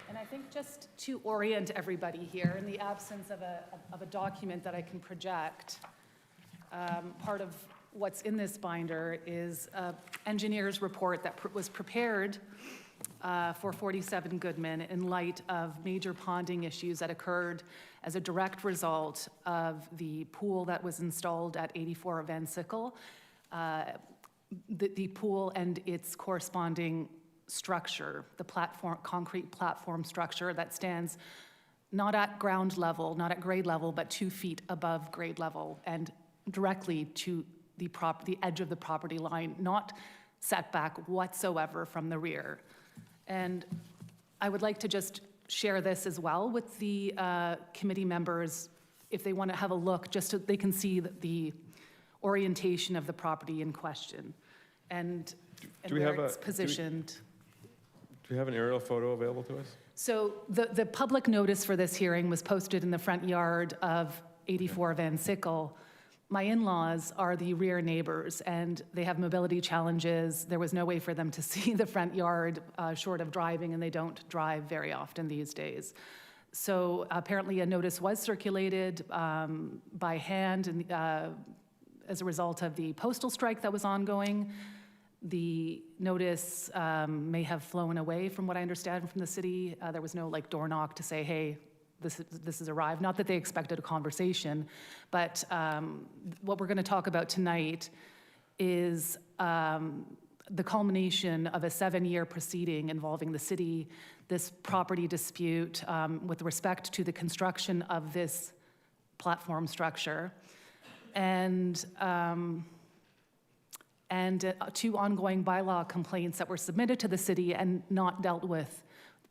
[SPEAKER 19] And I think just to orient everybody here, in the absence of a document that I can project, part of what's in this binder is an engineer's report that was prepared for 47 Goodman in light of major ponding issues that occurred as a direct result of the pool that was installed at 84 Van Sickle. The pool and its corresponding structure, the concrete platform structure that stands not at ground level, not at grade level, but 2 feet above grade level and directly to the edge of the property line, not set back whatsoever from the rear. And I would like to just share this as well with the committee members if they want to have a look, just so they can see the orientation of the property in question and where it's positioned.
[SPEAKER 1] Do we have an aerial photo available to us?
[SPEAKER 19] So the public notice for this hearing was posted in the front yard of 84 Van Sickle. My in-laws are the rear neighbors, and they have mobility challenges. There was no way for them to see the front yard short of driving, and they don't drive very often these days. So apparently a notice was circulated by hand and, as a result of the postal strike that was ongoing. The notice may have flown away from what I understand from the city. There was no door knock to say, hey, this has arrived. Not that they expected a conversation, but what we're going to talk about tonight is the culmination of a 7-year proceeding involving the city, this property dispute with respect to the construction of this platform structure, and 2 ongoing bylaw complaints that were submitted to the city and not dealt with.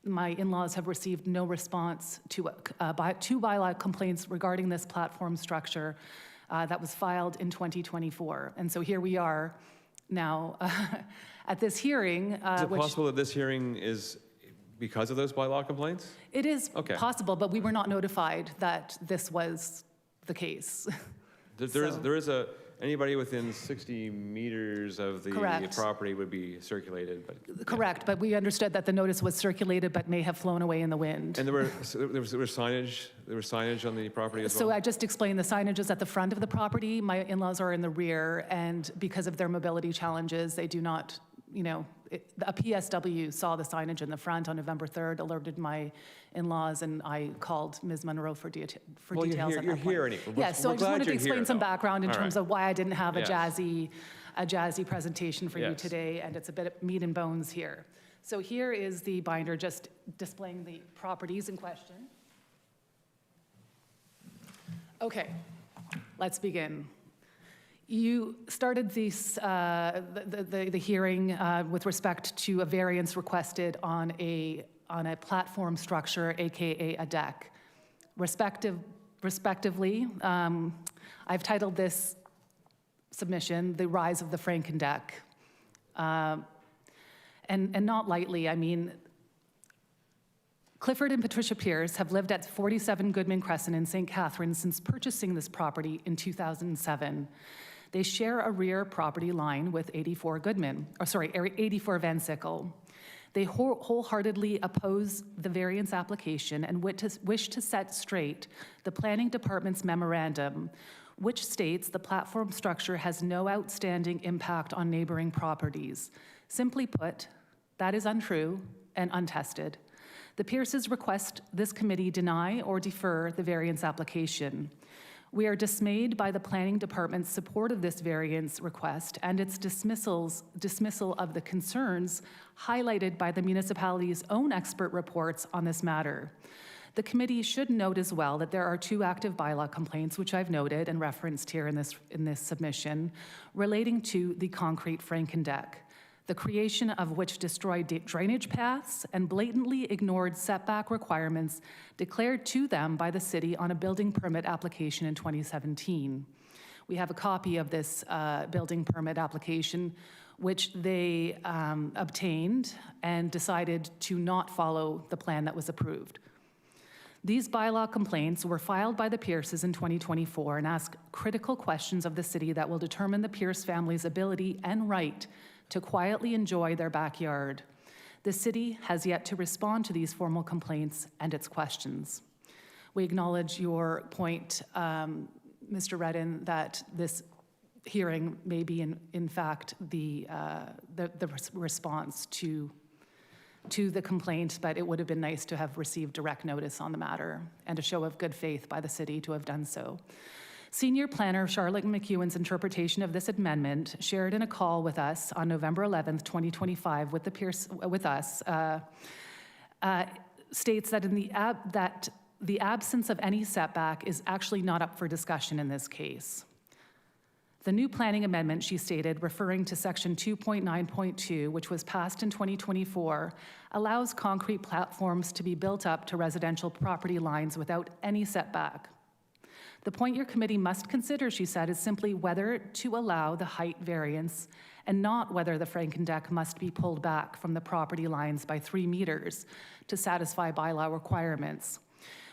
[SPEAKER 19] My in-laws have received no response to 2 bylaw complaints regarding this platform structure that was filed in 2024. And so here we are now at this hearing.
[SPEAKER 1] Is it possible that this hearing is because of those bylaw complaints?
[SPEAKER 19] It is possible, but we were not notified that this was the case.
[SPEAKER 1] There is anybody within 60 meters of the
[SPEAKER 19] Correct.
[SPEAKER 1] property would be circulated. But
[SPEAKER 19] Correct, but we understood that the notice was circulated but may have flown away in the wind.
[SPEAKER 1] And there was signage on the property as well?
[SPEAKER 19] So I just explained the signage is at the front of the property. My in-laws are in the rear, and because of their mobility challenges, they do not, a PSW saw the signage in the front on November 3rd, alerted my in-laws, and I called Ms. Monroe for details at that point.
[SPEAKER 1] You're here anyway.
[SPEAKER 19] Yes, so I just wanted to explain some background in terms of why I didn't have a
[SPEAKER 1] Yes.
[SPEAKER 19] jazzy a jazzy presentation for you
[SPEAKER 1] Yes.
[SPEAKER 19] today, and it's a bit of meat and bones here. So here is the binder just displaying the properties in question. Okay, let's begin. You started this, the hearing with respect to a variance requested on a platform structure, AKA a deck. Respectively, I've titled this submission, "The Rise of the Franken Deck." And not lightly, I mean, Clifford and Patricia Pierce have lived at 47 Goodman Crescent in St. Catharines since purchasing this property in 2007. They share a rear property line with 84 Van Sickle. They wholeheartedly oppose the variance application and wish to set straight the Planning Department's memorandum, which states the platform structure has no outstanding impact on neighboring properties. Simply put, that is untrue and untested. The Pierces request this committee deny or defer the variance application. We are dismayed by the Planning Department's support of this variance request and its dismissal of the concerns highlighted by the municipality's own expert reports on this matter. The committee should note as well that there are 2 active bylaw complaints, which I've noted and referenced here in this submission, relating to the concrete Franken deck, the creation of which destroyed drainage paths and blatantly ignored setback requirements declared to them by the city on a building permit application in 2017. We have a copy of this building permit application, which they obtained and decided to not follow the plan that was approved. These bylaw complaints were filed by the Pierces in 2024 and ask critical questions of the city that will determine the Pierce family's ability and right to quietly enjoy their backyard. The city has yet to respond to these formal complaints and its questions. We acknowledge your point, Mr. Redden, that this hearing may be in fact the response to the complaint, but it would have been nice to have received direct notice on the matter and a show of good faith by the city to have done so. Senior Planner Charlotte McEwen's interpretation of this amendment, shared in a call with us on November 11th, 2025, states that the absence of any setback is actually not up for discussion in this case. The new planning amendment, she stated, referring to section 2.9.2, which was passed in 2024, allows concrete platforms to be built up to residential property lines without any setback. The point your committee must consider, she said, is simply whether to allow the height variance and not whether the Franken deck must be pulled back from the property lines by 3 meters to satisfy bylaw requirements.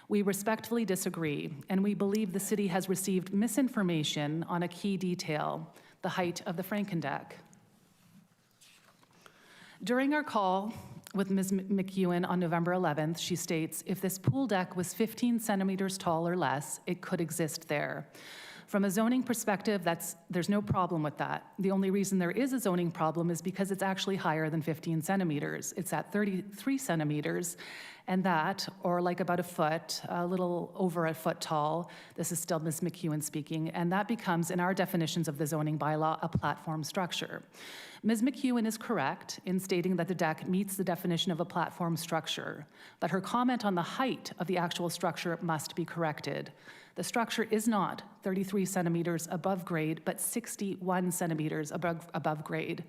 [SPEAKER 19] We respectfully disagree, and we believe the city has received misinformation on a key detail, the height of the Franken deck. During our call with Ms. McEwen on November 11th, she states, if this pool deck was 15 centimeters tall or less, it could exist there. From a zoning perspective, there's no problem with that. The only reason there is a zoning problem is because it's actually higher than 15 centimeters. It's at 33 centimeters, and that, or like about a foot, a little over a foot tall, this is still Ms. McEwen speaking, and that becomes, in our definitions of the zoning bylaw, a platform structure. Ms. McEwen is correct in stating that the deck meets the definition of a platform structure, but her comment on the height of the actual structure must be corrected. The structure is not 33 centimeters above grade, but 61 centimeters above grade,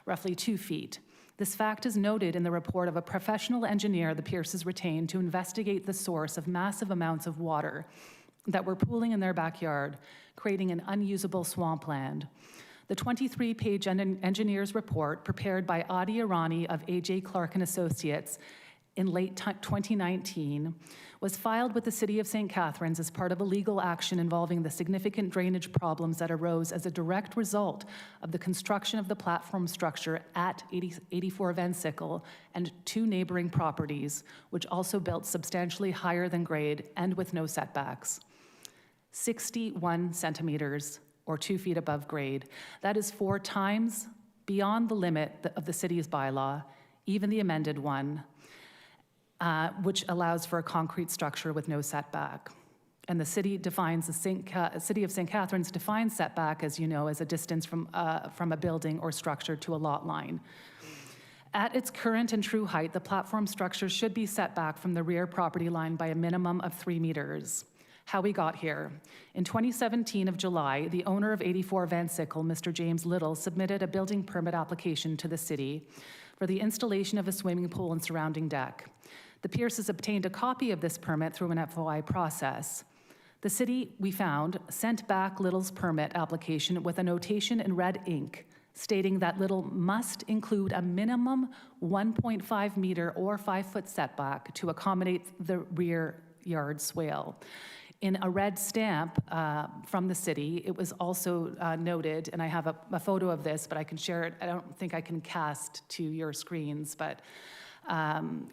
[SPEAKER 19] roughly 2 feet. This fact is noted in the report of a professional engineer the Pierces retained to investigate the source of massive amounts of water that were pooling in their backyard, creating an unusable swampland. The 23-page engineer's report, prepared by Adi Irani of A.J. Clark and Associates in late 2019, was filed with the City of St. Catharines as part of a legal action involving the significant drainage problems that arose as a direct result of the construction of the platform structure at 84 Van Sickle and 2 neighboring properties, which also built substantially higher than grade and with no setbacks. 61 centimeters, or 2 feet above grade. That is 4 times beyond the limit of the city's bylaw, even the amended one, which allows for a concrete structure with no setback. And the city defines, City of St. Catharines defines setback, as you know, as a distance from a building or structure to a lot line. At its current and true height, the platform structure should be set back from the rear property line by a minimum of 3 meters. How we got here. In 2017 of July, the owner of 84 Van Sickle, Mr. James Little, submitted a building permit application to the city for the installation of a swimming pool and surrounding deck. The Pierces obtained a copy of this permit through an FOI process. The city, we found, sent back Little's permit application with a notation in red ink stating that Little must include a minimum 1.5 meter or 5-foot setback to accommodate the rear yard swale. In a red stamp from the city, it was also noted, and I have a photo of this, but I can share it. I don't think I can cast to your screens, but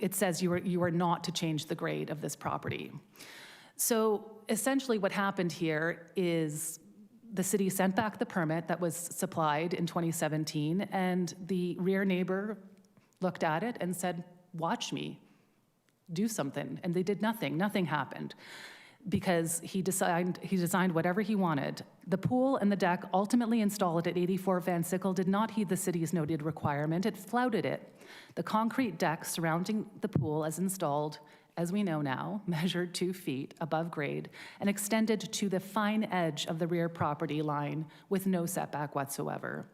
[SPEAKER 19] it says you are not to change the grade of this property. So essentially what happened here is the city sent back the permit that was supplied in 2017, and the rear neighbor looked at it and said, "Watch me, do something." And they did nothing. Nothing happened, because he designed whatever he wanted. The pool and the deck ultimately installed at 84 Van Sickle did not heed the city's noted requirement. It flouted it. The concrete deck surrounding the pool, as installed, as we know now, measured 2 feet above grade and extended to the fine edge of the rear property line with no setback whatsoever.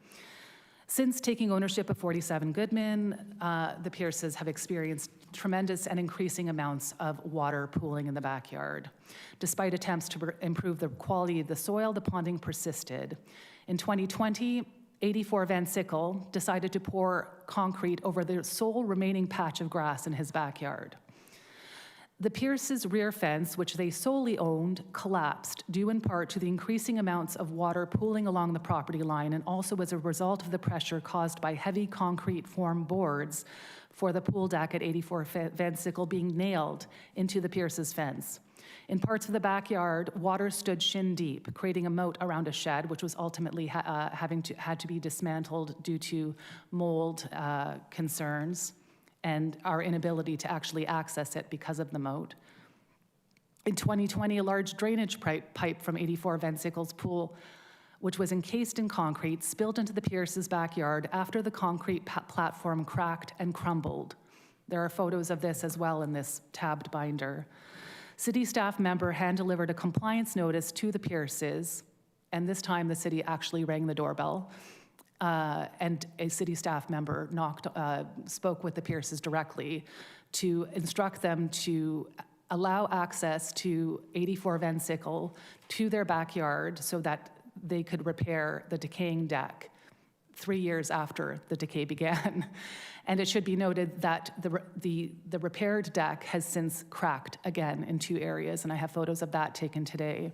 [SPEAKER 19] Since taking ownership of 47 Goodman, the Pierces have experienced tremendous and increasing amounts of water pooling in the backyard. Despite attempts to improve the quality of the soil, the ponding persisted. In 2020, 84 Van Sickle decided to pour concrete over the sole remaining patch of grass in his backyard. The Pierce's rear fence, which they solely owned, collapsed, due in part to the increasing amounts of water pooling along the property line and also as a result of the pressure caused by heavy concrete form boards for the pool deck at 84 Van Sickle being nailed into the Pierce's fence. In parts of the backyard, water stood shin deep, creating a moat around a shed, which was ultimately had to be dismantled due to mold concerns and our inability to actually access it because of the moat. In 2020, a large drainage pipe from 84 Van Sickle's pool, which was encased in concrete, spilled into the Pierce's backyard after the concrete platform cracked and crumbled. There are photos of this as well in this tabbed binder. City staff member hand-delivered a compliance notice to the Pierces, and this time the city actually rang the doorbell. And a city staff member spoke with the Pierces directly to instruct them to allow access to 84 Van Sickle to their backyard so that they could repair the decaying deck 3 years after the decay began. And it should be noted that the repaired deck has since cracked again in 2 areas, and I have photos of that taken today.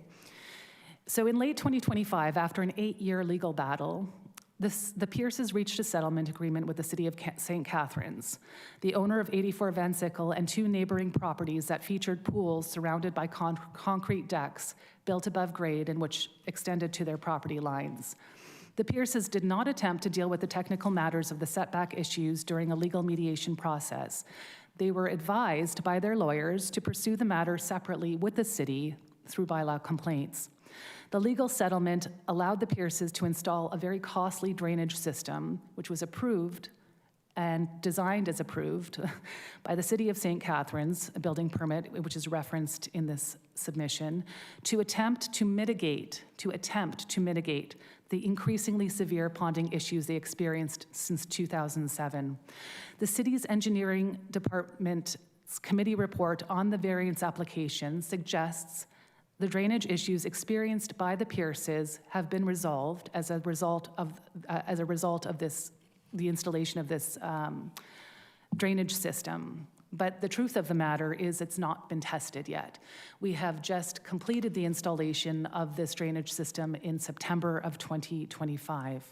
[SPEAKER 19] So in late 2025, after an 8-year legal battle, the Pierces reached a settlement agreement with the City of St. Catharines, the owner of 84 Van Sickle and 2 neighboring properties that featured pools surrounded by concrete decks built above grade and which extended to their property lines. The Pierces did not attempt to deal with the technical matters of the setback issues during a legal mediation process. They were advised by their lawyers to pursue the matter separately with the city through bylaw complaints. The legal settlement allowed the Pierces to install a very costly drainage system, which was approved and designed as approved by the City of St. Catharines, a building permit, which is referenced in this submission, to attempt to mitigate the increasingly severe ponding issues they experienced since 2007. The city's engineering department's committee report on the variance application suggests the drainage issues experienced by the Pierces have been resolved as a result of the installation of this drainage system. But the truth of the matter is it's not been tested yet. We have just completed the installation of this drainage system in September of 2025.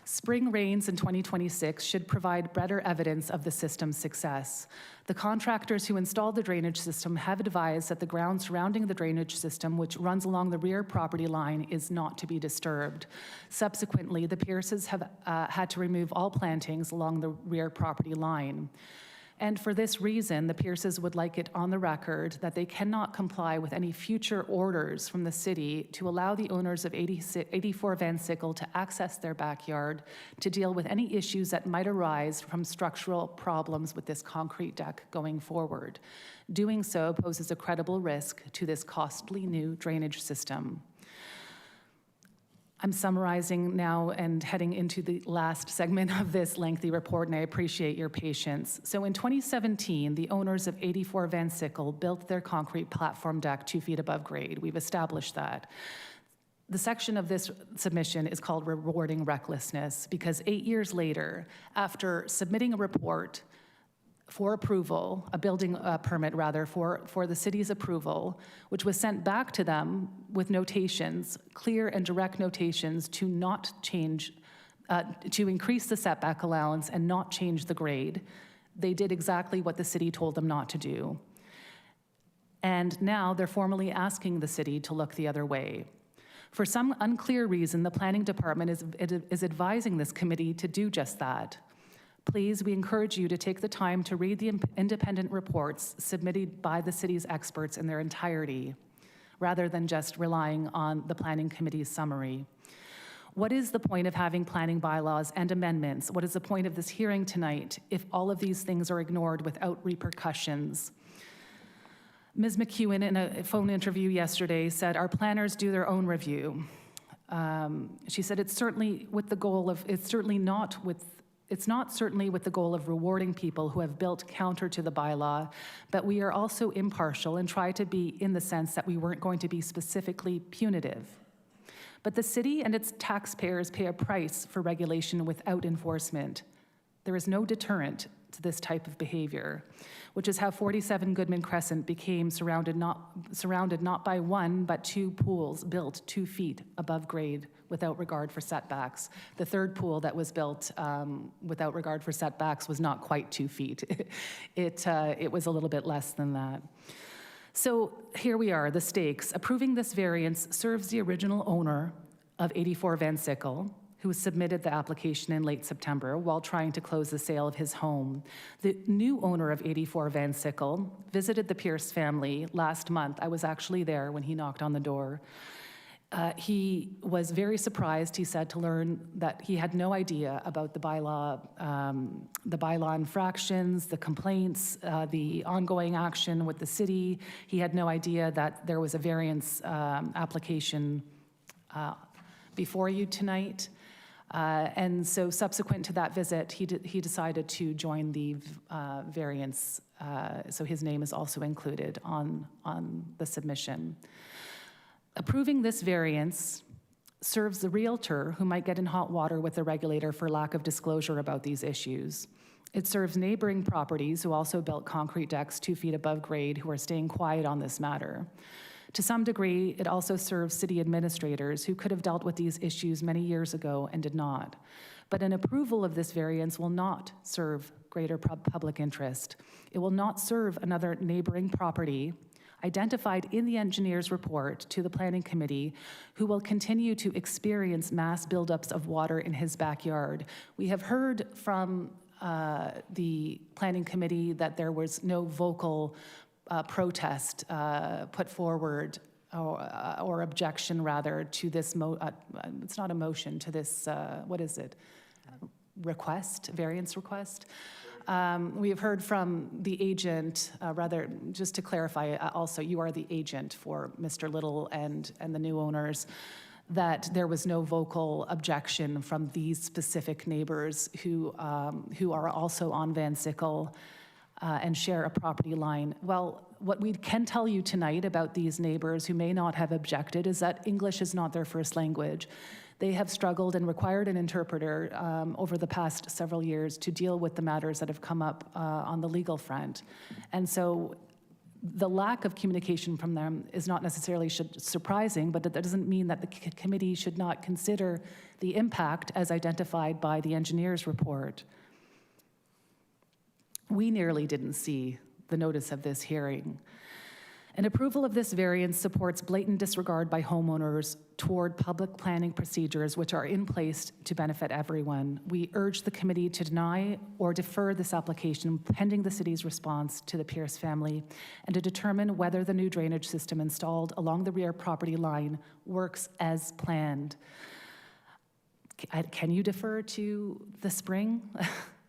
[SPEAKER 19] Spring rains in 2026 should provide better evidence of the system's success. The contractors who installed the drainage system have advised that the ground surrounding the drainage system, which runs along the rear property line, is not to be disturbed. Subsequently, the Pierces have had to remove all plantings along the rear property line. And for this reason, the Pierces would like it on the record that they cannot comply with any future orders from the city to allow the owners of 84 Van Sickle to access their backyard to deal with any issues that might arise from structural problems with this concrete deck going forward. Doing so poses a credible risk to this costly new drainage system. I'm summarizing now and heading into the last segment of this lengthy report, and I appreciate your patience. So in 2017, the owners of 84 Van Sickle built their concrete platform deck 2 feet above grade. We've established that. The section of this submission is called Rewarding Recklessness, because 8 years later, after submitting a report for approval, a building permit rather, for the city's approval, which was sent back to them with notations, clear and direct notations to not change, to increase the setback allowance and not change the grade. They did exactly what the city told them not to do. And now they're formally asking the city to look the other way. For some unclear reason, the planning department is advising this committee to do just that. Please, we encourage you to take the time to read the independent reports submitted by the city's experts in their entirety, rather than just relying on the planning committee's summary. What is the point of having planning bylaws and amendments? What is the point of this hearing tonight if all of these things are ignored without repercussions? Ms. McEwen, in a phone interview yesterday, said our planners do their own review. She said it's certainly with the goal of, it's not certainly with the goal of rewarding people who have built counter to the bylaw, but we are also impartial and try to be in the sense that we weren't going to be specifically punitive. But the city and its taxpayers pay a price for regulation without enforcement. There is no deterrent to this type of behavior, which is how 47 Goodman Crescent became surrounded not by one, but 2 pools built 2 feet above grade without regard for setbacks. The third pool that was built without regard for setbacks was not quite 2 feet. It was a little bit less than that. So here we are, the stakes. Approving this variance serves the original owner of 84 Van Sickle, who submitted the application in late September while trying to close the sale of his home. The new owner of 84 Van Sickle visited the Pierce family last month. I was actually there when he knocked on the door. He was very surprised, he said, to learn that he had no idea about the bylaw infractions, the complaints, the ongoing action with the city. He had no idea that there was a variance application before you tonight. And so subsequent to that visit, he decided to join the variance, so his name is also included on the submission. Approving this variance serves the realtor who might get in hot water with the regulator for lack of disclosure about these issues. It serves neighboring properties who also built concrete decks 2 feet above grade who are staying quiet on this matter. To some degree, it also serves city administrators who could have dealt with these issues many years ago and did not. But an approval of this variance will not serve greater public interest. It will not serve another neighboring property identified in the engineer's report to the planning committee who will continue to experience mass buildups of water in his backyard. We have heard from the planning committee that there was no vocal protest put forward or objection rather to this, it's not a motion, to this, what is it? Request, variance request. We have heard from the agent, rather, just to clarify, also, you are the agent for Mr. Little and the new owners, that there was no vocal objection from these specific neighbors who are also on Van Sickle and share a property line. Well, what we can tell you tonight about these neighbors who may not have objected is that English is not their first language. They have struggled and required an interpreter over the past several years to deal with the matters that have come up on the legal front. And so the lack of communication from them is not necessarily surprising, but that doesn't mean that the committee should not consider the impact as identified by the engineer's report. We nearly didn't see the notice of this hearing. An approval of this variance supports blatant disregard by homeowners toward public planning procedures which are in place to benefit everyone. We urge the committee to deny or defer this application pending the city's response to the Pierce family and to determine whether the new drainage system installed along the rear property line works as planned. Can you defer to the spring?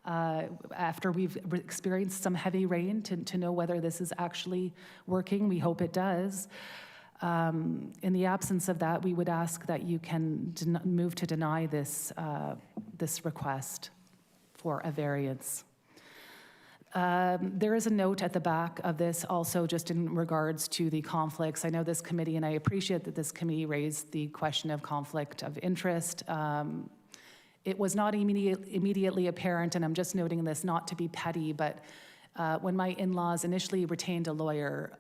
[SPEAKER 19] After we've experienced some heavy rain to know whether this is actually working. We hope it does. In the absence of that, we would ask that you can move to deny this, this request for a variance. There is a note at the back of this also just in regards to the conflicts. I know this committee, and I appreciate that this committee raised the question of conflict of interest. It was not immediately apparent, and I'm just noting this not to be petty, but when my in-laws initially retained a lawyer,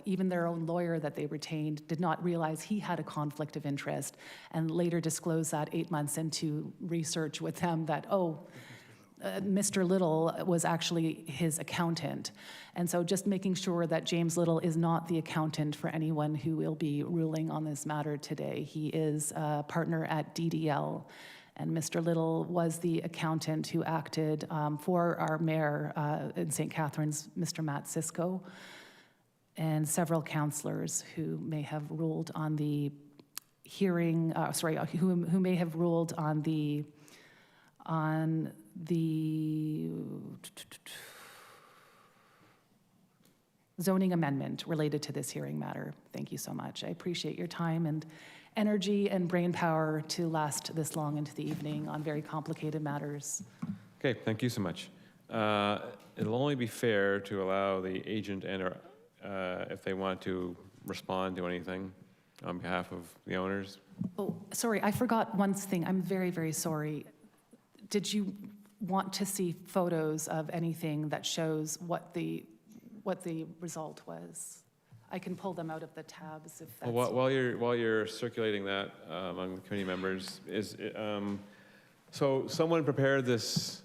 [SPEAKER 19] even their own lawyer that they retained did not realize he had a conflict of interest, and later disclosed that 8 months into research with them that, Mr. Little was actually his accountant. And so just making sure that James Little is not the accountant for anyone who will be ruling on this matter today. He is a partner at DDL. And Mr. Little was the accountant who acted for our mayor in St. Catharines, Mr. Matt Cisco, and several councillors who may have ruled on the hearing, who may have ruled on the zoning amendment related to this hearing matter. Thank you so much. I appreciate your time and energy and brain power to last this long into the evening on very complicated matters.
[SPEAKER 1] Okay, thank you so much. It'll only be fair to allow the agent and or if they want to respond to anything on behalf of the owners.
[SPEAKER 19] Oh, sorry, I forgot one thing. I'm very, very sorry. Did you want to see photos of anything that shows what the result was? I can pull them out of the tabs if that's...
[SPEAKER 1] Well, while you're circulating that among the committee members, so someone prepared this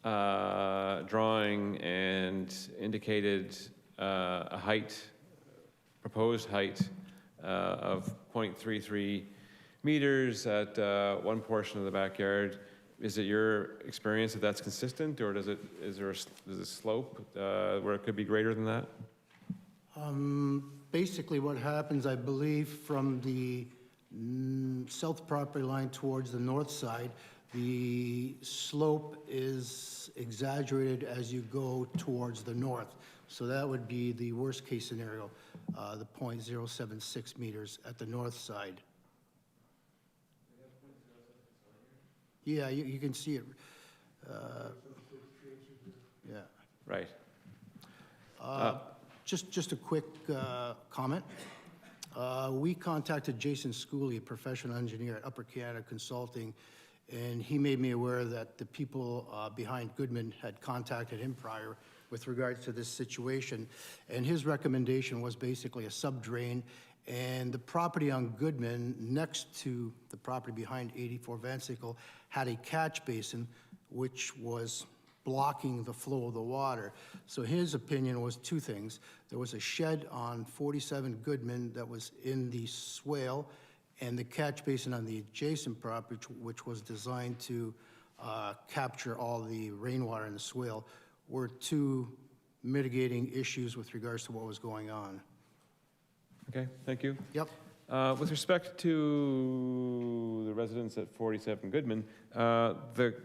[SPEAKER 1] drawing and indicated a height, proposed height of 0.33 meters at one portion of the backyard. Is it your experience that that's consistent, or is there a slope where it could be greater than that?
[SPEAKER 21] Basically what happens, I believe, from the south property line towards the north side, the slope is exaggerated as you go towards the north. So that would be the worst case scenario, the 0.076 meters at the north side. Yeah, you can see it. Yeah.
[SPEAKER 1] Right.
[SPEAKER 21] Just a quick comment. We contacted Jason Schooley, a professional engineer at Upper Canada Consulting, and he made me aware that the people behind Goodman had contacted him prior with regards to this situation. And his recommendation was basically a subdrain, and the property on Goodman next to the property behind 84 Van Sickle had a catch basin which was blocking the flow of the water. So his opinion was two things. There was a shed on 47 Goodman that was in the swale, and the catch basin on the adjacent property, which was designed to capture all the rainwater in the swale, were two mitigating issues with regards to what was going on.
[SPEAKER 1] Okay, thank you.
[SPEAKER 21] Yep.
[SPEAKER 1] With respect to the residents at 47 Goodman, the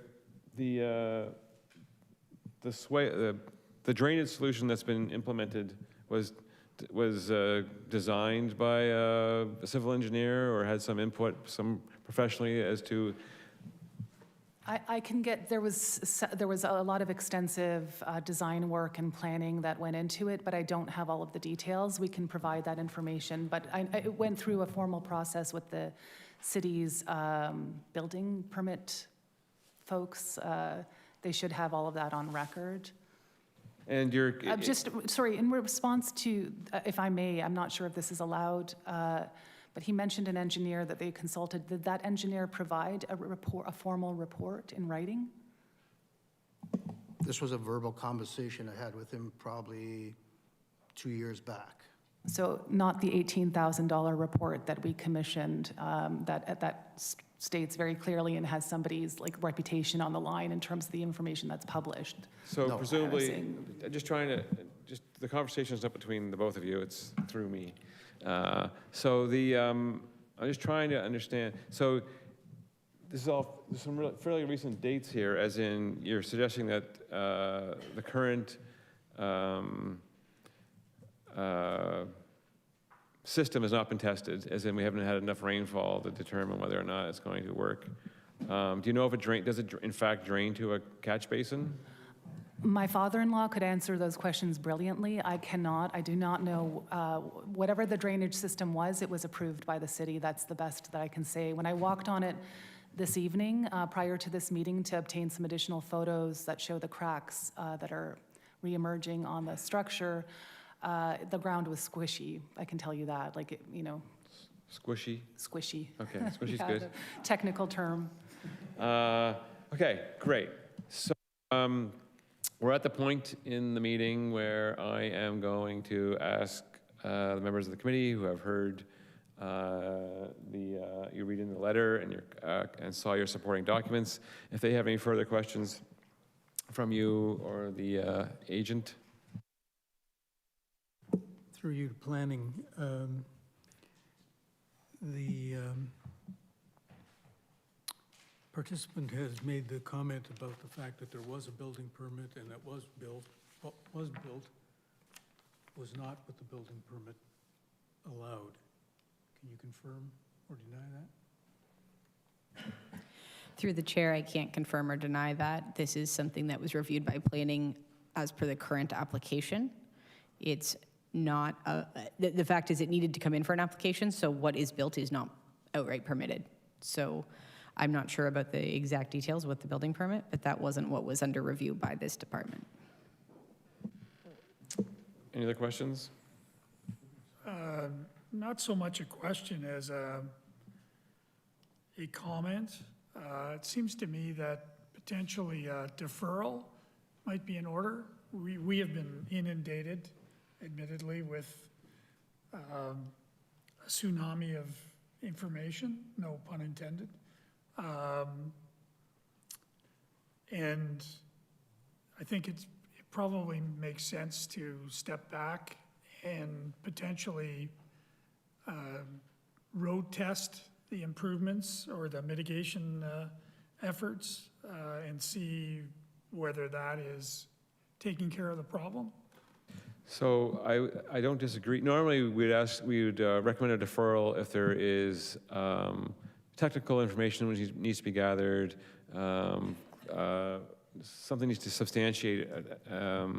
[SPEAKER 1] drainage solution that's been implemented was designed by a civil engineer or had some input, some professionally as to.
[SPEAKER 19] I can get, there was a lot of extensive design work and planning that went into it, but I don't have all of the details. We can provide that information, but it went through a formal process with the city's building permit folks. They should have all of that on record.
[SPEAKER 1] And you're...
[SPEAKER 19] sorry, in response to, if I may, I'm not sure if this is allowed, but he mentioned an engineer that they consulted. Did that engineer provide a formal report in writing?
[SPEAKER 21] This was a verbal conversation I had with him probably 2 years back.
[SPEAKER 4] So not the $18,000 report that we commissioned that states very clearly and has somebody's like reputation on the line in terms of the information that's published.
[SPEAKER 1] So presumably, just trying to, just the conversation's not between the both of you, it's through me. I'm just trying to understand. So this is all, there's some fairly recent dates here, as in you're suggesting that the current system has not been tested, as in we haven't had enough rainfall to determine whether or not it's going to work. Do you know if does it in fact drain to a catch basin?
[SPEAKER 4] My father-in-law could answer those questions brilliantly. I cannot. I do not know. Whatever the drainage system was, it was approved by the city. That's the best that I can say. When I walked on it this evening, prior to this meeting, to obtain some additional photos that show the cracks that are reemerging on the structure, the ground was squishy. I can tell you that. Like, it, you know.
[SPEAKER 1] Squishy?
[SPEAKER 4] Squishy.
[SPEAKER 1] Okay, squishy's
[SPEAKER 4] Yeah,
[SPEAKER 1] good.
[SPEAKER 4] the technical term.
[SPEAKER 1] Okay, great. So we're at the point in the meeting where I am going to ask the members of the committee who have heard you read in the letter and saw your supporting documents, if they have any further questions from you or the agent.
[SPEAKER 7] Through you to planning, the participant has made the comment about the fact that there was a building permit and that was built, what was built was not what the building permit allowed. Can you confirm or deny that?
[SPEAKER 5] Through the chair, I can't confirm or deny that. This is something that was reviewed by planning as per the current application. It's not, the fact is it needed to come in for an application, so what is built is not outright permitted. So I'm not sure about the exact details with the building permit, but that wasn't what was under review by this department.
[SPEAKER 1] Any other questions?
[SPEAKER 6] Not so much a question as a comment. It seems to me that potentially a deferral might be in order. We have been inundated, admittedly, with a tsunami of information, no pun intended. And I think it probably makes sense to step back and potentially road test the improvements or the mitigation efforts and see whether that is taking care of the problem.
[SPEAKER 1] So I don't disagree. Normally, we would recommend a deferral if there is technical information which needs to be gathered, something needs to substantiate a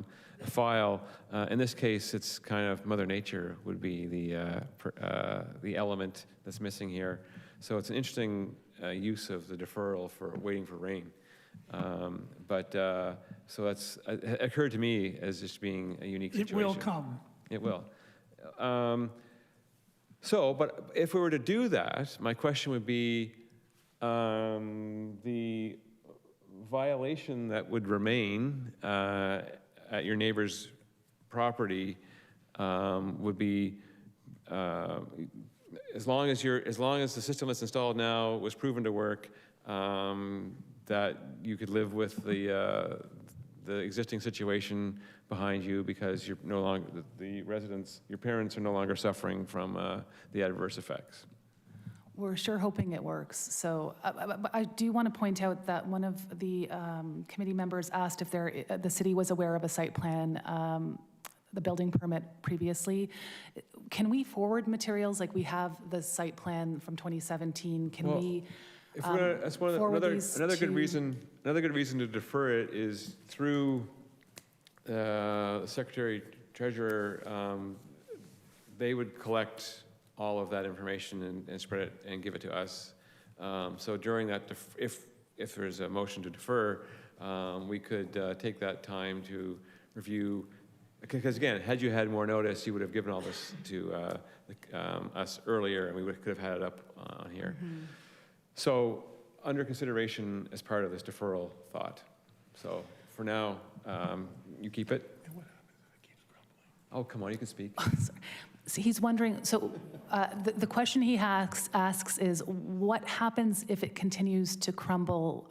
[SPEAKER 1] file. In this case, it's kind of Mother Nature would be the element that's missing here. So it's an interesting use of the deferral for waiting for rain. So that's it occurred to me as just being a unique situation.
[SPEAKER 6] It will come.
[SPEAKER 1] It will. But if we were to do that, my question would be the violation that would remain at your neighbor's property would be as long as the system that's installed now was proven to work, that you could live with the existing situation behind you because you're no longer, the residents, your parents are no longer suffering from the adverse effects.
[SPEAKER 4] We're sure hoping it works. So I do want to point out that one of the committee members asked if the city was aware of a site plan, the building permit previously. Can we forward materials like we have the site plan from 2017? Can we?
[SPEAKER 1] If we're gonna, that's one of another good reason to defer it is through the Secretary Treasurer. They would collect all of that information and spread it and give it to us. So during that, if there's a motion to defer, we could take that time to review. Because again, had you had more notice, you would have given all this to us earlier, and we could have had it up on here. Mm-hmm. So under consideration as part of this deferral thought. So for now, you keep it. Oh, come on, you can speak.
[SPEAKER 4] So he's wondering, so the question he asks is, what happens if it continues to crumble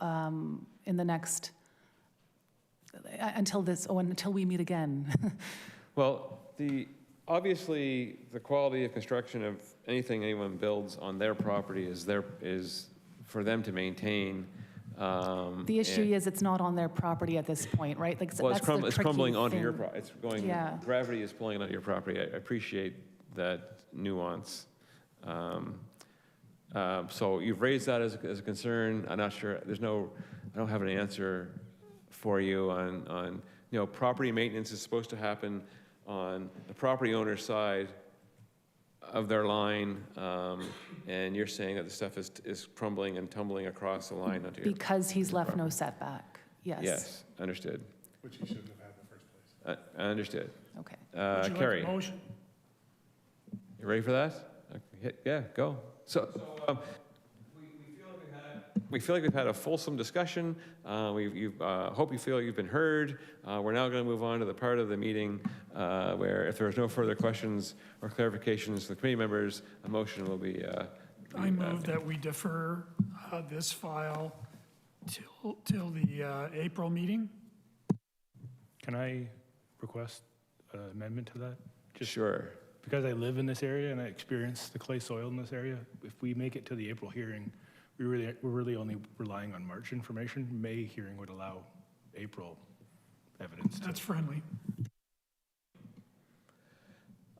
[SPEAKER 4] in the next, until we meet again?
[SPEAKER 1] Well, obviously, the quality of construction of anything anyone builds on their property is for them to maintain.
[SPEAKER 4] The issue is it's not on their property at this point, right? Like,
[SPEAKER 1] Well,
[SPEAKER 4] that's the
[SPEAKER 1] it's
[SPEAKER 4] tricky
[SPEAKER 1] crumbling onto your
[SPEAKER 4] thing.
[SPEAKER 1] property. It's going,
[SPEAKER 4] Yeah.
[SPEAKER 1] gravity is pulling it onto your property. I appreciate that nuance. So you've raised that as a concern. I'm not sure, I don't have an answer for you on, property maintenance is supposed to happen on the property owner's side of their line, and you're saying that the stuff is crumbling and tumbling across the line onto your.
[SPEAKER 4] Because he's left no setback, yes.
[SPEAKER 1] Yes, understood.
[SPEAKER 12] Which he shouldn't have had in the first place.
[SPEAKER 1] I understood.
[SPEAKER 4] Okay.
[SPEAKER 6] Would you like
[SPEAKER 1] Carrie,
[SPEAKER 6] a motion?
[SPEAKER 1] you ready for that? Okay, yeah, go. So, we feel like we've had a fulsome discussion. Hope you feel you've been heard. We're now going to move on to the part of the meeting where if there's no further questions or clarifications to the committee members, a motion will be.
[SPEAKER 6] I move that we defer this file till the April meeting.
[SPEAKER 11] Can I request an amendment to that?
[SPEAKER 1] Sure.
[SPEAKER 11] Because I live in this area and I experience the clay soil in this area, if we make it to the April hearing, we're really only relying on March information. May hearing would allow April evidence.
[SPEAKER 6] That's friendly.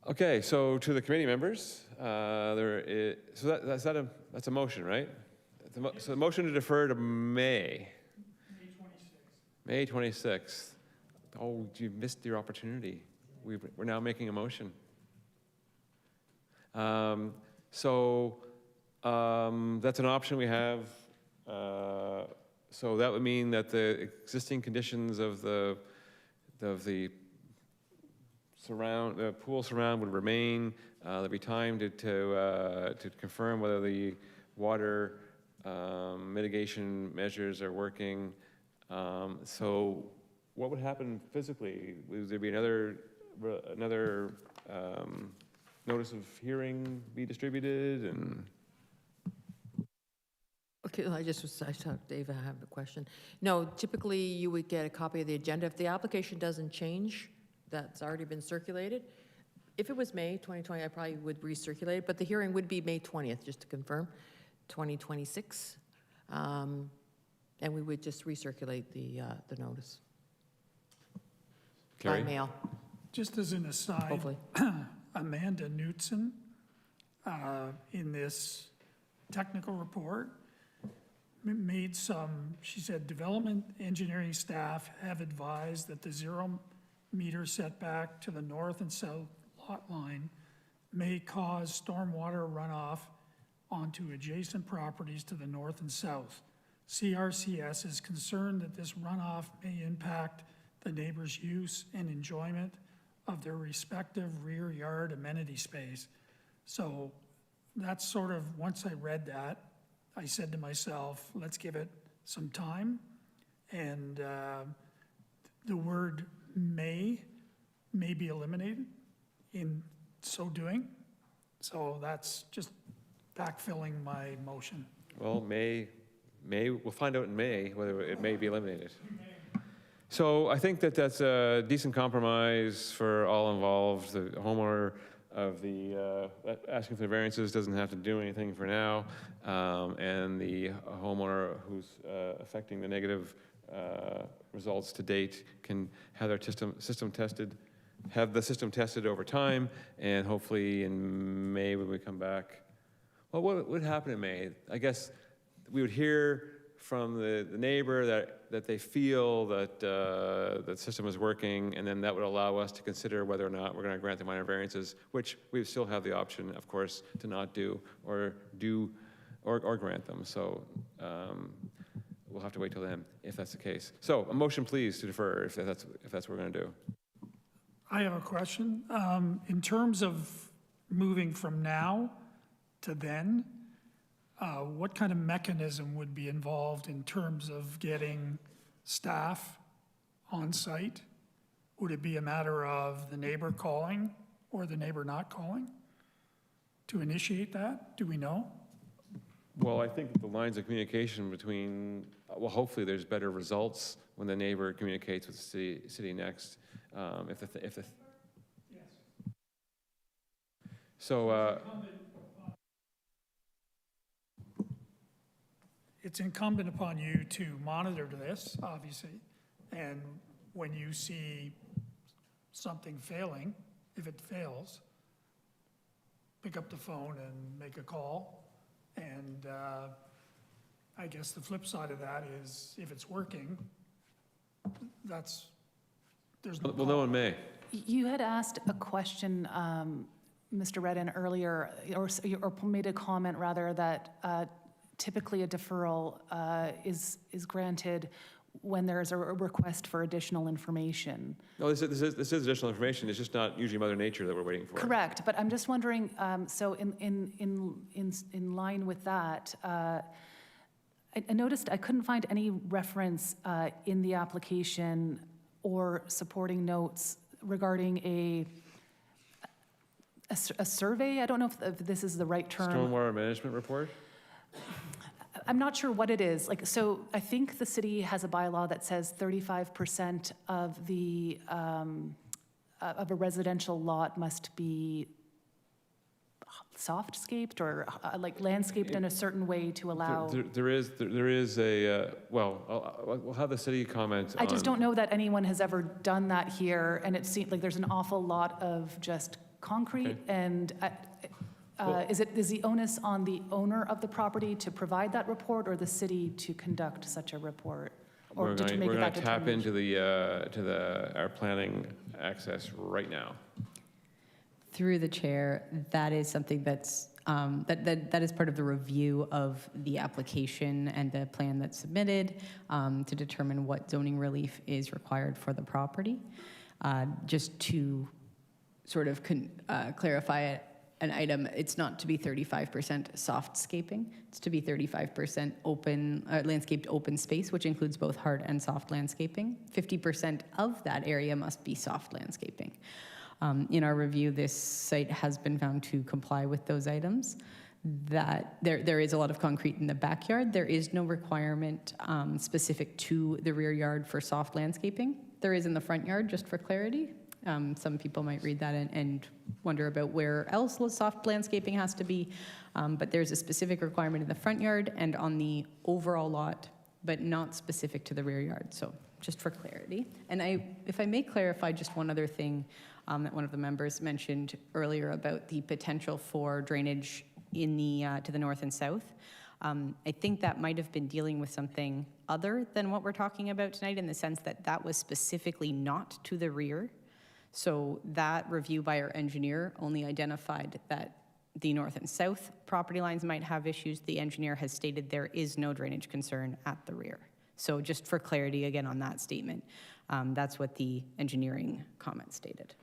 [SPEAKER 1] Okay, so to the committee members, that's a motion, right? So the motion to defer to May. May 26th. Oh, you missed your opportunity. We're now making a motion. That's an option we have. So that would mean that the existing conditions of the pool surround would remain. There'd be time to confirm whether the water mitigation measures are working. So what would happen physically? Would there be another notice of hearing be distributed and?
[SPEAKER 2] Okay, I thought Dave, I have a question. No, typically you would get a copy of the agenda. If the application doesn't change, that's already been circulated. If it was May 2020, I probably would recirculate it, but the hearing would be May 20th, just to confirm, 2026. And we would just recirculate the notice.
[SPEAKER 1] Carrie?
[SPEAKER 2] By mail,
[SPEAKER 6] Just as an aside,
[SPEAKER 2] hopefully.
[SPEAKER 6] Amanda Knutson, in this technical report, she said, development engineering staff have advised that the 0-meter setback to the north and south lot line may cause stormwater runoff onto adjacent properties to the north and south. CRCS is concerned that this runoff may impact the neighbors' use and enjoyment of their respective rear yard amenity space. So that's sort of, once I read that, I said to myself, let's give it some time. And the word may be eliminated in so doing. So that's just backfilling my motion.
[SPEAKER 1] Well, we'll find out in May whether it may be eliminated. So I think that's a decent compromise for all involved. The homeowner of the asking for the variances doesn't have to do anything for now, and the homeowner who's affecting the negative results to date can have their system tested, have the system tested over time, and hopefully in May when we come back. Well, what would happen in May? I guess we would hear from the neighbor that they feel that the system is working, and then that would allow us to consider whether or not we're going to grant the minor variances, which we still have the option, of course, to not do or grant them. So we'll have to wait till then if that's the case. So a motion, please, to defer if that's what we're going to do.
[SPEAKER 6] I have a question. In terms of moving from now to then, what kind of mechanism would be involved in terms of getting staff on site? Would it be a matter of the neighbor calling or the neighbor not calling to initiate that? Do we know?
[SPEAKER 1] Well, I think the lines of communication between, well, hopefully there's better results when the neighbor communicates with the city next. So,
[SPEAKER 6] It's incumbent upon you to monitor this, obviously, and when you see something failing, if it fails, pick up the phone and make a call. And I guess the flip side of that is if it's working, there's no
[SPEAKER 1] well, no one may.
[SPEAKER 4] You had asked a question, Mr. Redden, earlier, or made a comment, rather, that typically a deferral is granted when there's a request for additional information.
[SPEAKER 1] No, this is additional information. It's just not usually Mother Nature that we're waiting for.
[SPEAKER 4] Correct, but I'm just wondering, so in line with that, I noticed I couldn't find any reference in the application or supporting notes regarding a survey. I don't know if this is the right term.
[SPEAKER 1] Stormwater management report?
[SPEAKER 4] I'm not sure what it is. Like, so I think the city has a bylaw that says 35% of the of a residential lot must be softscaped or like landscaped in a certain way to allow.
[SPEAKER 1] There is a, well, we'll have the city comment
[SPEAKER 4] I just
[SPEAKER 1] on-
[SPEAKER 4] don't know that anyone has ever done that here, and it seems like there's an awful lot of just concrete.
[SPEAKER 1] Okay.
[SPEAKER 4] And is the onus on the owner of the property to provide that report, or the city to conduct such a report, or
[SPEAKER 1] We're
[SPEAKER 4] to
[SPEAKER 1] going
[SPEAKER 4] make
[SPEAKER 1] to
[SPEAKER 4] that
[SPEAKER 1] tap
[SPEAKER 4] determination?
[SPEAKER 1] into our planning access right now.
[SPEAKER 5] Through the chair, that is something that's, that is part of the review of the application and the plan that's submitted to determine what zoning relief is required for the property. Just to sort of clarify an item, it's not to be 35% softscaping. It's to be 35% open, landscaped open space, which includes both hard and soft landscaping. 50% of that area must be soft landscaping. In our review, this site has been found to comply with those items. That there is a lot of concrete in the backyard. There is no requirement specific to the rear yard for soft landscaping. There is in the front yard, just for clarity. Some people might read that and wonder about where else soft landscaping has to be, but there's a specific requirement in the front yard and on the overall lot, but not specific to the rear yard. So just for clarity. And if I may clarify just one other thing that one of the members mentioned earlier about the potential for drainage in the to the north and south. I think that might have been dealing with something other than what we're talking about tonight, in the sense that that was specifically not to the rear. So that review by our engineer only identified that the north and south property lines might have issues. The engineer has stated there is no drainage concern at the rear. So just for clarity again on that statement, that's what the engineering comment stated.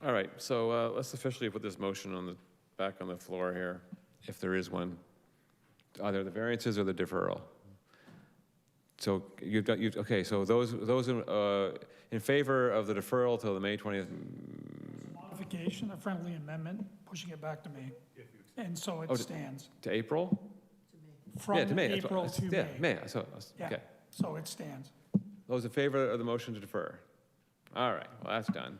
[SPEAKER 1] All right, so let's officially put this motion back on the floor here, if there is one. Either the variances or the deferral. So okay, so those in favor of the deferral till the May 20th.
[SPEAKER 6] Modification, a friendly amendment, pushing it back to May. And so it stands.
[SPEAKER 1] To April?
[SPEAKER 6] From
[SPEAKER 1] Yeah, to May.
[SPEAKER 6] April to
[SPEAKER 1] Yeah,
[SPEAKER 6] May.
[SPEAKER 1] May, so,
[SPEAKER 6] Yeah,
[SPEAKER 1] okay.
[SPEAKER 6] so it stands.
[SPEAKER 1] Those in favor of the motion to defer? All right, well, that's done.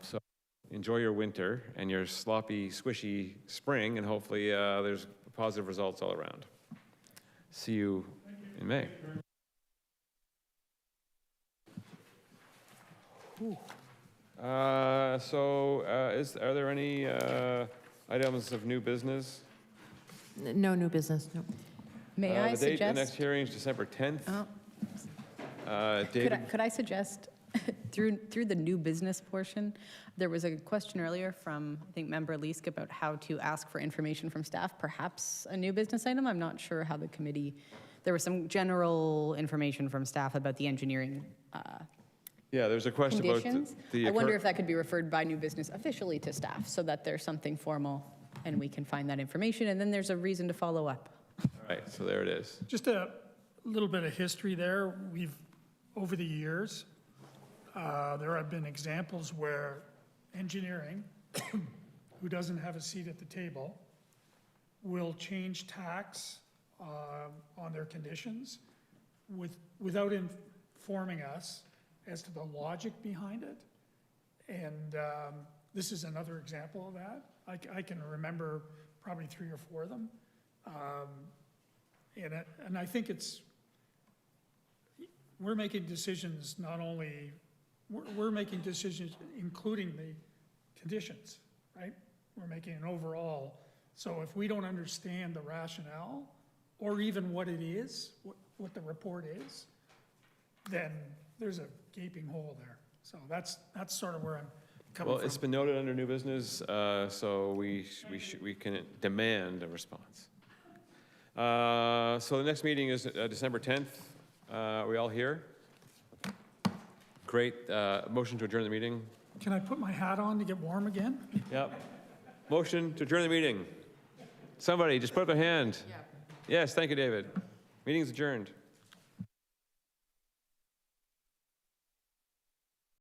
[SPEAKER 1] So enjoy your winter and your sloppy, squishy spring, and hopefully there's positive results all around. See you in May. Are there any items of new business?
[SPEAKER 2] No new business, no.
[SPEAKER 5] May I
[SPEAKER 1] The
[SPEAKER 5] suggest?
[SPEAKER 1] next hearing is December 10th. David?
[SPEAKER 5] Could I suggest, through the new business portion, there was a question earlier from, I think, Member Leask about how to ask for information from staff, perhaps a new business item. I'm not sure how the committee, there was some general information from staff about the engineering
[SPEAKER 1] Yeah, there's a question about
[SPEAKER 5] conditions.
[SPEAKER 1] the.
[SPEAKER 5] I wonder if that could be referred by new business officially to staff, so that there's something formal and we can find that information, and then there's a reason to follow up.
[SPEAKER 1] All right, so there it is.
[SPEAKER 6] Just a little bit of history there. We've, over the years, there have been examples where engineering, who doesn't have a seat at the table, will change tax on their conditions without informing us as to the logic behind it. And this is another example of that. I can remember probably 3 or 4 of them. And I think we're making decisions not only, we're making decisions including the conditions, right? We're making an overall. So if we don't understand the rationale, or even what it is, what the report is, then there's a gaping hole there. So that's sort of where I'm coming
[SPEAKER 1] Well,
[SPEAKER 6] from.
[SPEAKER 1] it's been noted under new business, so we can demand a response. So the next meeting is December 10th. Are we all here? Great. Motion to adjourn the meeting.
[SPEAKER 6] Can I put my hat on to get warm again?
[SPEAKER 1] Yep. Motion to adjourn the meeting. Somebody, just put up a hand. Yes, thank you, David. Meeting's adjourned.